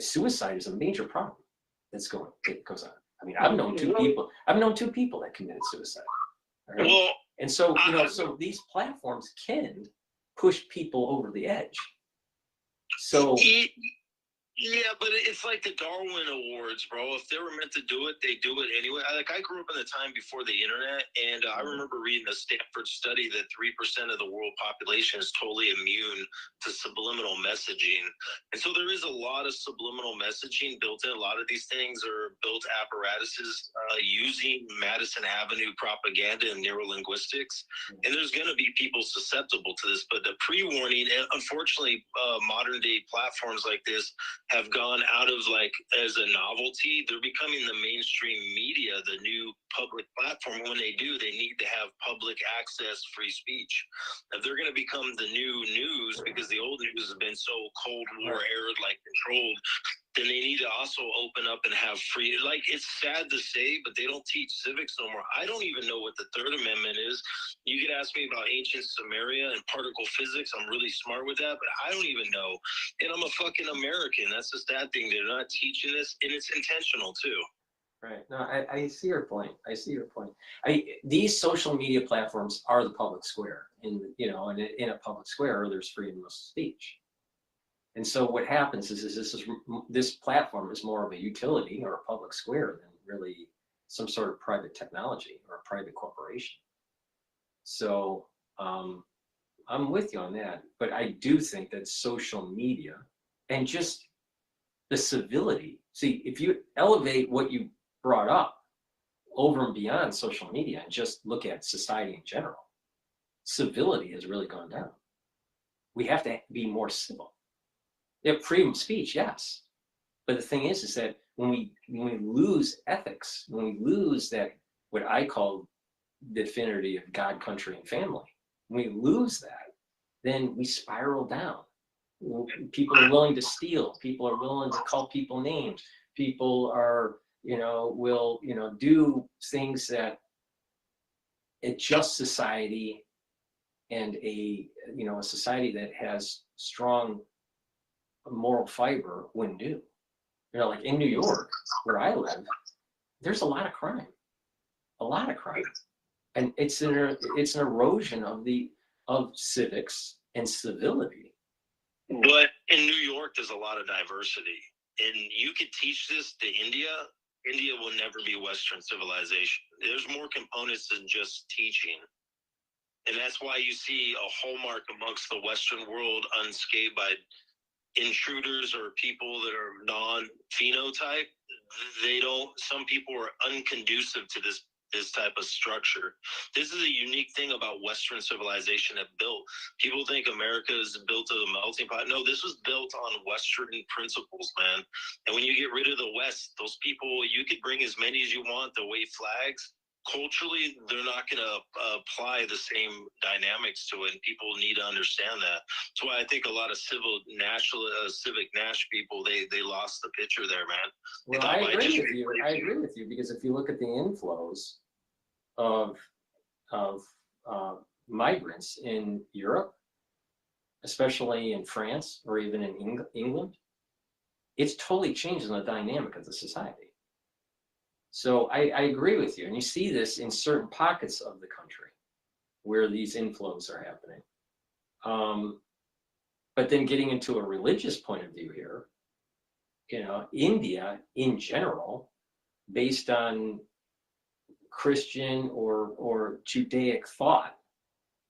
Suicide is a major problem that goes on. I mean, I've known two people that committed suicide. Right? Well, and so, so these platforms can push people over the edge. So yeah, but it's like the Darwin Awards, bro. If they were meant to do it, they do it anyway. I grew up in the time before the internet, and I remember reading a Stanford study that 3% of the world population is totally immune to subliminal messaging. And so there is a lot of subliminal messaging built in. A lot of these things are built apparatuses using Madison Avenue propaganda and neurolinguistics. And there's going to be people susceptible to this, but the pre-warning, and unfortunately, modern day platforms like this have gone out of as a novelty. They're becoming the mainstream media, the new public platform. When they do, they need to have public access free speech. If they're going to become the new news, because the old news has been so Cold War era controlled, then they need to also open up and have free, it's sad to say, but they don't teach civics no more. I don't even know what the Third Amendment is. You could ask me about ancient Sumeria and particle physics. I'm really smart with that, but I don't even know. And I'm a fucking American. That's the sad thing. They're not teaching this, and it's intentional too. Right. No, I see your point. These social media platforms are the public square. In a public square, there's freedom of speech. And so what happens is this platform is more of a utility or a public square than really some sort of private technology or a private corporation. So I'm with you on that, but I do think that social media and just the civility. See, if you elevate what you brought up over and beyond social media and just look at society in general, civility has really gone down. We have to be more civil. Yeah, freedom of speech, yes. But the thing is that when we lose ethics, when we lose that, what I call the affinity of God, country, and family, when we lose that, then we spiral down. People are willing to steal. People are willing to call people names. People are, will, do things that a just society and a society that has strong moral fiber wouldn't do. Like in New York, where I live, there's a lot of crime, and it's an erosion of civics and civility. But in New York, there's a lot of diversity, and you could teach this to India. India will never be Western civilization. There's more components than just teaching. And that's why you see a hallmark amongst the Western world unscathed by intruders or people that are non-phenotype. Some people are unconducive to this type of structure. This is a unique thing about Western civilization that built. People think America is built of a melting pot. No, this was built on Western principles, man. And when you get rid of the West, those people, you could bring as many as you want to wave flags. Culturally, they're not going to apply the same dynamics to it, and people need to understand that. That's why I think a lot of civic Nash people, they lost the picture there, man. Well, I agree with you because if you look at the inflows of migrants in Europe, especially in France or even in England, it's totally changing the dynamic of the society. So I agree with you, and you see this in certain pockets of the country where these inflows are happening. But then getting into a religious point of view here, India in general, based on Christian or Judaic thought,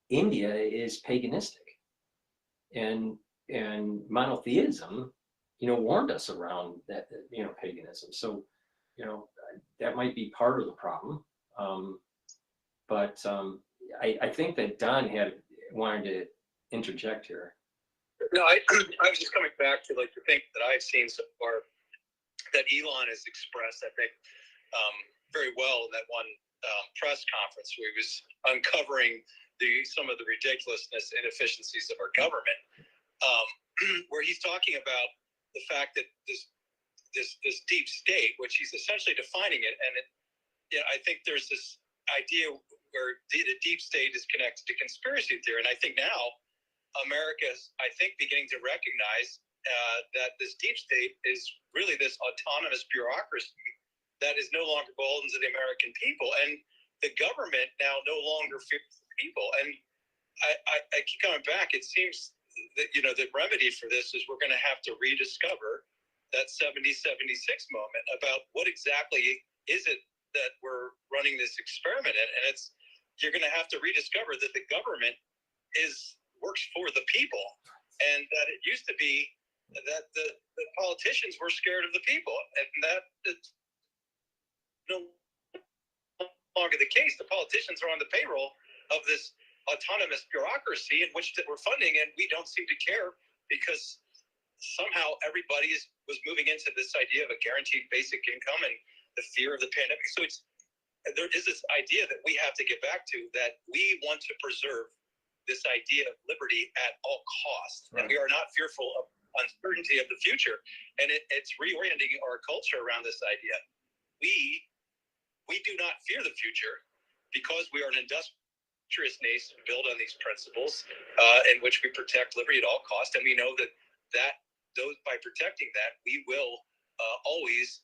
India is paganistic, and monotheism, warned us around that, paganism. So, that might be part of the problem. But I think that Don wanted to interject here. No, I was just coming back to the thing that I've seen so far that Elon has expressed, I think, very well in that one press conference where he was uncovering some of the ridiculousness and inefficiencies of our government, where he's talking about the fact that this deep state, which he's essentially defining it, and I think there's this idea where the deep state is connected to conspiracy theory, and I think now America's, beginning to recognize that this deep state is really this autonomous bureaucracy that is no longer beholden to the American people, and the government now no longer fears the people. And I keep coming back. It seems that the remedy for this is we're going to have to rediscover that 70-76 moment about what exactly is it that we're running this experiment in, and you're going to have to rediscover that the government works for the people, and that it used to be that the politicians were scared of the people, and that it's no longer the case. The politicians are on the payroll of this autonomous bureaucracy in which that we're funding, and we don't seem to care because somehow everybody was moving into this idea of a guaranteed basic income and the fear of the pandemic. So there is this idea that we have to get back to, that we want to preserve this idea of liberty at all costs, and we are not fearful of uncertainty of the future. And it's reorienting our culture around this idea. We do not fear the future because we are an industrious nation built on these principles, in which we protect liberty at all costs, and we know that by protecting that, we will always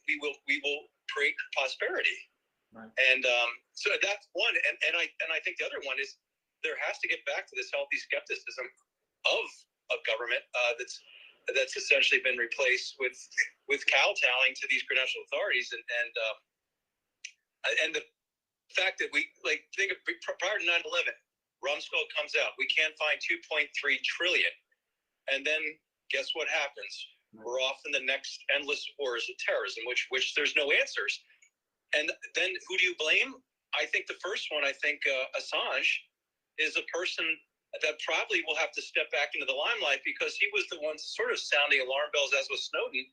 we will create prosperity. Right. And so that's one, and I think the other one is there has to get back to this healthy skepticism of government that's essentially been replaced with kowtowing to these credential authorities, and the fact that we think of prior to 9/11, Rumsfeld comes out, we can't find 2.3 trillion, and then guess what happens? We're off in the next endless wars of terrorism, which there's no answers. And then who do you blame? I think the first one, Assange is a person that probably will have to step back into the limelight because he was the one sort of sounding alarm bells, as was Snowden,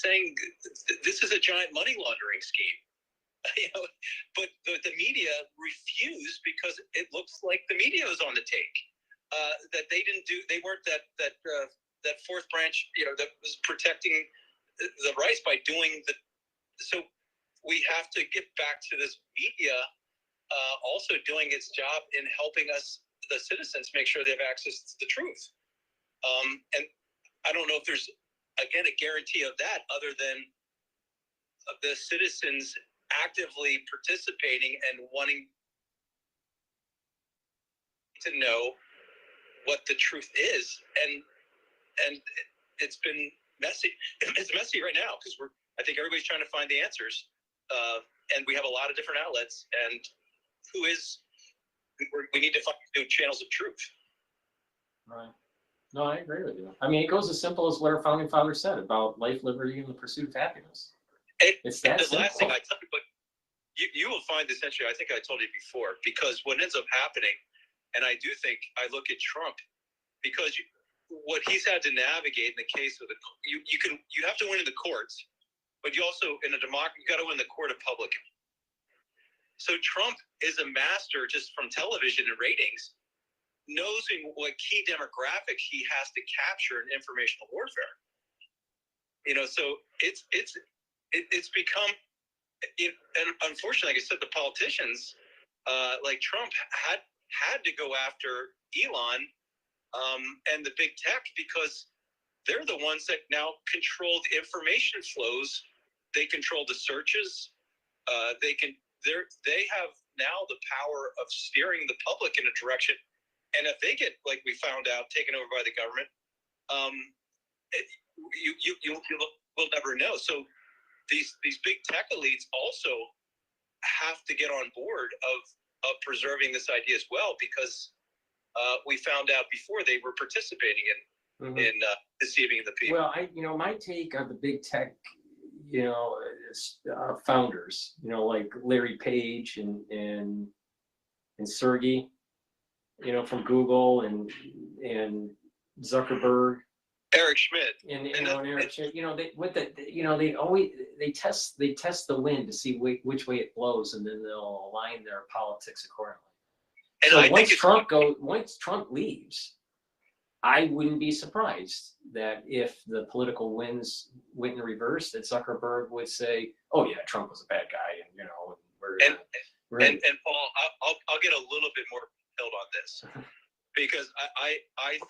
saying this is a giant money laundering scheme. But the media refused because it looks like the media was on the take. That they weren't that fourth branch, that was protecting the rights by doing so. We have to get back to this media also doing its job in helping us, the citizens, make sure they have access to the truth. And I don't know if there's, again, a guarantee of that other than the citizens actively participating and wanting to know what the truth is. And it's been messy. It's messy right now because I think everybody's trying to find the answers. And we have a lot of different outlets, and we need to find new channels of truth. Right. No, I agree with you. I mean, it goes as simple as what our founding fathers said about life, liberty, and the pursuit of happiness. It's that the simple. last thing I tell you, but you will find essentially, I think I told you before, because what ends up happening, and I do think I look at Trump, because what he's had to navigate in the case of you have to win in the courts, but you also, in a democracy, you got to win the court of public. So Trump is a master just from television and ratings, knowing what key demographic he has to capture in informational warfare. So it's become, and unfortunately, like I said, the politicians like Trump had to go after Elon and the big tech because they're the ones that now control the information flows. They control the searches. They have now the power of steering the public in a direction And if they get, like we found out, taken over by the government, we'll never know. So these big tech elites also have to get on board of preserving this idea as well, because we found out before they were participating in deceiving the people. Well, my take on the big tech, founders, like Larry Page and Sergey, from Google and Zuckerberg, Eric Schmidt, and Eric Schmidt, they test the wind to see which way it blows, and then they'll align their politics accordingly. And so once Trump leaves, I wouldn't be surprised that if the political winds went in reverse, that Zuckerberg would say, "Oh yeah, Trump was a bad guy," and and Paul, I'll get a little bit more detailed on this, because I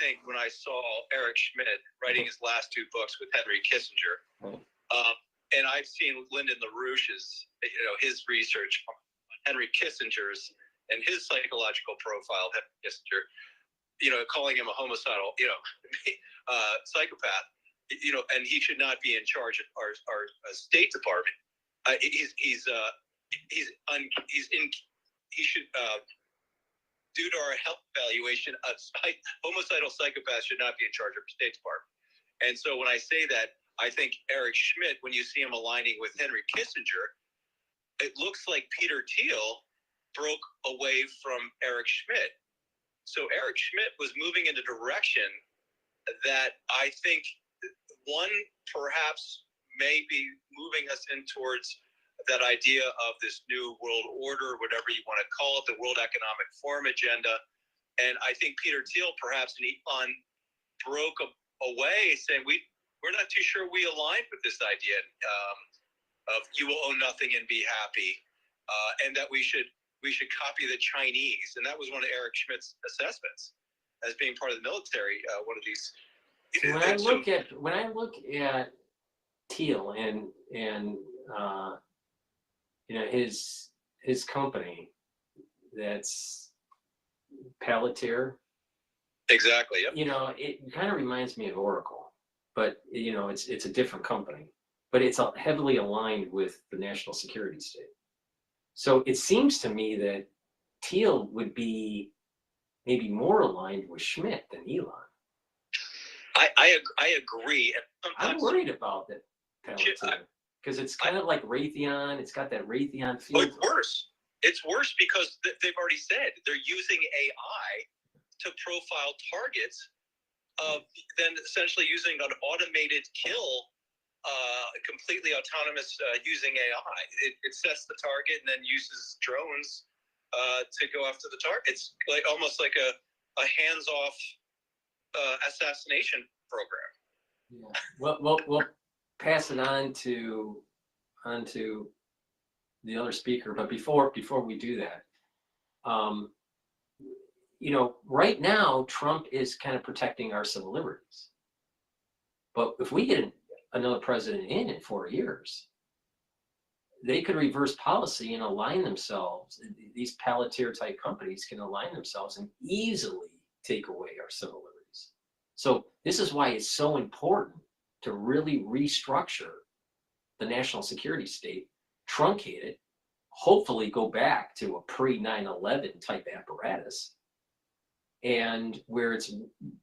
think when I saw Eric Schmidt writing his last two books with Henry Kissinger, and I've seen Lyndon LaRouche's his research on Henry Kissinger's and his psychological profile of Henry Kissinger, calling him a homicidal, psychopath, and he should not be in charge of our State Department. He should, due to our health evaluation, a homicidal psychopath should not be in charge of the State Department. And so when I say that, I think Eric Schmidt, when you see him aligning with Henry Kissinger, it looks like Peter Thiel broke away from Eric Schmidt. So Eric Schmidt was moving in a direction that I think, one, perhaps may be moving us in towards that idea of this new world order, whatever you want to call it, the World Economic Forum agenda. And I think Peter Thiel, perhaps, and Elon broke away, saying we're not too sure we align with this idea of you will own nothing and be happy, and that we should copy the Chinese. And that was one of Eric Schmidt's assessments as being part of the military. One of these. When I look at Thiel and his company, that's Palantir. Exactly. Yep. It kind of reminds me of Oracle, but it's a different company, but it's heavily aligned with the national security state. So it seems to me that Thiel would be maybe more aligned with Schmidt than Elon. I agree. I'm worried about that Palantir, because it's kind of like Raytheon. It's got that Raytheon feel. It's worse. It's worse because they've already said they're using AI to profile targets, then essentially using an automated kill, completely autonomous using AI. It sets the target and then uses drones to go after the target. It's almost like a hands-off assassination program. Yeah. We'll pass it on to the other speaker, but before we do that, right now Trump is kind of protecting our civil liberties. But if we get another president in 4 years, they could reverse policy and align themselves. These Palantir type companies can align themselves and easily take away our civil liberties. So this is why it's so important to really restructure the national security state, truncate it, hopefully go back to a pre-9/11 type apparatus, and where it's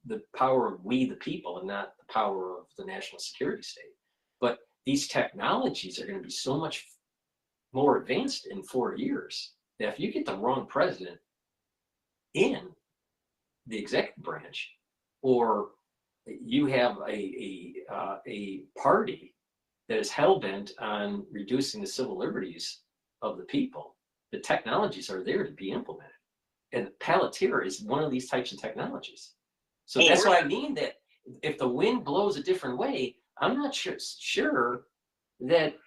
the power of we the people and not the power of the national security state. But these technologies are going to be so much more advanced in 4 years that if you get the wrong president in the executive branch, or you have a party that is hell-bent on reducing the civil liberties of the people, the technologies are there to be implemented. And Palantir is one of these types of technologies. So that's why I mean that if the wind blows a different way, I'm not sure that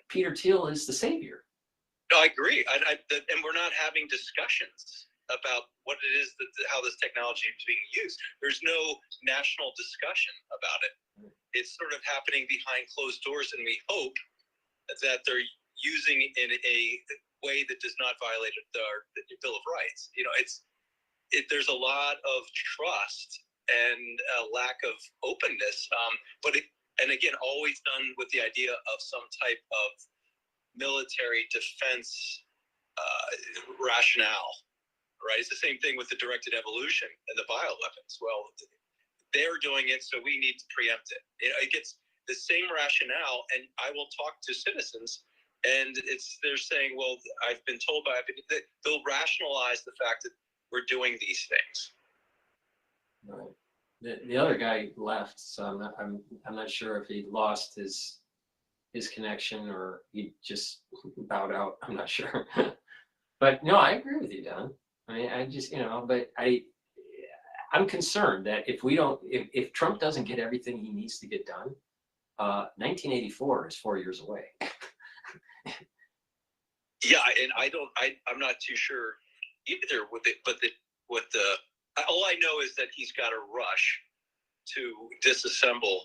Peter Thiel is the savior. No, I agree. And we're not having discussions about what it is, how this technology is being used. There's no national discussion about it. It's sort of happening behind closed doors, and we hope that they're using it in a way that does not violate the Bill of Rights. there's a lot of trust and a lack of openness. And again, always done with the idea of some type of military defense rationale, right? It's the same thing with the directed evolution and the bioweapons. Well, they're doing it, so we need to preempt it. It gets the same rationale, and I will talk to citizens, and they're saying, well, I've been told by, they'll rationalize the fact that we're doing these things. Right. The other guy left, so I'm not sure if he lost his connection or he just bowed out. I'm not sure. But no, I agree with you, Don. I mean, I just, but I'm concerned that if Trump doesn't get everything he needs to get done, 1984 is 4 years away. Yeah, and I'm not too sure either all I know is that he's got to rush to disassemble,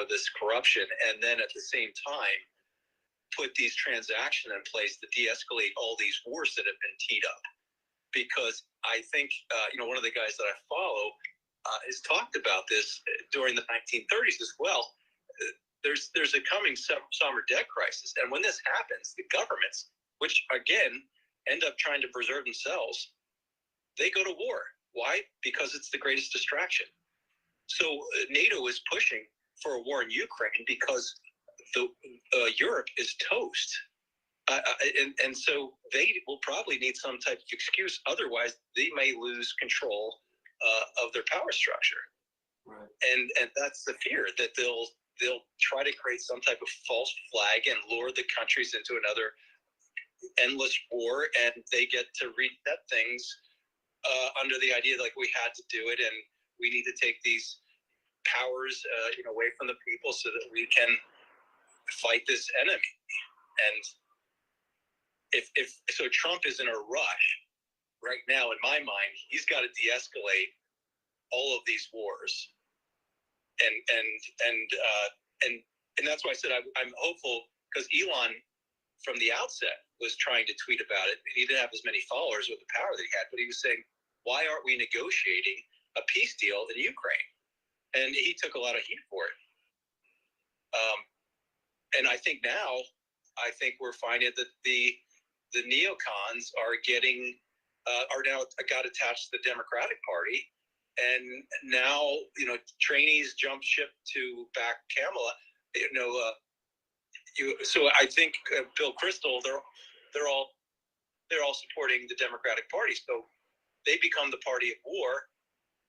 this corruption, and then at the same time put these transactions in place to de-escalate all these wars that have been teed up. Because I think, one of the guys that I follow has talked about this during the 1930s as well. There's a coming summer debt crisis, and when this happens, the governments, which again end up trying to preserve themselves, they go to war. Why? Because it's the greatest distraction. So NATO is pushing for a war in Ukraine because Europe is toast. And so they will probably need some type of excuse. Otherwise, they may lose control of their power structure. Right. And that's the fear, that they'll try to create some type of false flag and lure the countries into another endless war, and they get to reset things under the idea like we had to do it, and we need to take these powers away from the people so that we can fight this enemy. And if Trump is in a rush right now, in my mind, he's got to de-escalate all of these wars, and that's why I said I'm hopeful, because Elon from the outset was trying to tweet about it. He didn't have as many followers with the power that he had, but he was saying, why aren't we negotiating a peace deal in Ukraine? And he took a lot of heat for it. And I think now, we're finding that the neocons are now got attached to the Democratic Party, and now trainees jump ship to back Kamala. So I think Bill Kristol, they're all supporting the Democratic Party. So they become the party of war,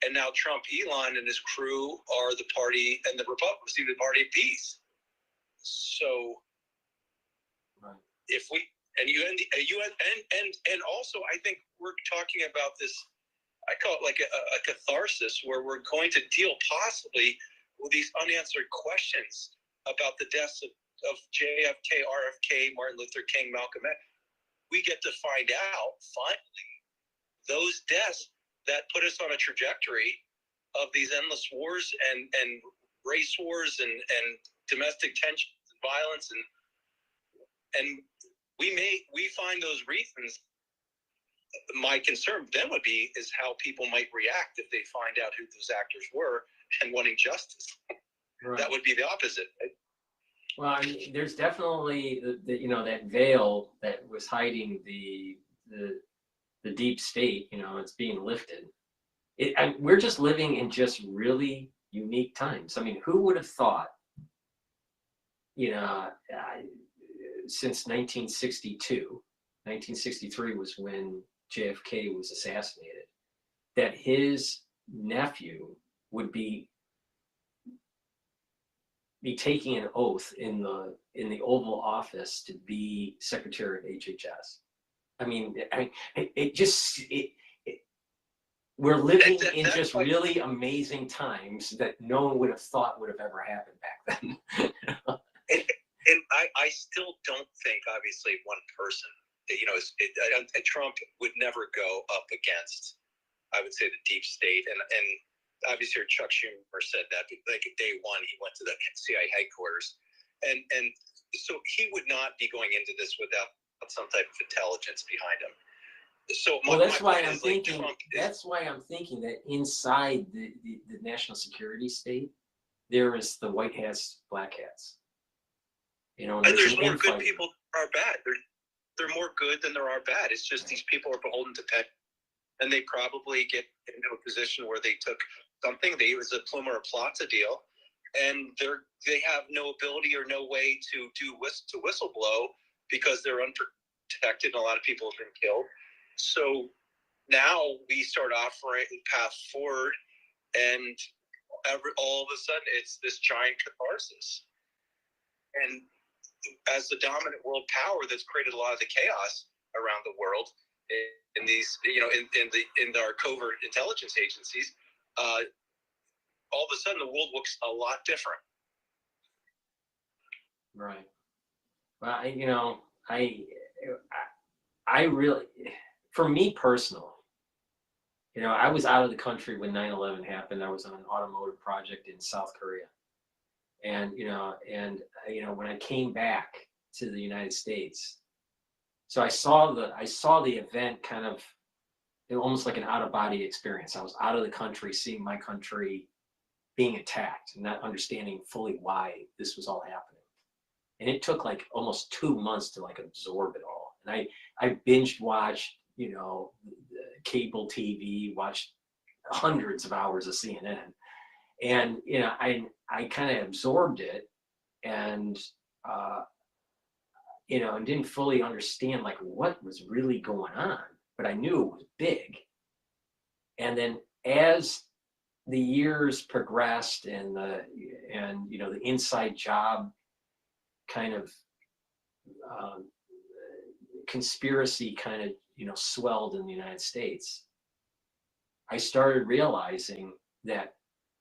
and now Trump, Elon, and his crew are the party, and the Republicans seem the party of peace. So if we and also I think we're talking about this. I call it like a catharsis, where we're going to deal possibly with these unanswered questions about the deaths of JFK, RFK, Martin Luther King, Malcolm X. We get to find out finally those deaths that put us on a trajectory of these endless wars and race wars and domestic tensions and violence, and we find those reasons. My concern then would be is how people might react if they find out who those actors were and wanting justice. Right. That would be the opposite. Right? Well, I mean, there's definitely that veil that was hiding the deep state. It's being lifted. We're just living in just really unique times. I mean, who would have thought? Since 1962, 1963 was when JFK was assassinated, that his nephew would be taking an oath in the Oval Office to be Secretary of HHS. I mean, we're living in just really amazing times that no one would have thought would have ever happened back then. And I still don't think, obviously, one person, Trump would never go up against, I would say, the deep state. And obviously, Chuck Schumer said that, like day one, he went to the CIA headquarters. And so he would not be going into this without some type of intelligence behind him. So Well, my that's why point I'm is, like, thinking. Trump is, That's why I'm thinking that inside the national security state, there is the white hats, black hats. You know, and there's an more good infighting. people than are bad. They're more good than there are bad. It's just these people are beholden to tech, and they probably get into a position where they took something. It was a Plumer or Plaza deal, and they have no ability or no way to whistleblow because they're unprotected, and a lot of people have been killed. So now we start offering path forward, and all of a sudden it's this giant catharsis. And as the dominant world power that's created a lot of the chaos around the world in these, you know, in our covert intelligence agencies, all of a sudden the world looks a lot different. Right. Well, I really, for me personally, you know, I was out of the country when 9/11 happened. I was on an automotive project in South Korea. And when I came back to the United States, so I saw the event kind of almost like an out-of-body experience. I was out of the country, seeing my country being attacked and not understanding fully why this was all happening. And it took like almost 2 months to like absorb it all. And I binge watched, you know, cable TV, watched hundreds of hours of CNN. And, you know, I kind of absorbed it and, you know, and didn't fully understand like what was really going on, but I knew it was big. And then as the years progressed and you know, the inside job kind of conspiracy kind of, you know, swelled in the United States, I started realizing that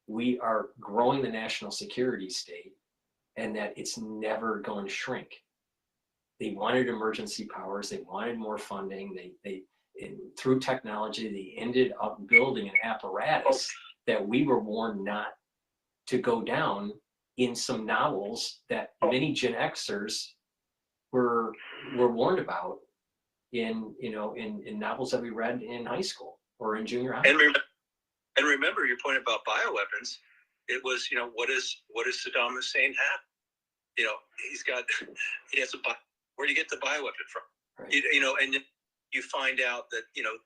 we are growing the national security state and that it's never going to shrink. They wanted emergency powers. They wanted more funding. Through technology, they ended up building an apparatus that we were warned not to go down in some novels that many Gen Xers were warned about in novels that we read in high school or in junior high. And remember your point about bioweapons. It was, you know, what does Saddam Hussein have? You know, he has where do you get the bioweapon from? Right. You know, and you find out that, you know,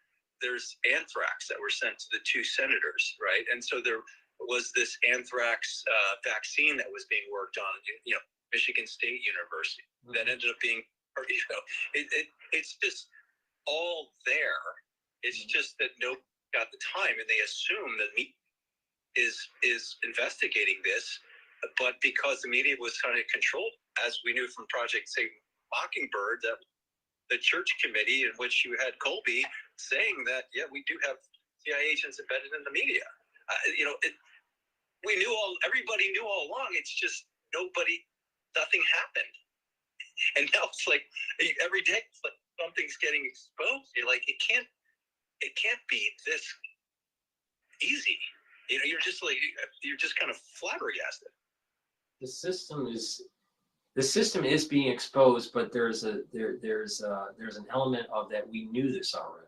there's anthrax that were sent to the 2 senators, right? And so there was this anthrax vaccine that was being worked on, you know, Michigan State University, that ended up being, or, you know, it's just all there. It's just that nobody got the time, and they assume that media is investigating this, but because the media was kind of controlled, as we knew from Project Say Mockingbird, that the church committee in which you had Colby saying that, yeah, we do have CIA agents embedded in the media. You know, everybody knew all along. It's just nothing happened. And now it's like every day it's like something's getting exposed. You're like, it can't be this easy. You know, you're just kind of flabbergasted. The system is being exposed, but there's an element of that we knew this already.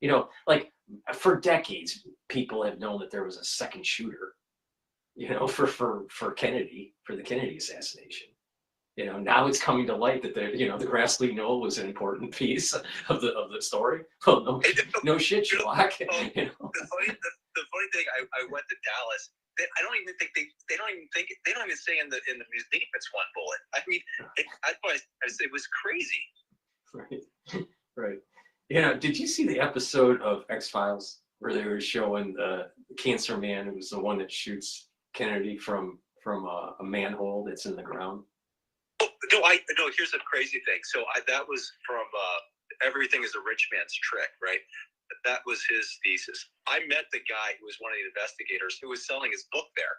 You know, like for decades, people have known that there was a second shooter. You know, for Kennedy, for the Kennedy assassination. You know, now it's coming to light that the Grassley Knoll was an important piece of the story. Well, no shit, Sherlock. You know? The funny thing, I went to Dallas. They don't even say in the museum it's one bullet. I mean, it was crazy. Right. You know, did you see the episode of X-Files where they were showing the cancer man who was the one that shoots Kennedy from a manhole that's in the ground? No, here's a crazy thing. So that was from Everything is a Rich Man's Trick, right? That was his thesis. I met the guy who was one of the investigators who was selling his book there.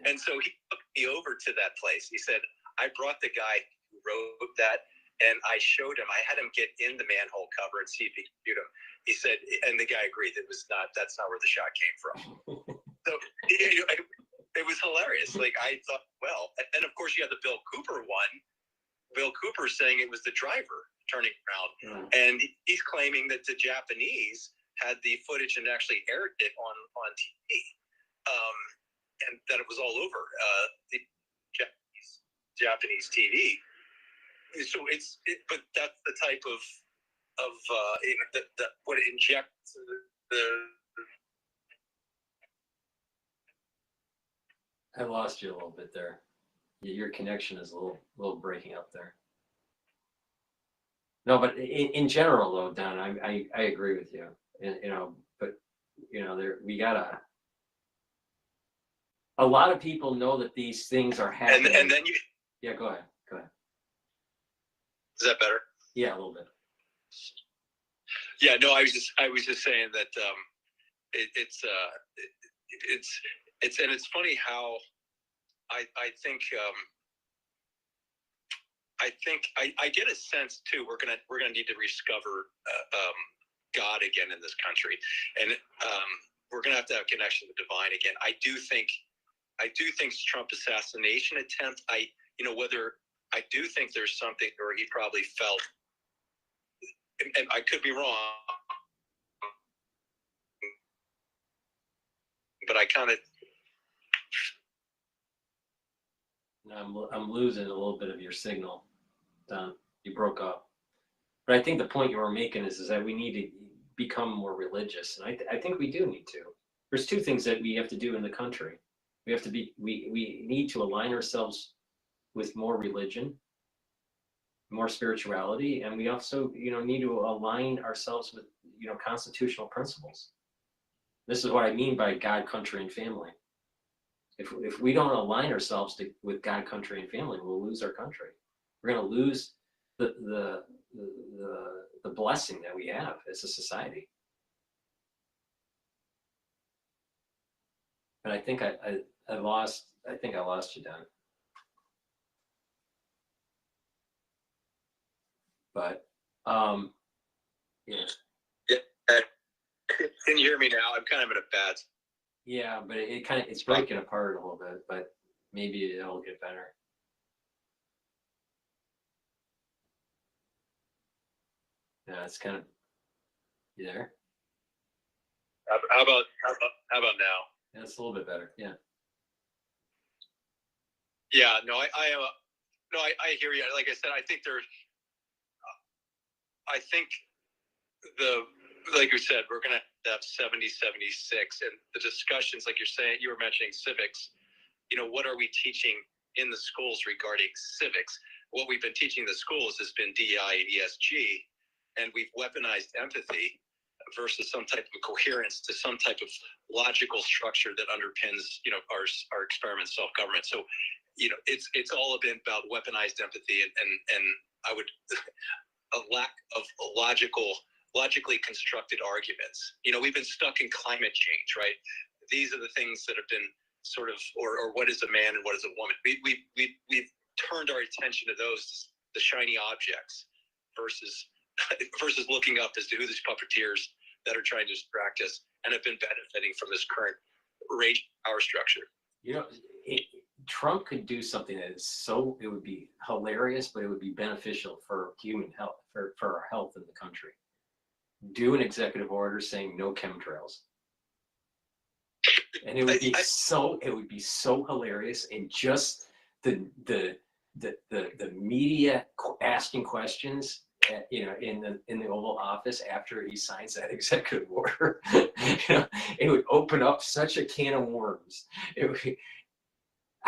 And so he took me over to that place. He said, I brought the guy who wrote that, and I showed him, I had him get in the manhole cover and see if he could shoot him. He said, and the guy agreed that's not where the shot came from. So it was hilarious. Like, I thought, well, and of course you had the Bill Cooper one Bill Cooper saying it was the driver turning around, and he's claiming that the Japanese had the footage and actually aired it on TV, and that it was all over the Japanese TV. So but that's the type of what it injects the. I lost you a little bit there. Your connection is a little breaking up there. No, but in general, though, Don, I agree with you. And, but we gotta. A lot of people know that these things are happening. And then you. Yeah, go ahead. Go ahead. Is that better? Yeah, a little bit. Yeah, no, I was just saying that it's funny how I think I get a sense too. We're gonna need to rediscover God again in this country, and we're gonna have to have a connection with the divine again. I do think Trump assassination attempt. Whether I do think there's something, or he probably felt, and I could be wrong, but I kind of. I'm losing a little bit of your signal, Don. You broke up. But I think the point you were making is that we need to become more religious, and I think we do need to. There's two things that we have to do in the country. We have to be we need to align ourselves with more religion, more spirituality, and we also need to align ourselves with constitutional principles. This is what I mean by God, country, and family. If we don't align ourselves with God, country, and family, we'll lose our country. We're going to lose the blessing that we have as a society. And I think I lost you, Don. But yeah. Can you hear me now? I'm kind of in a bad. Yeah, but it's breaking apart a little bit, but maybe it'll get better. Yeah, it's kind of. You there? How about now? Yeah, it's a little bit better. Yeah. Yeah. No, I hear you. Like I said, I think like you said, we're gonna have 70, 76, and the discussions, like you were mentioning civics. What are we teaching in the schools regarding civics? What we've been teaching the schools has been DEI and ESG, and we've weaponized empathy versus some type of coherence to some type of logical structure that underpins, our experiment self-government. So, it's all been about weaponized empathy and I would a lack of logically constructed arguments. We've been stuck in climate change, right? These are the things that have been sort of, or what is a man and what is a woman? We've turned our attention to those, the shiny objects, versus looking up as to who these puppeteers that are trying to distract us and have been benefiting from this current rage power structure. Trump could do something that is it would be hilarious, but it would be beneficial for human health, for our health in the country. Do an executive order saying no chemtrails. And it would be so hilarious, and just the media asking questions, in the Oval Office after he signs that executive order. It would open up such a can of worms.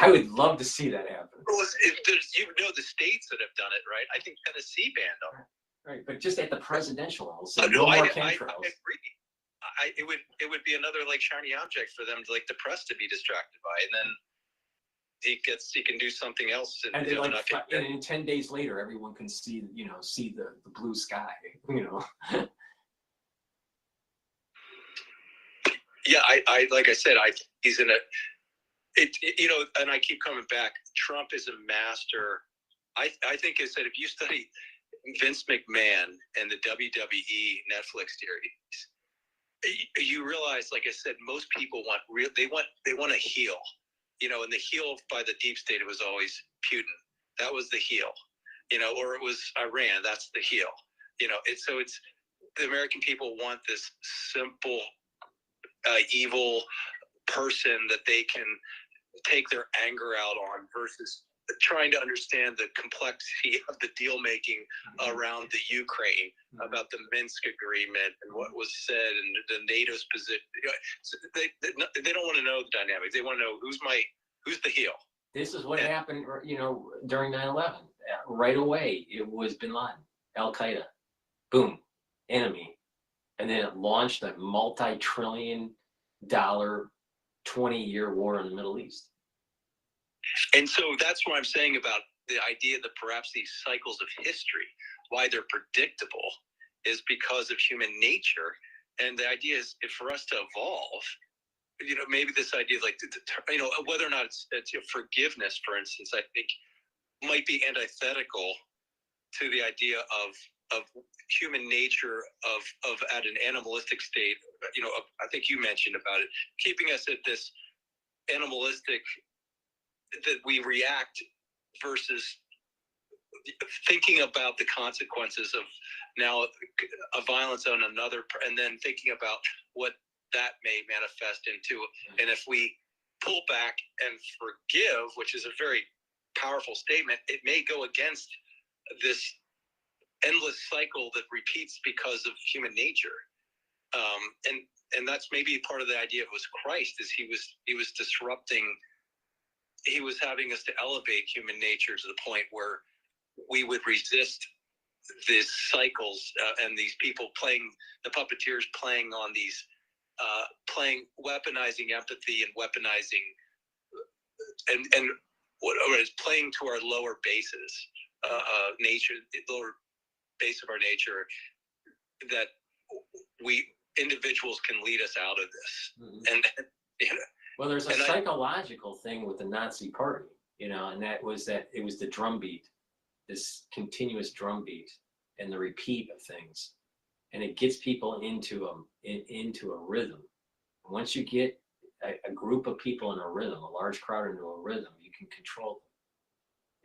I would love to see that happen. Well, the states that have done it, right? I think Tennessee banned them. Right, but just at the presidential level, so no more chemtrails. I agree. It would be another shiny object for them, the press, to be distracted by, and then he can do something else. And then 10 days later, everyone can see the blue sky. Yeah, I like I said, he's in and I keep coming back. Trump is a master. I think is that if you study Vince McMahon and the WWE Netflix series, you realize, like I said, most people want they want a heel, and the heel by the deep state was always Putin. That was the heel. or it was Iran, that's the heel. It's the American people want this simple, evil person that they can take their anger out on versus trying to understand the complexity of the deal making around the Ukraine, about the Minsk agreement and what was said and the NATO's position. They don't want to know the dynamics. They want to know who's the heel. This is what happened, during 9/11. Right away, it was Bin Laden, Al Qaeda, boom, enemy, and then it launched a multi-trillion-dollar, 20-year war in the Middle East. And so that's what I'm saying about the idea that perhaps these cycles of history, why they're predictable, is because of human nature. And the idea is, if for us to evolve, maybe this idea of whether or not it's forgiveness, for instance, I think might be antithetical to the idea of human nature of at an animalistic state. I think you mentioned about it, keeping us at this animalistic, that we react versus thinking about the consequences of now a violence on another, and then thinking about what that may manifest into. And if we pull back and forgive, which is a very powerful statement, it may go against this endless cycle that repeats because of human nature. And that's maybe part of the idea of Christ, is he was disrupting. He was having us to elevate human nature to the point where we would resist these cycles and these people playing, the puppeteers playing on these, weaponizing empathy and weaponizing and what is playing to our lower bases, nature, lower base of our nature, that we individuals can lead us out of this. And well, there's a psychological thing with the Nazi Party, and that it was the drumbeat, this continuous drumbeat and the repeat of things, and it gets people into a rhythm. Once you get a group of people in a rhythm, a large crowd into a rhythm, you can control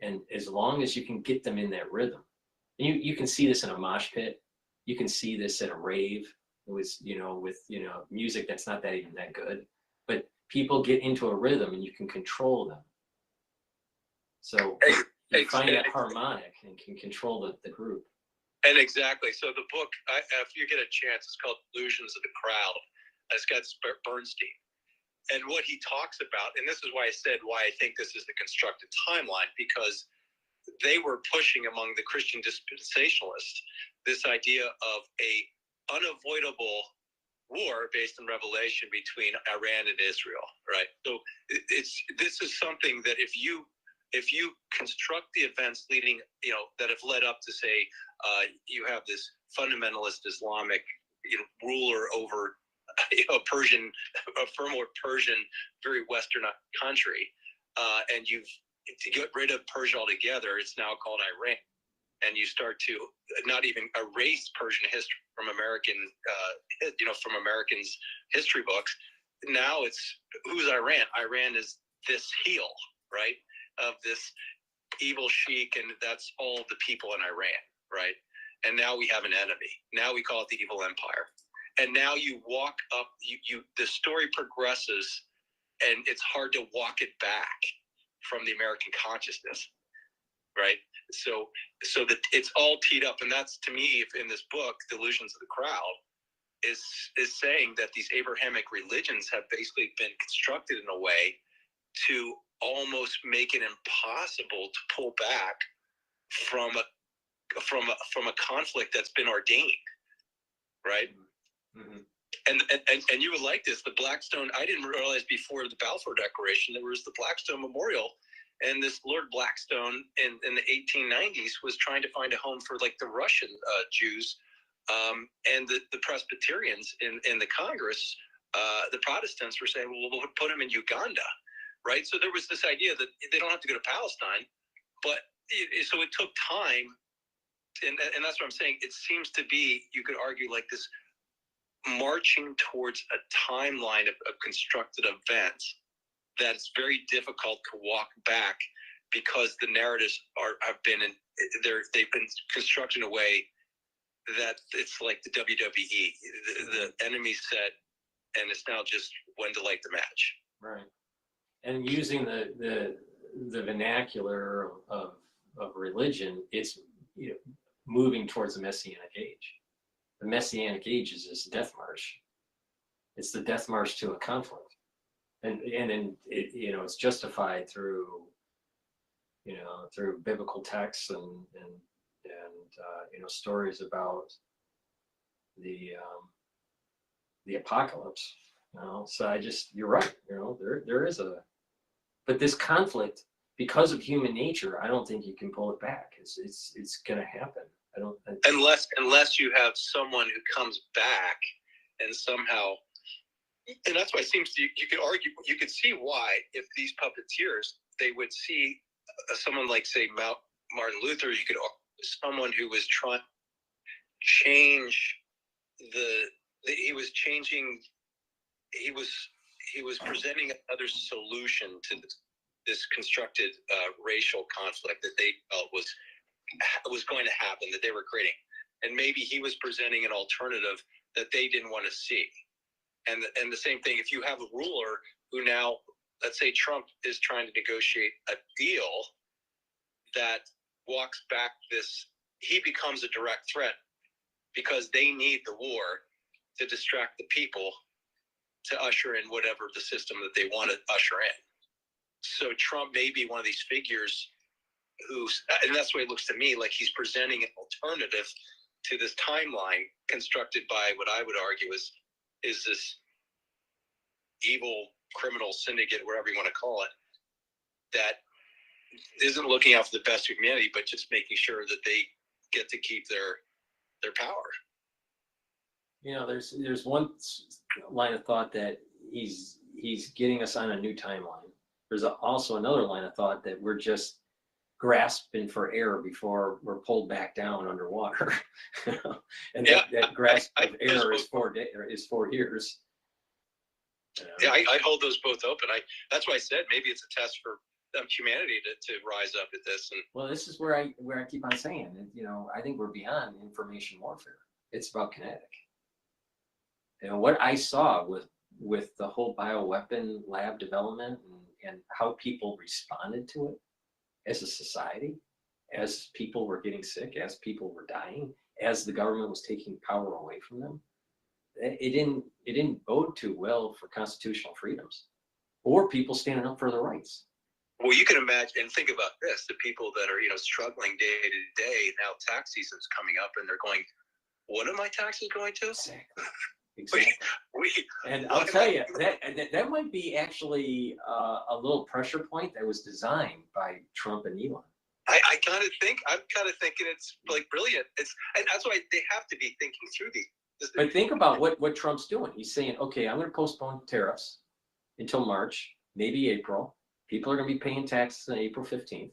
them. And as long as you can get them in that rhythm, you can see this in a mosh pit, you can see this at a rave. It was, with music that's not that even that good, but people get into a rhythm and you can control them. So you find that harmonic and can control the group. And exactly. So the book, if you get a chance, it's called Illusions of the Crowd. It's got Bernstein. And what he talks about, and this is why I said why I think this is the constructed timeline, because they were pushing among the Christian dispensationalists this idea of a unavoidable war based on revelation between Iran and Israel, right? So this is something that if you construct the events leading, that have led up to, say, you have this fundamentalist Islamic ruler over a former Persian, very Western country, and to get rid of Persia altogether, it's now called Iran. And you start to not even erase Persian history from from Americans' history books. Now it's, who's Iran? Iran is this heel, right, of this evil sheik, and that's all the people in Iran, right? And now we have an enemy. Now we call it the evil empire. And now you walk up, the story progresses, and it's hard to walk it back from the American consciousness, right? So that it's all teed up, and that's, to me, in this book, The Illusions of the Crowd, is saying that these Abrahamic religions have basically been constructed in a way to almost make it impossible to pull back from a conflict that's been ordained, right? Mm-hmm. And you would like this, the Blackstone. I didn't realize before the Balfour Declaration there was the Blackstone Memorial. And this Lord Blackstone in the 1890s was trying to find a home for like the Russian Jews, and the Presbyterians in the Congress, the Protestants were saying, well, we'll put them in Uganda, right? So there was this idea that they don't have to go to Palestine, but so it took time, and that's what I'm saying. It seems to be, you could argue, like this marching towards a timeline of constructed events that's very difficult to walk back, because the narratives they've been constructed in a way that it's like the WWE. The enemy's set, and it's now just when to light the match. Right. And using the vernacular of religion, it's moving towards the Messianic age. The Messianic age is this death march. It's the death march to a conflict, and then it's justified through biblical texts and stories about the apocalypse. So you're right. There is but this conflict, because of human nature, I don't think you can pull it back. It's going to happen. Unless you have someone who comes back and somehow, and that's why it seems you could argue, you could see why if these puppeteers, they would see someone like, say, Martin Luther, you could someone who was trying to change he was presenting another solution to this constructed racial conflict that they felt was going to happen, that they were creating. And maybe he was presenting an alternative that they didn't want to see. And the same thing, if you have a ruler who now, let's say Trump is trying to negotiate a deal that walks back he becomes a direct threat because they need the war to distract the people to usher in whatever the system that they want to usher in. So Trump may be one of these figures and that's the way it looks to me, like he's presenting an alternative to this timeline constructed by what I would argue is this evil criminal syndicate, whatever you want to call it, that isn't looking out for the best of humanity, but just making sure that they get to keep their power. There's one line of thought that he's getting us on a new timeline. There's also another line of thought that we're just grasping for air before we're pulled back down underwater. And that grasp of air is 4 years. Yeah, I hold those both open. That's why I said maybe it's a test for humanity to rise up at this. And well, this is where I keep on saying, I think we're beyond information warfare. It's about kinetic. What I saw with the whole bioweapon lab development and how people responded to it as a society, as people were getting sick, as people were dying, as the government was taking power away from them, it didn't bode too well for constitutional freedoms or people standing up for their rights. Well, you can imagine and think about this: the people that are struggling day to day. Now tax season's coming up, and they're going, "What are my taxes going to?" Exactly. And I'll tell you that might be actually a little pressure point that was designed by Trump and Elon. I'm kind of thinking it's like brilliant. And that's why they have to be thinking through these. But think about what Trump's doing. He's saying, okay, I'm going to postpone tariffs until March, maybe April. People are going to be paying taxes on April 15th.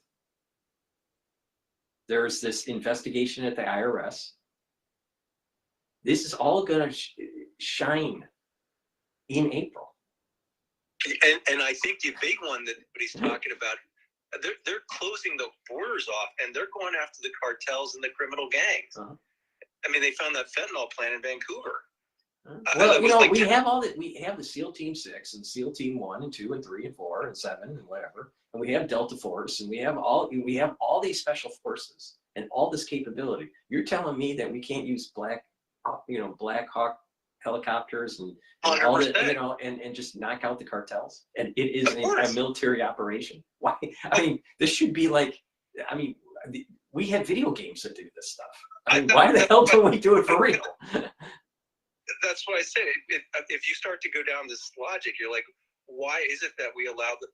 There's this investigation at the IRS. This is all going to shine in April. And I think the big one that he's talking about, they're closing the borders off, and they're going after the cartels and the criminal gangs. Uh-huh. I mean, they found that fentanyl plant in Vancouver. Well, we have we have the SEAL Team 6 and SEAL Team 1 and 2 and 3 and 4 and 7 and whatever, and we have Delta Force, and we have all these special forces and all this capability. You're telling me that we can't use Black Hawk helicopters and all that, and just knock out the cartels? And it is a military operation. Why? I mean, this should be like, we have video games that do this stuff. Why the hell don't we do it for real? That's what I say. If you start to go down this logic, you're like, why is it that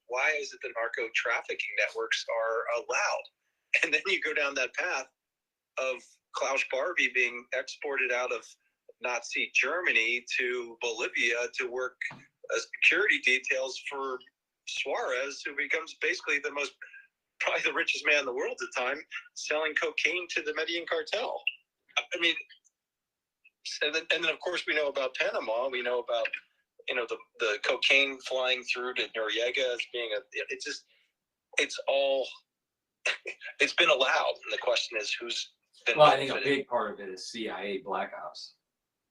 why is it the narco trafficking networks are allowed? And then you go down that path of Klaus Barbie being exported out of Nazi Germany to Bolivia to work as security details for Suarez, who becomes basically probably the richest man in the world at the time, selling cocaine to the Medellin cartel. I mean, and then of course we know about Panama. We know about the cocaine flying through to Noriega as being it's all it's been allowed, and the question is who's been. Well, I think a benefited. big part of it is CIA black ops.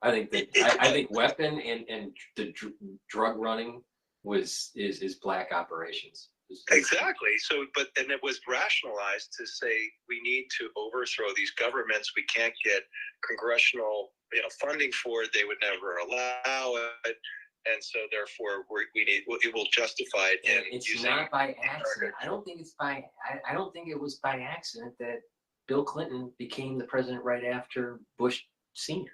I think that I think weapon and the drug running is black operations. Exactly. So, and it was rationalized to say we need to overthrow these governments. We can't get congressional, funding for it. They would never allow it, and so therefore we need. It will justify it. And it's not by accident. I don't think it's by. I don't think it was by accident that Bill Clinton became the president right after Bush Sr.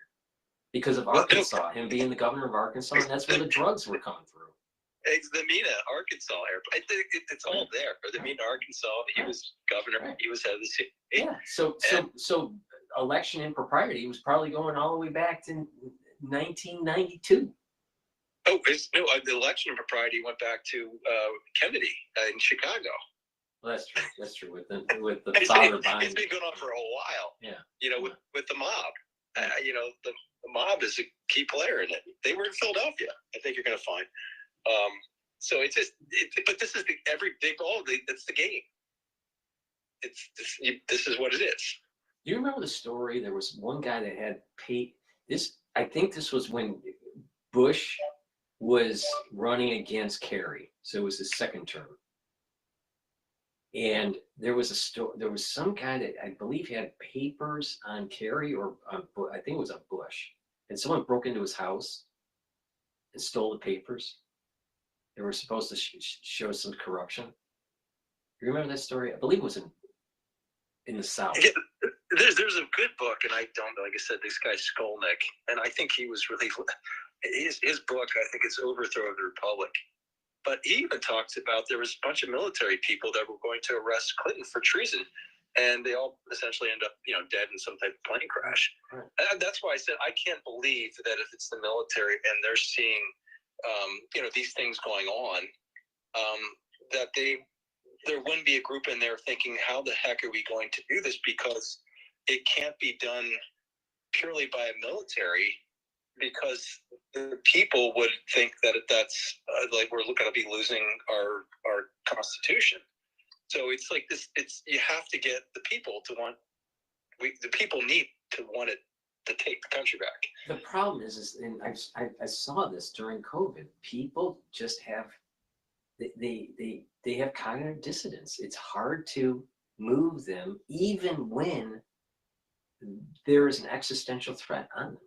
because of Arkansas, him being the governor of Arkansas, and that's where the drugs were coming through. It's the Mena, Arkansas airport. I think it's all there. The Mena, Arkansas. He was governor. He was head of the state. Yeah. So election impropriety was probably going all the way back to 1992. Oh, the election impropriety went back to Kennedy in Chicago. Well, that's true. That's true. With the father buying. It's been going on for a while. Yeah. With the mob. The mob is a key player in it. They were in Philadelphia. I think you're going to find. So it's just, but this is that's the game. This is what it is. Do you remember the story? There was one guy that had paid this. I think this was when Bush was running against Kerry. So it was his second term. And there was some guy that I believe had papers on Kerry or I think it was on Bush. And someone broke into his house and stole the papers. They were supposed to show some corruption. You remember that story? I believe it was in the South. Yeah, there's a good book, and I don't know. Like I said, this guy Skolnick, and I think he was really his book. I think it's Overthrow of the Republic. But he even talks about there was a bunch of military people that were going to arrest Clinton for treason, and they all essentially end up, dead in some type of plane crash. Right. And that's why I said I can't believe that if it's the military and they're seeing, these things going on, that there wouldn't be a group in there thinking, how the heck are we going to do this? Because it can't be done purely by a military, because the people would think that that's like we're going to be losing our constitution. So it's like this. You have to get the people to want. The people need to want it to take the country back. The problem is and I saw this during COVID. People just have they have cognitive dissonance. It's hard to move them, even when there is an existential threat on them.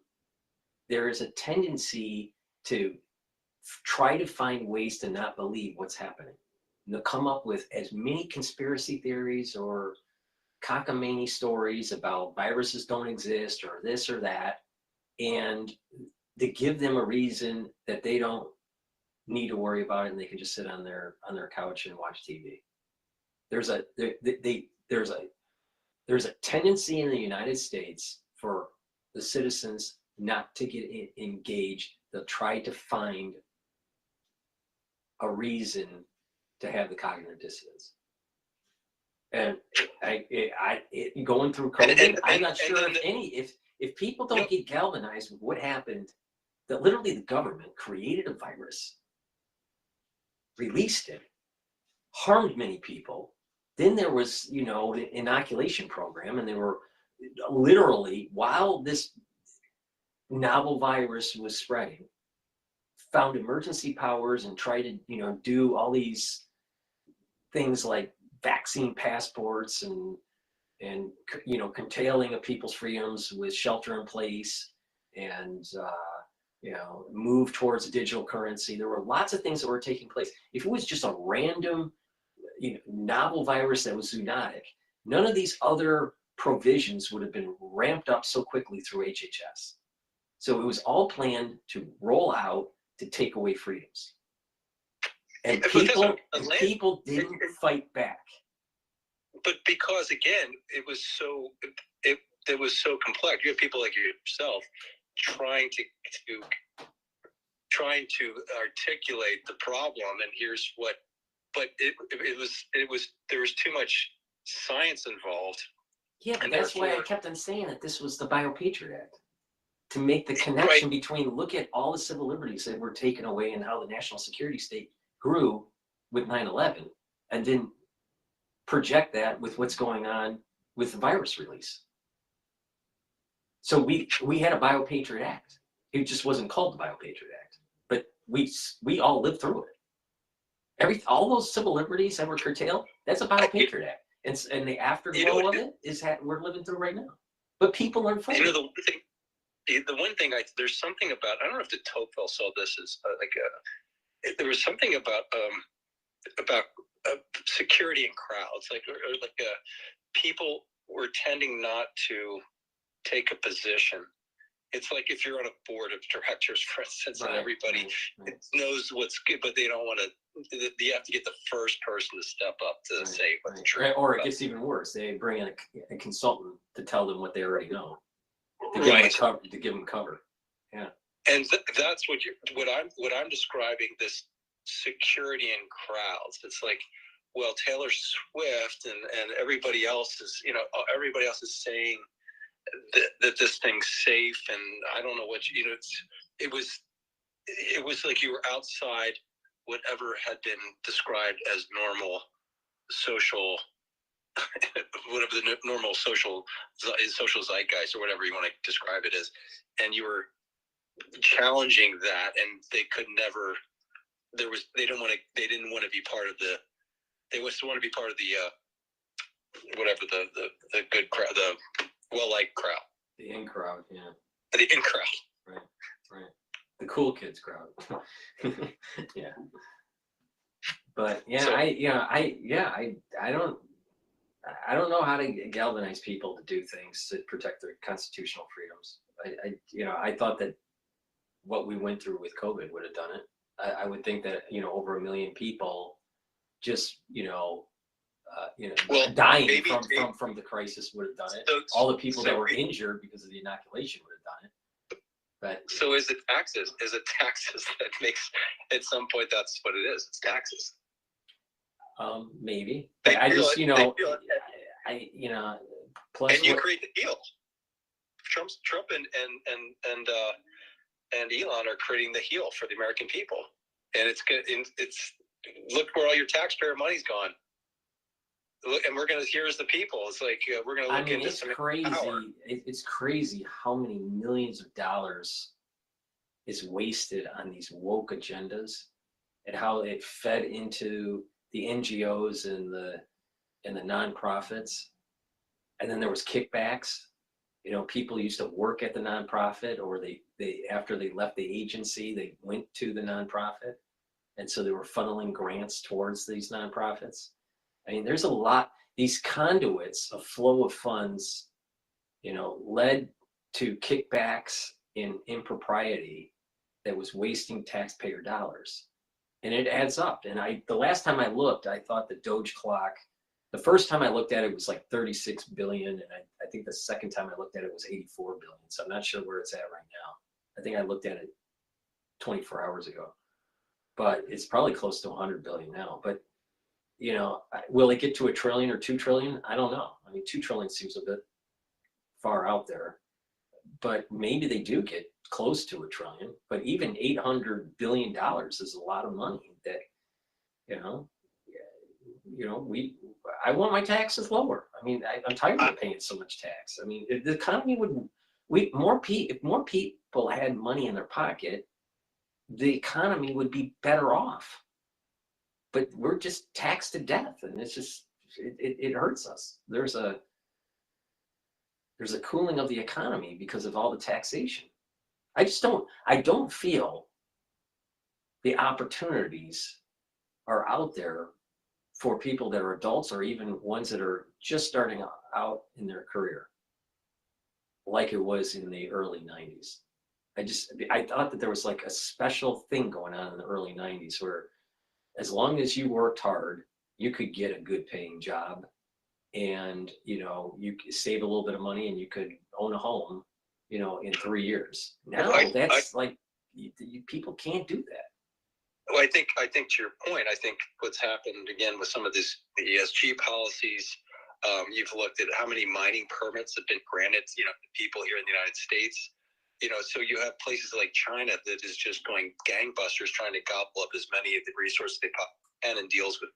There is a tendency to try to find ways to not believe what's happening. And they'll come up with as many conspiracy theories or cockamamie stories about viruses don't exist or this or that, and to give them a reason that they don't need to worry about it and they can just sit on their couch and watch TV. There's a tendency in the United States for the citizens not to get engaged. They'll try to find a reason to have the cognitive dissonance. And going through COVID, I'm not sure if people don't get galvanized with what happened, that literally the government created a virus, released it, harmed many people. Then there was, an inoculation program, and they were literally, while this novel virus was spreading, found emergency powers and tried to, do all these things like vaccine passports and curtailing of people's freedoms with shelter in place and, move towards a digital currency. There were lots of things that were taking place. If it was just a random, novel virus that was zoonotic, none of these other provisions would have been ramped up so quickly through HHS. So it was all planned to roll out to take away freedoms. And people didn't fight back. But because again, it was so complex. You have people like yourself trying to articulate the problem, and here's what. But there was too much science involved. Yeah, but that's why I kept on saying that this was the Bio-Patriot Act, to make the connection between, look at all the civil liberties that were taken away and how the national security state grew with 9/11, and then project that with what's going on with the virus release. So we had a BioPatriot Act. It just wasn't called the BioPatriot Act, but we all lived through it. All those civil liberties that were curtailed, that's a BioPatriot Act. And the afterglow of it is we're living through right now. But people are fighting. The one thing there's something about, I don't know if the Tocqueville saw this as there was something about security in crowds, people were tending not to take a position. It's like if you're on a board of directors, for instance, and everybody knows what's good, but they don't want to. You have to get the first person to step up to say what the truth. Or it gets even worse. They bring in a consultant to tell them what they already know, to give them cover. Yeah. And that's what I'm describing, this security in crowds. It's like, well, Taylor Swift and everybody else is saying that this thing's safe, and I don't know what it was like you were outside whatever had been described as normal social whatever the normal social zeitgeist or whatever you want to describe it as, and you were challenging that, and they could never. They didn't want to be part of the. They just want to be part of the whatever the good crowd, the well-liked crowd. The in crowd, yeah. The in crowd. Right. The cool kids crowd. Yeah. But yeah, so, I don't know how to galvanize people to do things to protect their constitutional freedoms. I thought that what we went through with COVID would have done it. I would think that, over 1 million people just, dying from the crisis would have done it. All the people that were injured because of the inoculation would have done it. But so is it taxes? Is it taxes that makes, at some point, that's what it is? It's taxes. Maybe. Plus, and you create the deal. Trump and Elon are creating the heel for the American people, and it's good. It's look where all your taxpayer money's gone. And here's the people. It's like we're gonna look into some crazy. Power. It's crazy how many millions of dollars is wasted on these woke agendas, and how it fed into the NGOs and the nonprofits, and then there was kickbacks. People used to work at the nonprofit, or they after they left the agency, they went to the nonprofit, and so they were funneling grants towards these nonprofits. I mean, there's a lot. These conduits of flow of funds, led to kickbacks in impropriety that was wasting taxpayer dollars, and it adds up. And the last time I looked, I thought the DOGE clock. The first time I looked at it was like 36 billion, and I think the second time I looked at it was 84 billion. So I'm not sure where it's at right now. I think I looked at it 24 hours ago, but it's probably close to 100 billion now. But will it get to $1 trillion or $2 trillion? I don't know. I mean, 2 trillion seems a bit far out there, but maybe they do get close to $1 trillion. But even $800 billion is a lot of money that, I want my taxes lower. I mean, I'm tired of paying so much tax. I mean, if the economy if more people had money in their pocket, the economy would be better off. But we're just taxed to death, and it's just it hurts us. There's a cooling of the economy because of all the taxation. I don't feel the opportunities are out there for people that are adults, or even ones that are just starting out in their career, like it was in the early 90s. I thought that there was like a special thing going on in the early 90s where, as long as you worked hard, you could get a good paying job, and you save a little bit of money and you could own a home, in 3 years. Now people can't do that. Well, I think to your point, I think what's happened again with some of the ESG policies, you've looked at how many mining permits have been granted, to people here in the United States. So you have places like China that is just going gangbusters, trying to gobble up as many of the resources they can and deals with,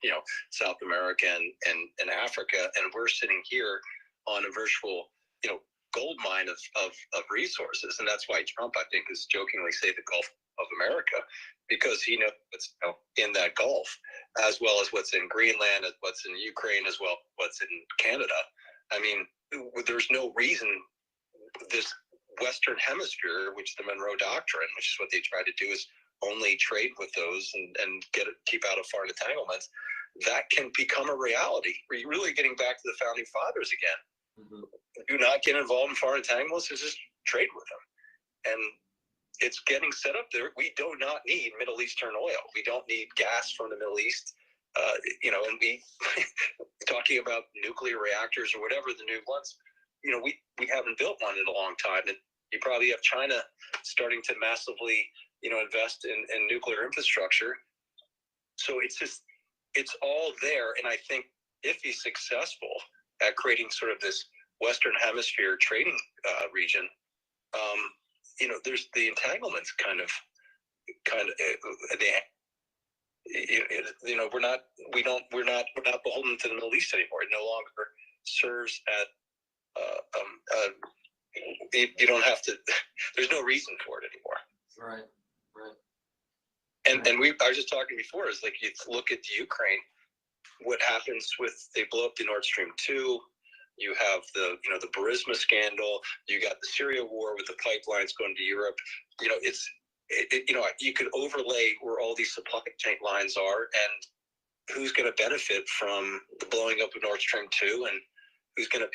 South America and Africa. And we're sitting here on a virtual, gold mine of resources. And that's why Trump, I think, is jokingly say the Gulf of America, because he knows what's in that Gulf, as well as what's in Greenland, as what's in Ukraine, as well as what's in Canada. I mean, there's no reason this Western Hemisphere, which the Monroe Doctrine, which is what they try to do, is only trade with those and keep out of foreign entanglements, that can become a reality. We're really getting back to the founding fathers again. Mm-hmm. Do not get involved in foreign entanglements, just trade with them. And it's getting set up there. We do not need Middle Eastern oil. We don't need gas from the Middle East. And we talking about nuclear reactors or whatever the new ones, we haven't built one in a long time. And you probably have China starting to massively, invest in nuclear infrastructure. So it's all there. And I think if he's successful at creating sort of this Western Hemisphere trading region, there's the entanglements kind of we're not beholden to the Middle East anymore. It no longer serves at you don't have to. There's no reason for it anymore. Right. And I was just talking before, is like, you look at the Ukraine, what happens with, they blow up the Nord Stream 2, you have the Burisma scandal, you got the Syria war with the pipelines going to Europe. You could overlay where all these supply chain lines are, and who's going to benefit from the blowing up of Nord Stream 2, and who's going to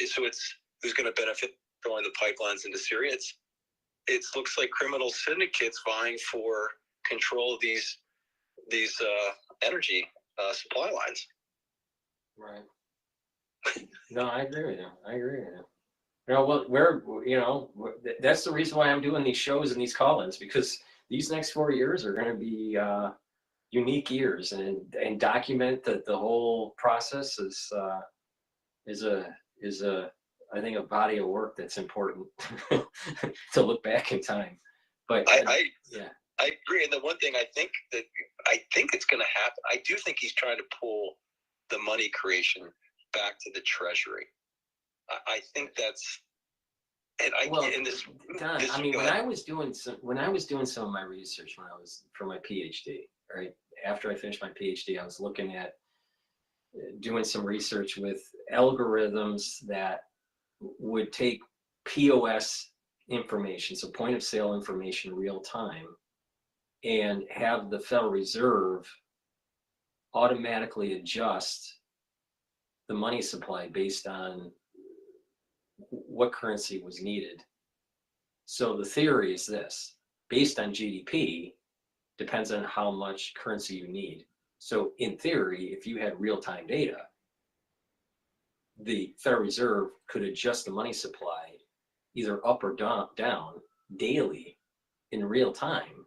benefit from throwing the pipelines into Syria. It looks like criminal syndicates vying for control of these energy supply lines. Right. No, I agree with you. That's the reason why I'm doing these shows and these call-ins, because these next 4 years are going to be unique years, and document that the whole process is I think a body of work that's important to look back in time. But I agree. And the one thing I think it's going to happen, I do think he's trying to pull the money creation back to the Treasury. I think that's, when I was doing some of my research for my Ph.D., right after I finished my Ph.D., I was looking at doing some research with algorithms that would take POS information, so point of sale information, real time, and have the Federal Reserve automatically adjust the money supply based on what currency was needed. So the theory is this: based on GDP, depends on how much currency you need. So in theory, if you had real-time data, the Federal Reserve could adjust the money supply either up or down daily in real time,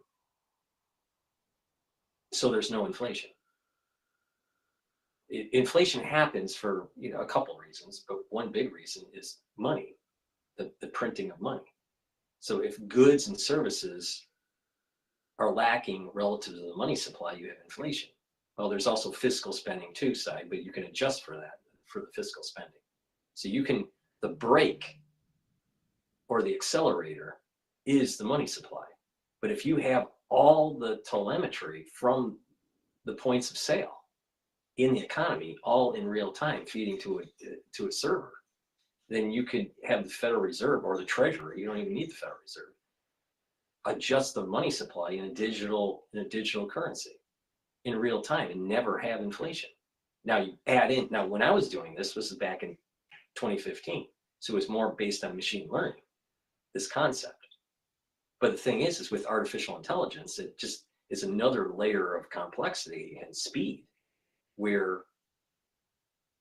so there's no inflation. Inflation happens for a couple of reasons, but one big reason is money, the printing of money. So if goods and services are lacking relative to the money supply, you have inflation. Well, there's also fiscal spending too side, but you can adjust for that, for the fiscal spending. So the brake or the accelerator is the money supply. But if you have all the telemetry from the points of sale in the economy, all in real time, feeding to a server, then you could have the Federal Reserve or the Treasury, you don't even need the Federal Reserve, adjust the money supply in a digital currency in real time and never have inflation. Now you add in, when I was doing this was back in 2015, so it was more based on machine learning, this concept. But the thing is with artificial intelligence, it just is another layer of complexity and speed, where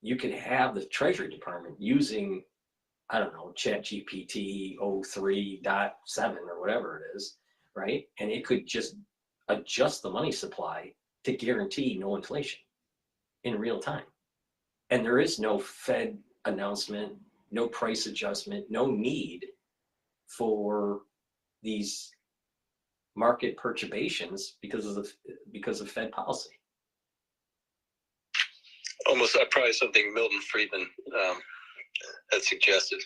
you can have the Treasury Department using, I don't know, ChatGPT 03.7 or whatever it is, right? And it could just adjust the money supply to guarantee no inflation in real time. And there is no Fed announcement, no price adjustment, no need for these market perturbations because of Fed policy. almost probably something Milton Friedman had suggested.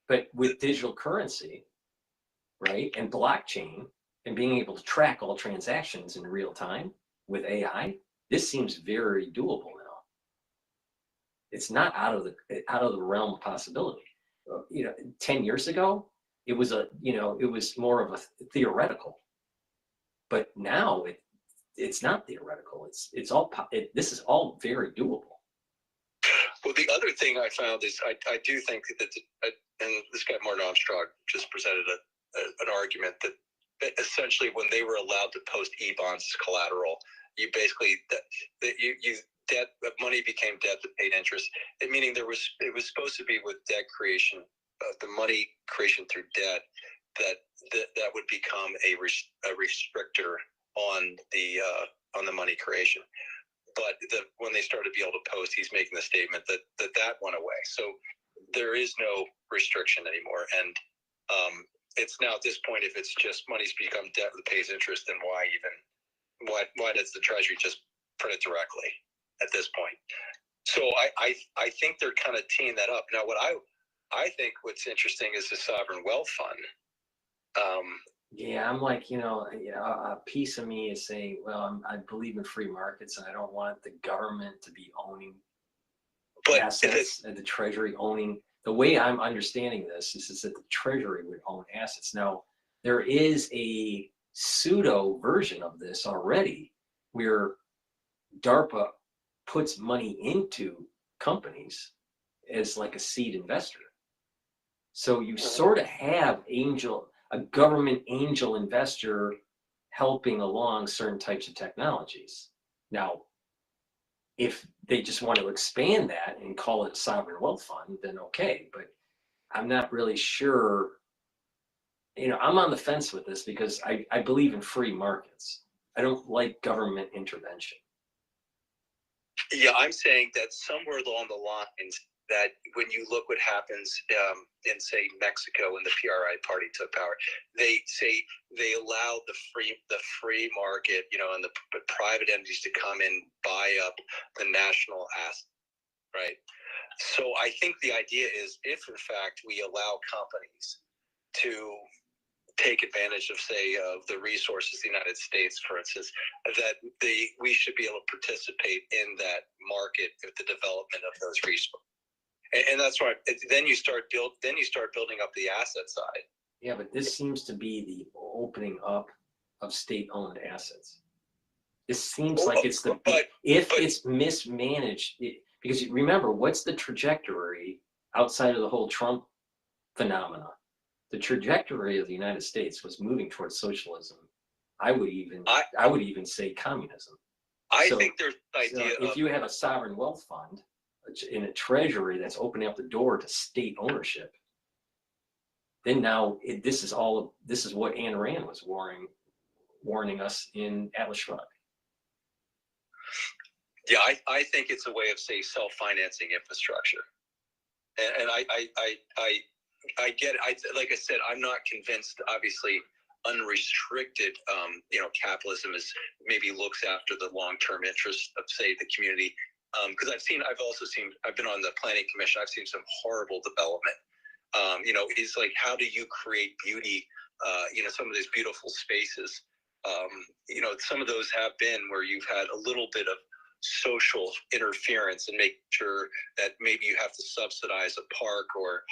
But with digital currency, right, and blockchain, and being able to track all transactions in real time with AI, this seems very doable now. It's not out of the realm of possibility. 10 years ago, it was it was more of a theoretical, but now it's not theoretical. This is all very doable. Well, the other thing I found is I do think that, and this guy Martin Armstrong just presented an argument that essentially when they were allowed to post e-bonds as collateral, you basically money became debt that paid interest. And meaning it was supposed to be with debt creation, the money creation through debt, that would become a restrictor on the money creation. But when they started to be able to post, he's making the statement that went away. So there is no restriction anymore. And it's now at this point, if it's just money's become debt that pays interest, then why does the Treasury just print it directly at this point? So I think they're kind of teeing that up. Now, what I think what's interesting is the sovereign wealth fund. Yeah, I'm like, a piece of me is saying, well, I believe in free markets, and I don't want the government to be owning assets and the Treasury owning. The way I'm understanding this is that the Treasury would own assets. Now, there is a pseudo version of this already where DARPA puts money into companies as like a seed investor. So you sort of have a government angel investor helping along certain types of technologies. Now, if they just want to expand that and call it a sovereign wealth fund, then okay. But I'm not really sure. I'm on the fence with this because I believe in free markets. I don't like government intervention. Yeah, I'm saying that somewhere along the lines that when you look what happens in, say, Mexico when the PRI party took power, they say they allowed the free market, and the private entities to come in, buy up the national asset, right? So I think the idea is if, in fact, we allow companies to take advantage of, say, of the resources of the United States, for instance, that we should be able to participate in that market with the development of those resources. And that's right. Then you start building up the asset side. Yeah, but this seems to be the opening up of state-owned assets. This seems like it's it's mismanaged. Because remember, what's the trajectory outside of the whole Trump phenomena? The trajectory of the United States was moving towards socialism. I would even say communism. I think there's an idea. If you have a sovereign wealth fund in a treasury that's opening up the door to state ownership, then now this is what Ayn Rand was warning us in Atlas Shrugged. Yeah, I think it's a way of, say, self-financing infrastructure, and I get it. Like I said, I'm not convinced. Obviously, unrestricted, capitalism is maybe looks after the long-term interests of, say, the community. Because I've been on the planning commission. I've seen some horrible development. It's like, how do you create beauty? Some of these beautiful spaces. Some of those have been where you've had a little bit of social interference and make sure that maybe you have to subsidize a park or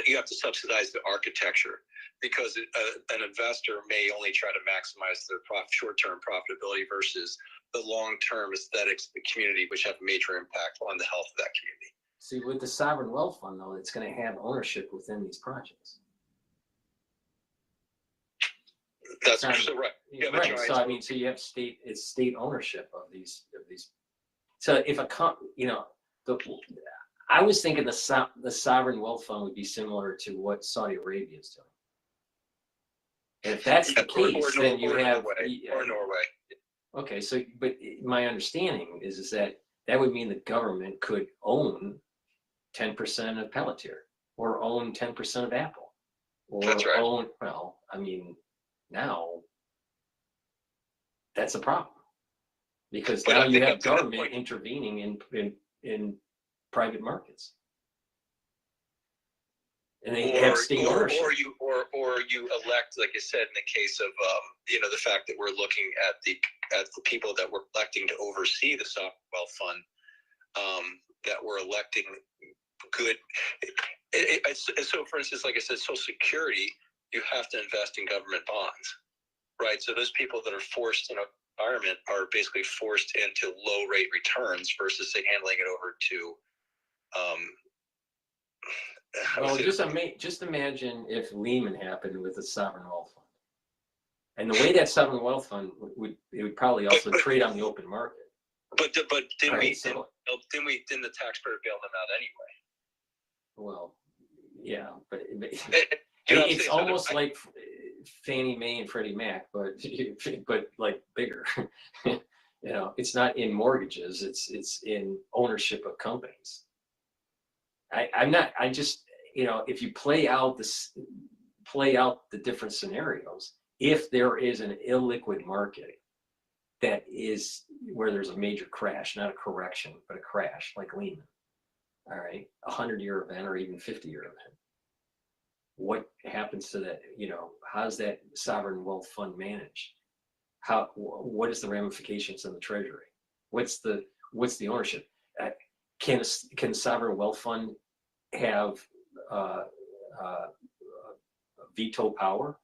you have to subsidize the architecture because an investor may only try to maximize their short-term profitability versus the long-term aesthetics of the community, which have a major impact on the health of that community. See, with the sovereign wealth fund, though, it's going to have ownership within these projects. That's so right. Yeah, right. So so you have state ownership of these. So if I was thinking the sovereign wealth fund would be similar to what Saudi Arabia is doing. And if that's the case, then you have Norway. Okay, so but my understanding is that would mean the government could own 10% of Pelletier or own 10% of Apple. Or that's right. Now that's a problem. because But now I you think have up to that government point- intervening in private markets. And they have state ownership. or you elect, like you said, in the case of the fact that we're looking at the people that we're electing to oversee the sovereign wealth fund, that we're electing good. So, for instance, like I said, Social Security, you have to invest in government bonds, right? So those people that are forced in an environment are basically forced into low rate returns versus say handling it over to. Well, just imagine if Lehman happened with the sovereign wealth fund, and the way that sovereign wealth fund would probably also trade on the open market. But didn't Right, didn't the taxpayer bail them out anyway? Well, yeah, but You know what I'm it's saying? almost like Fannie Mae and Freddie Mac, but like bigger. It's not in mortgages; it's in ownership of companies. If you play out the different scenarios, if there is an illiquid market that is where there's a major crash, not a correction, but a crash like Lehman, all right, 100-year event or even 50-year event, what happens to that? How's that sovereign wealth fund managed? What is the ramifications in the treasury? What's the ownership? Can the sovereign wealth fund have veto power,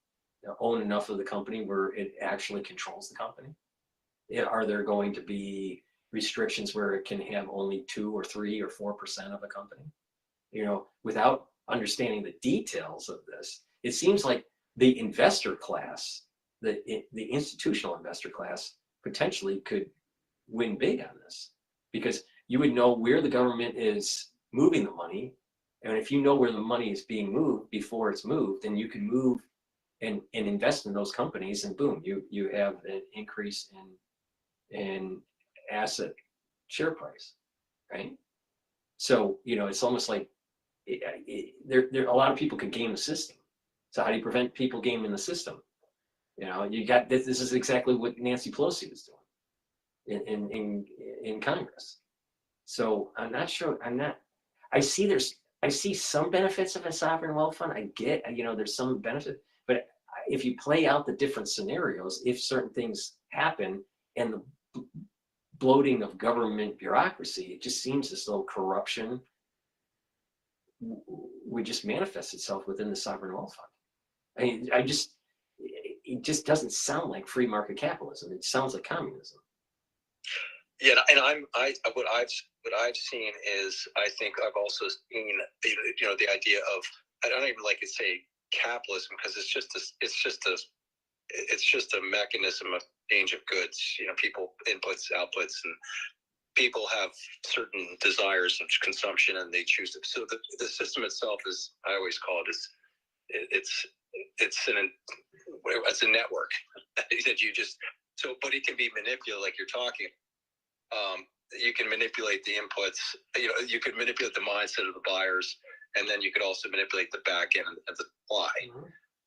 own enough of the company where it actually controls the company? Are there going to be restrictions where it can have only 2 or 3 or 4% of a company? Without understanding the details of this, it seems like the investor class, the institutional investor class, potentially could win big on this, because you would know where the government is moving the money. And if you know where the money is being moved before it's moved, then you can move and invest in those companies, and boom, you have an increase in asset share price, right? So, it's almost like there a lot of people could game the system. So how do you prevent people gaming the system? You got this is exactly what Nancy Pelosi was doing in Congress. So I'm not sure. I see some benefits of a sovereign wealth fund. I get, there's some benefit, but if you play out the different scenarios, if certain things happen and the bloating of government bureaucracy, it just seems as though corruption would just manifest itself within the sovereign wealth fund. It just doesn't sound like free market capitalism. It sounds like communism. Yeah, and what I've seen is, I think I've also seen the idea of, I don't even like to say capitalism, because it's just a mechanism of exchange of goods. People inputs, outputs, and people have certain desires of consumption, and they choose to. So the system itself is, I always call it, it's a network that you just, but it can be manipulated, like you're talking. You can manipulate the inputs. You could manipulate the mindset of the buyers, and then you could also manipulate the back end of the supply,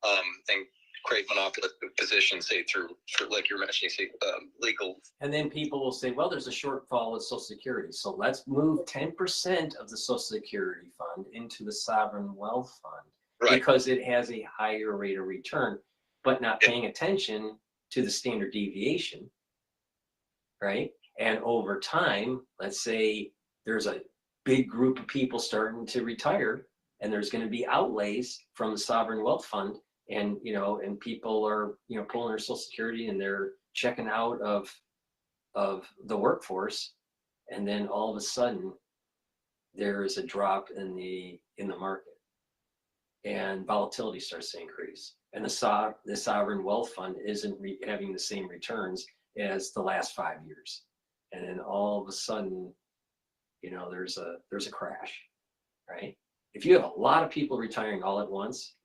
and create monopolistic positions, say through like you're mentioning, say legal. And then people will say, well, there's a shortfall of Social Security, so let's move 10% of the Social Security fund into the sovereign wealth fund, because it has a higher rate of return, but not paying attention to the standard deviation, right? And over time, let's say there's a big group of people starting to retire, and there's going to be outlays from the sovereign wealth fund, and people are pulling their Social Security, and they're checking out of the workforce, and then all of a sudden there is a drop in the market, and volatility starts to increase, and the sovereign wealth fund isn't having the same returns as the last 5 years. And then all of a sudden, there's a crash, right? If you have a lot of people retiring all at once,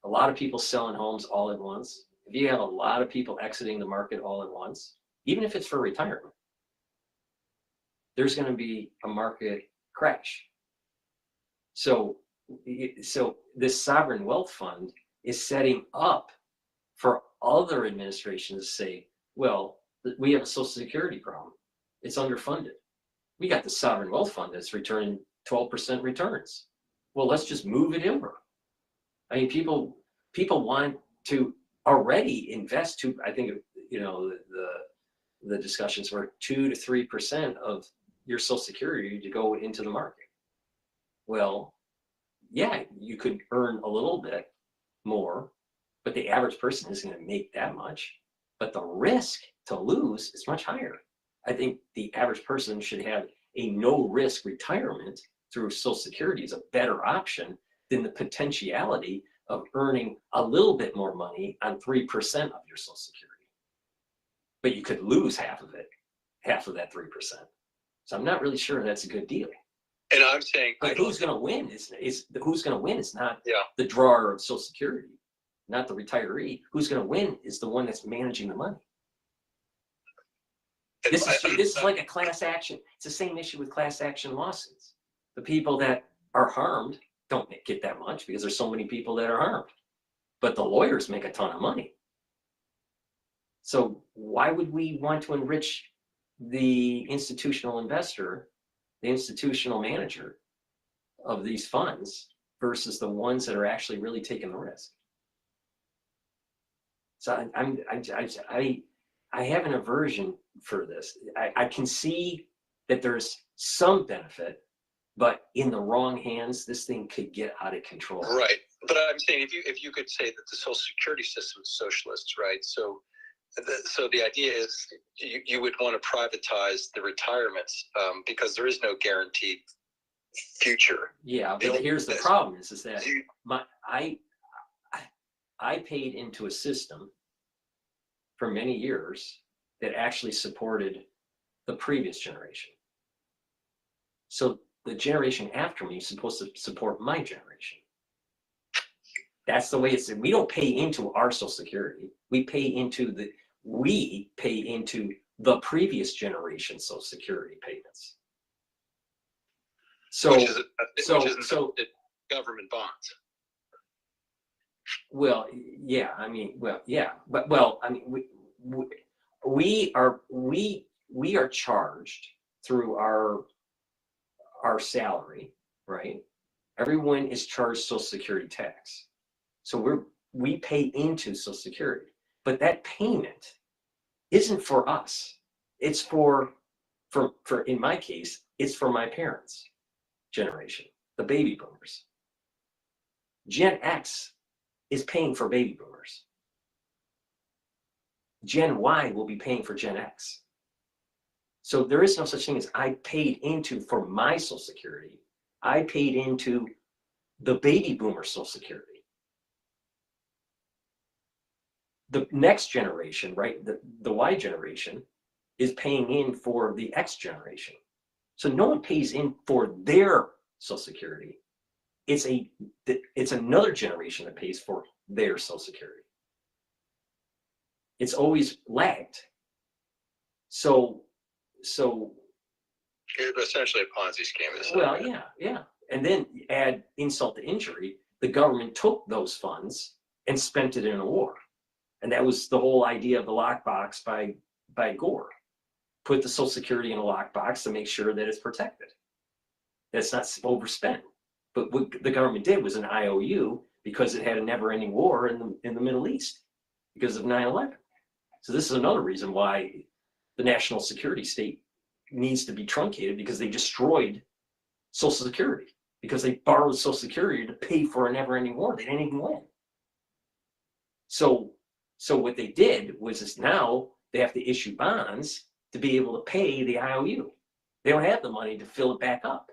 a lot of people selling homes all at once, if you have a lot of people exiting the market all at once, even if it's for retirement, there's going to be a market crash. So this sovereign wealth fund is setting up for other administrations to say, well, We have a Social Security problem. It's underfunded. We got the sovereign wealth fund that's returning 12% returns. Well, let's just move it over. I mean, people want to already invest to, I think, you know, the discussions were 2 to 3% of your Social Security to go into the market. Well, yeah, you could earn a little bit more, but the average person isn't going to make that much. But the risk to lose is much higher. I think the average person should have a no-risk retirement through Social Security is a better option than the potentiality of earning a little bit more money on 3% of your Social Security. But you could lose half of it, half of that 3%. So I'm not really sure that's a good deal. And I'm saying, but who's going to win is who's going to win is not yeah. the drawer of Social Security, not the retiree. Who's going to win is the one that's managing the money. This is like a class action. It's the same issue with class action lawsuits. The people that are harmed don't get that much because there's so many people that are harmed, but the lawyers make a ton of money. So why would we want to enrich the institutional investor, the institutional manager of these funds versus the ones that are actually really taking the risk? So I have an aversion for this. I can see that there's some benefit, but in the wrong hands, this thing could get out of control. Right, but I'm saying if you could say that the Social Security system is socialist, right? So the idea is you would want to privatize the retirements because there is no guaranteed future. Yeah, but here's the problem: is that I paid into a system for many years that actually supported the previous generation. So the generation after me is supposed to support my generation. That's the way it's. We don't pay into our Social Security. We pay into the previous generation Social Security payments. So, which is government bonds. Well, yeah, I mean, well, yeah, but well, I mean, we are charged through our salary, right? Everyone is charged Social Security tax, so we pay into Social Security, but that payment isn't for us. It's for in my case, it's for my parents' generation, the baby boomers. Gen X is paying for baby boomers. Gen Y will be paying for Gen X. So there is no such thing as I paid into for my Social Security. I paid into the baby boomer Social Security. The next generation, right, the Y generation, is paying in for the X generation. So no one pays in for their Social Security. It's another generation that pays for their Social Security. It's always lagged. So it's essentially a Ponzi scheme. Well, yeah. And then add insult to injury, the government took those funds and spent it in a war. And that was the whole idea of the lockbox by Gore. Put the Social Security in a lockbox to make sure that it's protected. That's not overspent. But what the government did was an IOU because it had a never-ending war in the Middle East because of 9/11. So this is another reason why the national security state needs to be truncated, because they destroyed Social Security, because they borrowed Social Security to pay for a never-ending war. They didn't even win. So what they did was now they have to issue bonds to be able to pay the IOU. They don't have the money to fill it back up.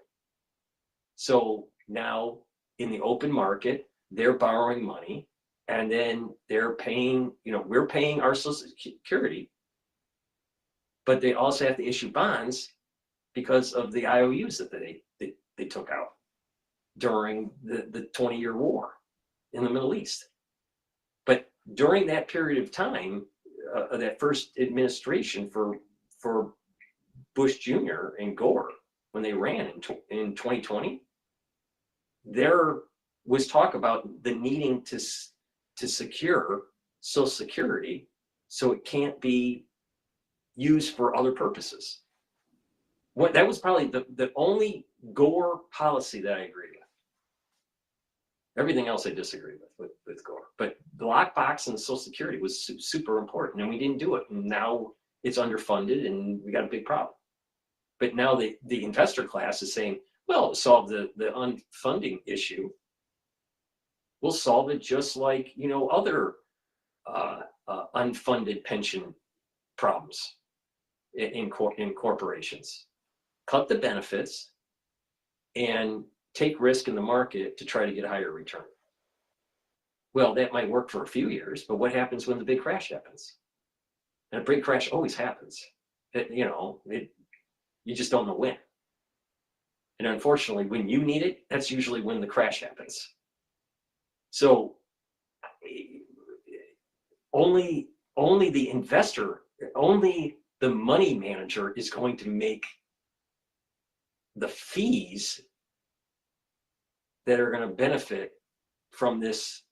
So now in the open market, they're borrowing money, and then they're paying, we're paying our Social Security, but they also have to issue bonds because of the IOUs that they took out during the 20-year war in the Middle East. But during that period of time, that first administration for Bush Jr. and Gore, when they ran in 2020, there was talk about the needing to secure Social Security so it can't be used for other purposes. That was probably the only Gore policy that I agree with. Everything else I disagree with Gore. But the lockbox and the Social Security was super important, and we didn't do it. And now it's underfunded, and we got a big problem. But now the investor class is saying, well, solve the unfunding issue. We'll solve it just like, you know, other unfunded pension problems in corporations. Cut the benefits and take risk in the market to try to get a higher return. Well, that might work for a few years, but what happens when the big crash happens? And a big crash always happens. You just don't know when. And unfortunately, when you need it, that's usually when the crash happens. So only the investor, only the money manager is going to make the fees that are going to benefit from this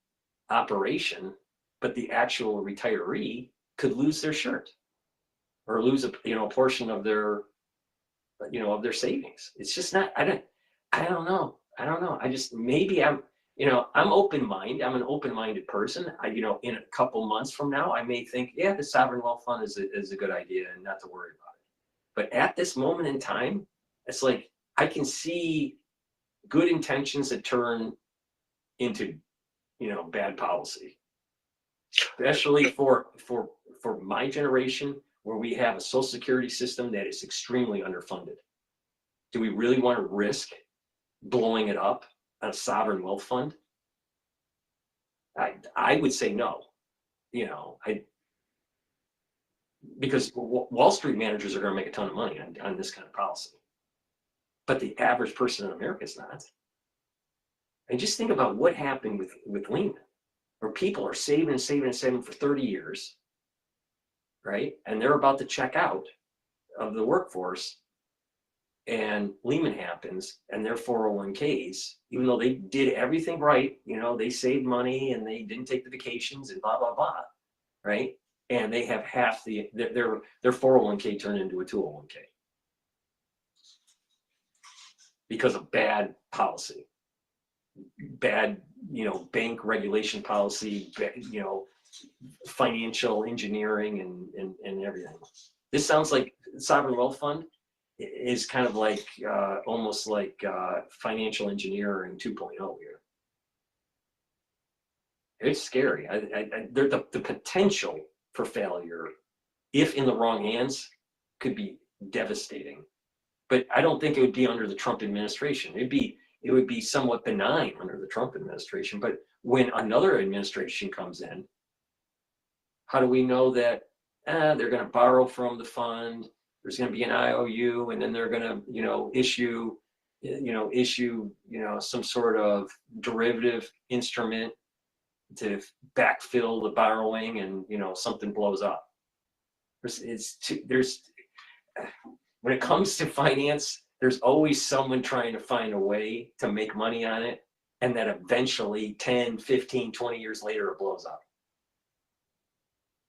operation, but the actual retiree could lose their shirt or lose a portion of their savings. It's just not. I don't know. I just, maybe I'm open-minded. I'm an open-minded person. In a couple months from now, I may think, yeah, the sovereign wealth fund is a good idea and not to worry about it. But at this moment in time, it's like I can see good intentions that turn into, bad policy, especially for my generation, where we have a Social Security system that is extremely underfunded. Do we really want to risk blowing it up on a sovereign wealth fund? I would say no. Because Wall Street managers are going to make a ton of money on this kind of policy. But the average person in America is not. And just think about what happened with Lehman, where people are saving and saving and saving for 30 years, right? And they're about to check out of the workforce, and Lehman happens, and their 401ks, even though they did everything right, they saved money and they didn't take the vacations and blah, blah, blah, right? And they have half their 401k turned into a 201k because of bad policy, bad, bank regulation policy, financial engineering and everything. This sounds like sovereign wealth fund is kind of like almost like financial engineering 2.0 here. It's scary. The potential for failure, if in the wrong hands, could be devastating. But I don't think it would be under the Trump administration. It would be somewhat benign under the Trump administration. But when another administration comes in, how do we know that they're going to borrow from the fund? There's going to be an IOU, and then they're going to, issue some sort of derivative instrument to backfill the borrowing, and something blows up. When it comes to finance, there's always someone trying to find a way to make money on it, and that eventually 10, 15, 20 years later it blows up.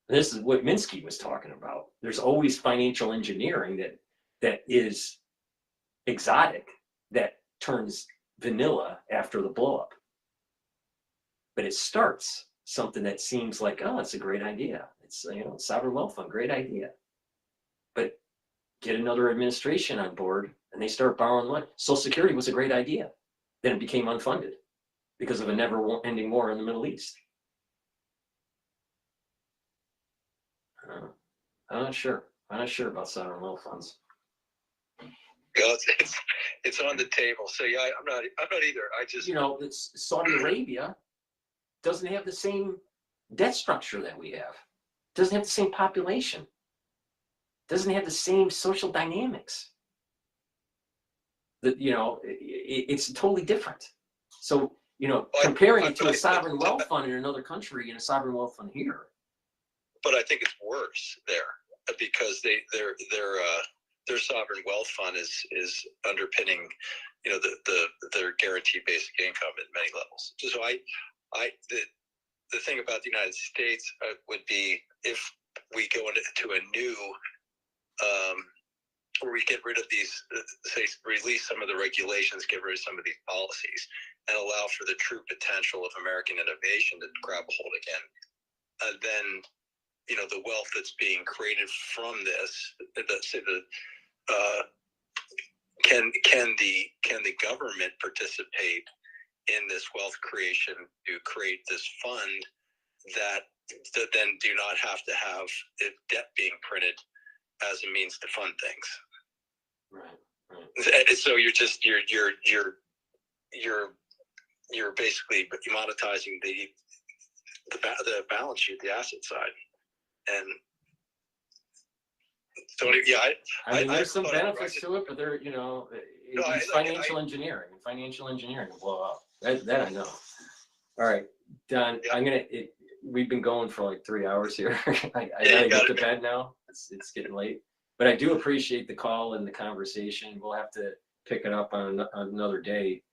This is what Minsky was talking about. There's always financial engineering that is exotic, that turns vanilla after the blowup. But it starts something that seems like, oh, it's a great idea. It's, sovereign wealth fund, great idea. But get another administration on board and they start borrowing money. Social Security was a great idea. Then it became unfunded because of a never-ending war in the Middle East. I'm not sure. I'm not sure about sovereign wealth funds. It's on the table. So yeah, I'm not either. I just Saudi Arabia doesn't have the same debt structure that we have. Doesn't have the same population. Doesn't have the same social dynamics. It's totally different. So comparing it to a sovereign wealth fund in another country and a sovereign wealth fund here. But I think it's worse there because their sovereign wealth fund is underpinning, their guaranteed basic income at many levels. So the thing about the United States would be if we go into a new where we get rid of these, say, release some of the regulations, get rid of some of these policies, and allow for the true potential of American innovation to grab a hold again, then, you know, the wealth that's being created from this, can the government participate in this wealth creation to create this fund that then do not have to have debt being printed as a means to fund things. Right. So you're basically monetizing the balance sheet, the asset side, and so yeah. I mean, there's some benefits to it, but there, you know, it's financial engineering. Financial engineering will blow up. That I know. All right, Don. Yeah. We've been going for like 3 hours here. I gotta get to bed now. It's getting late. But I do appreciate the call and the conversation. We'll have to pick it up on another day.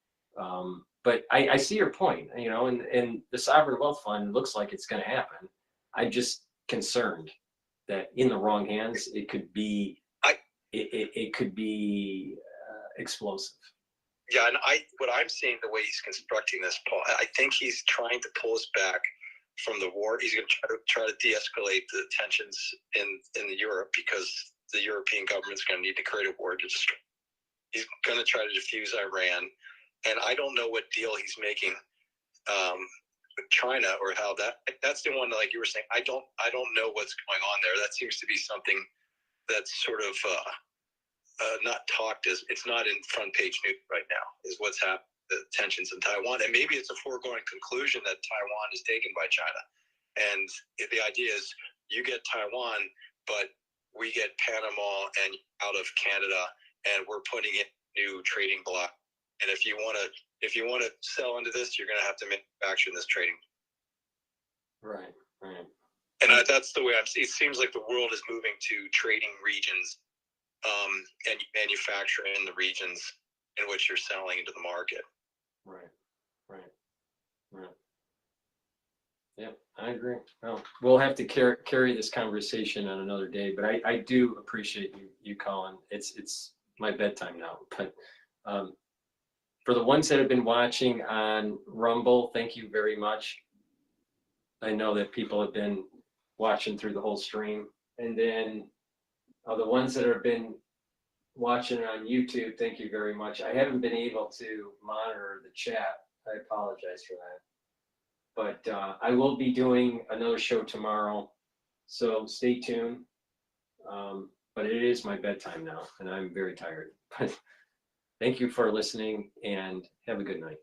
But I see your point, you know, and the sovereign wealth fund looks like it's going to happen. I'm just concerned that in the wrong hands, it could be explosive. Yeah, and what I'm seeing, the way he's constructing this, Paul, I think he's trying to pull us back from the war. He's going to try to de-escalate the tensions in Europe, because the European government's going to need to create a war to destroy. He's going to try to defuse Iran, and I don't know what deal he's making with China, or how that's the one that, like you were saying, I don't know what's going on there. That seems to be something that's sort of not talked as, it's not in front page news right now, is what's happened, the tensions in Taiwan. And maybe it's a foregone conclusion that Taiwan is taken by China. And the idea is you get Taiwan, but we get Panama and out of Canada, and we're putting in new trading block. And if you want to sell into this, you're going to have to manufacture this trading. Right. And that's the way it seems like the world is moving to trading regions, and manufacture in the regions in which you're selling into the market. Right. Yep, I agree. Well, we'll have to carry this conversation on another day, but I do appreciate you calling. It's my bedtime now. But for the ones that have been watching on Rumble, thank you very much. I know that people have been watching through the whole stream. And then the ones that have been watching on YouTube, thank you very much. I haven't been able to monitor the chat. I apologize for that. But I will be doing another show tomorrow, so stay tuned. But it is my bedtime now, and I'm very tired. But thank you for listening, and have a good night.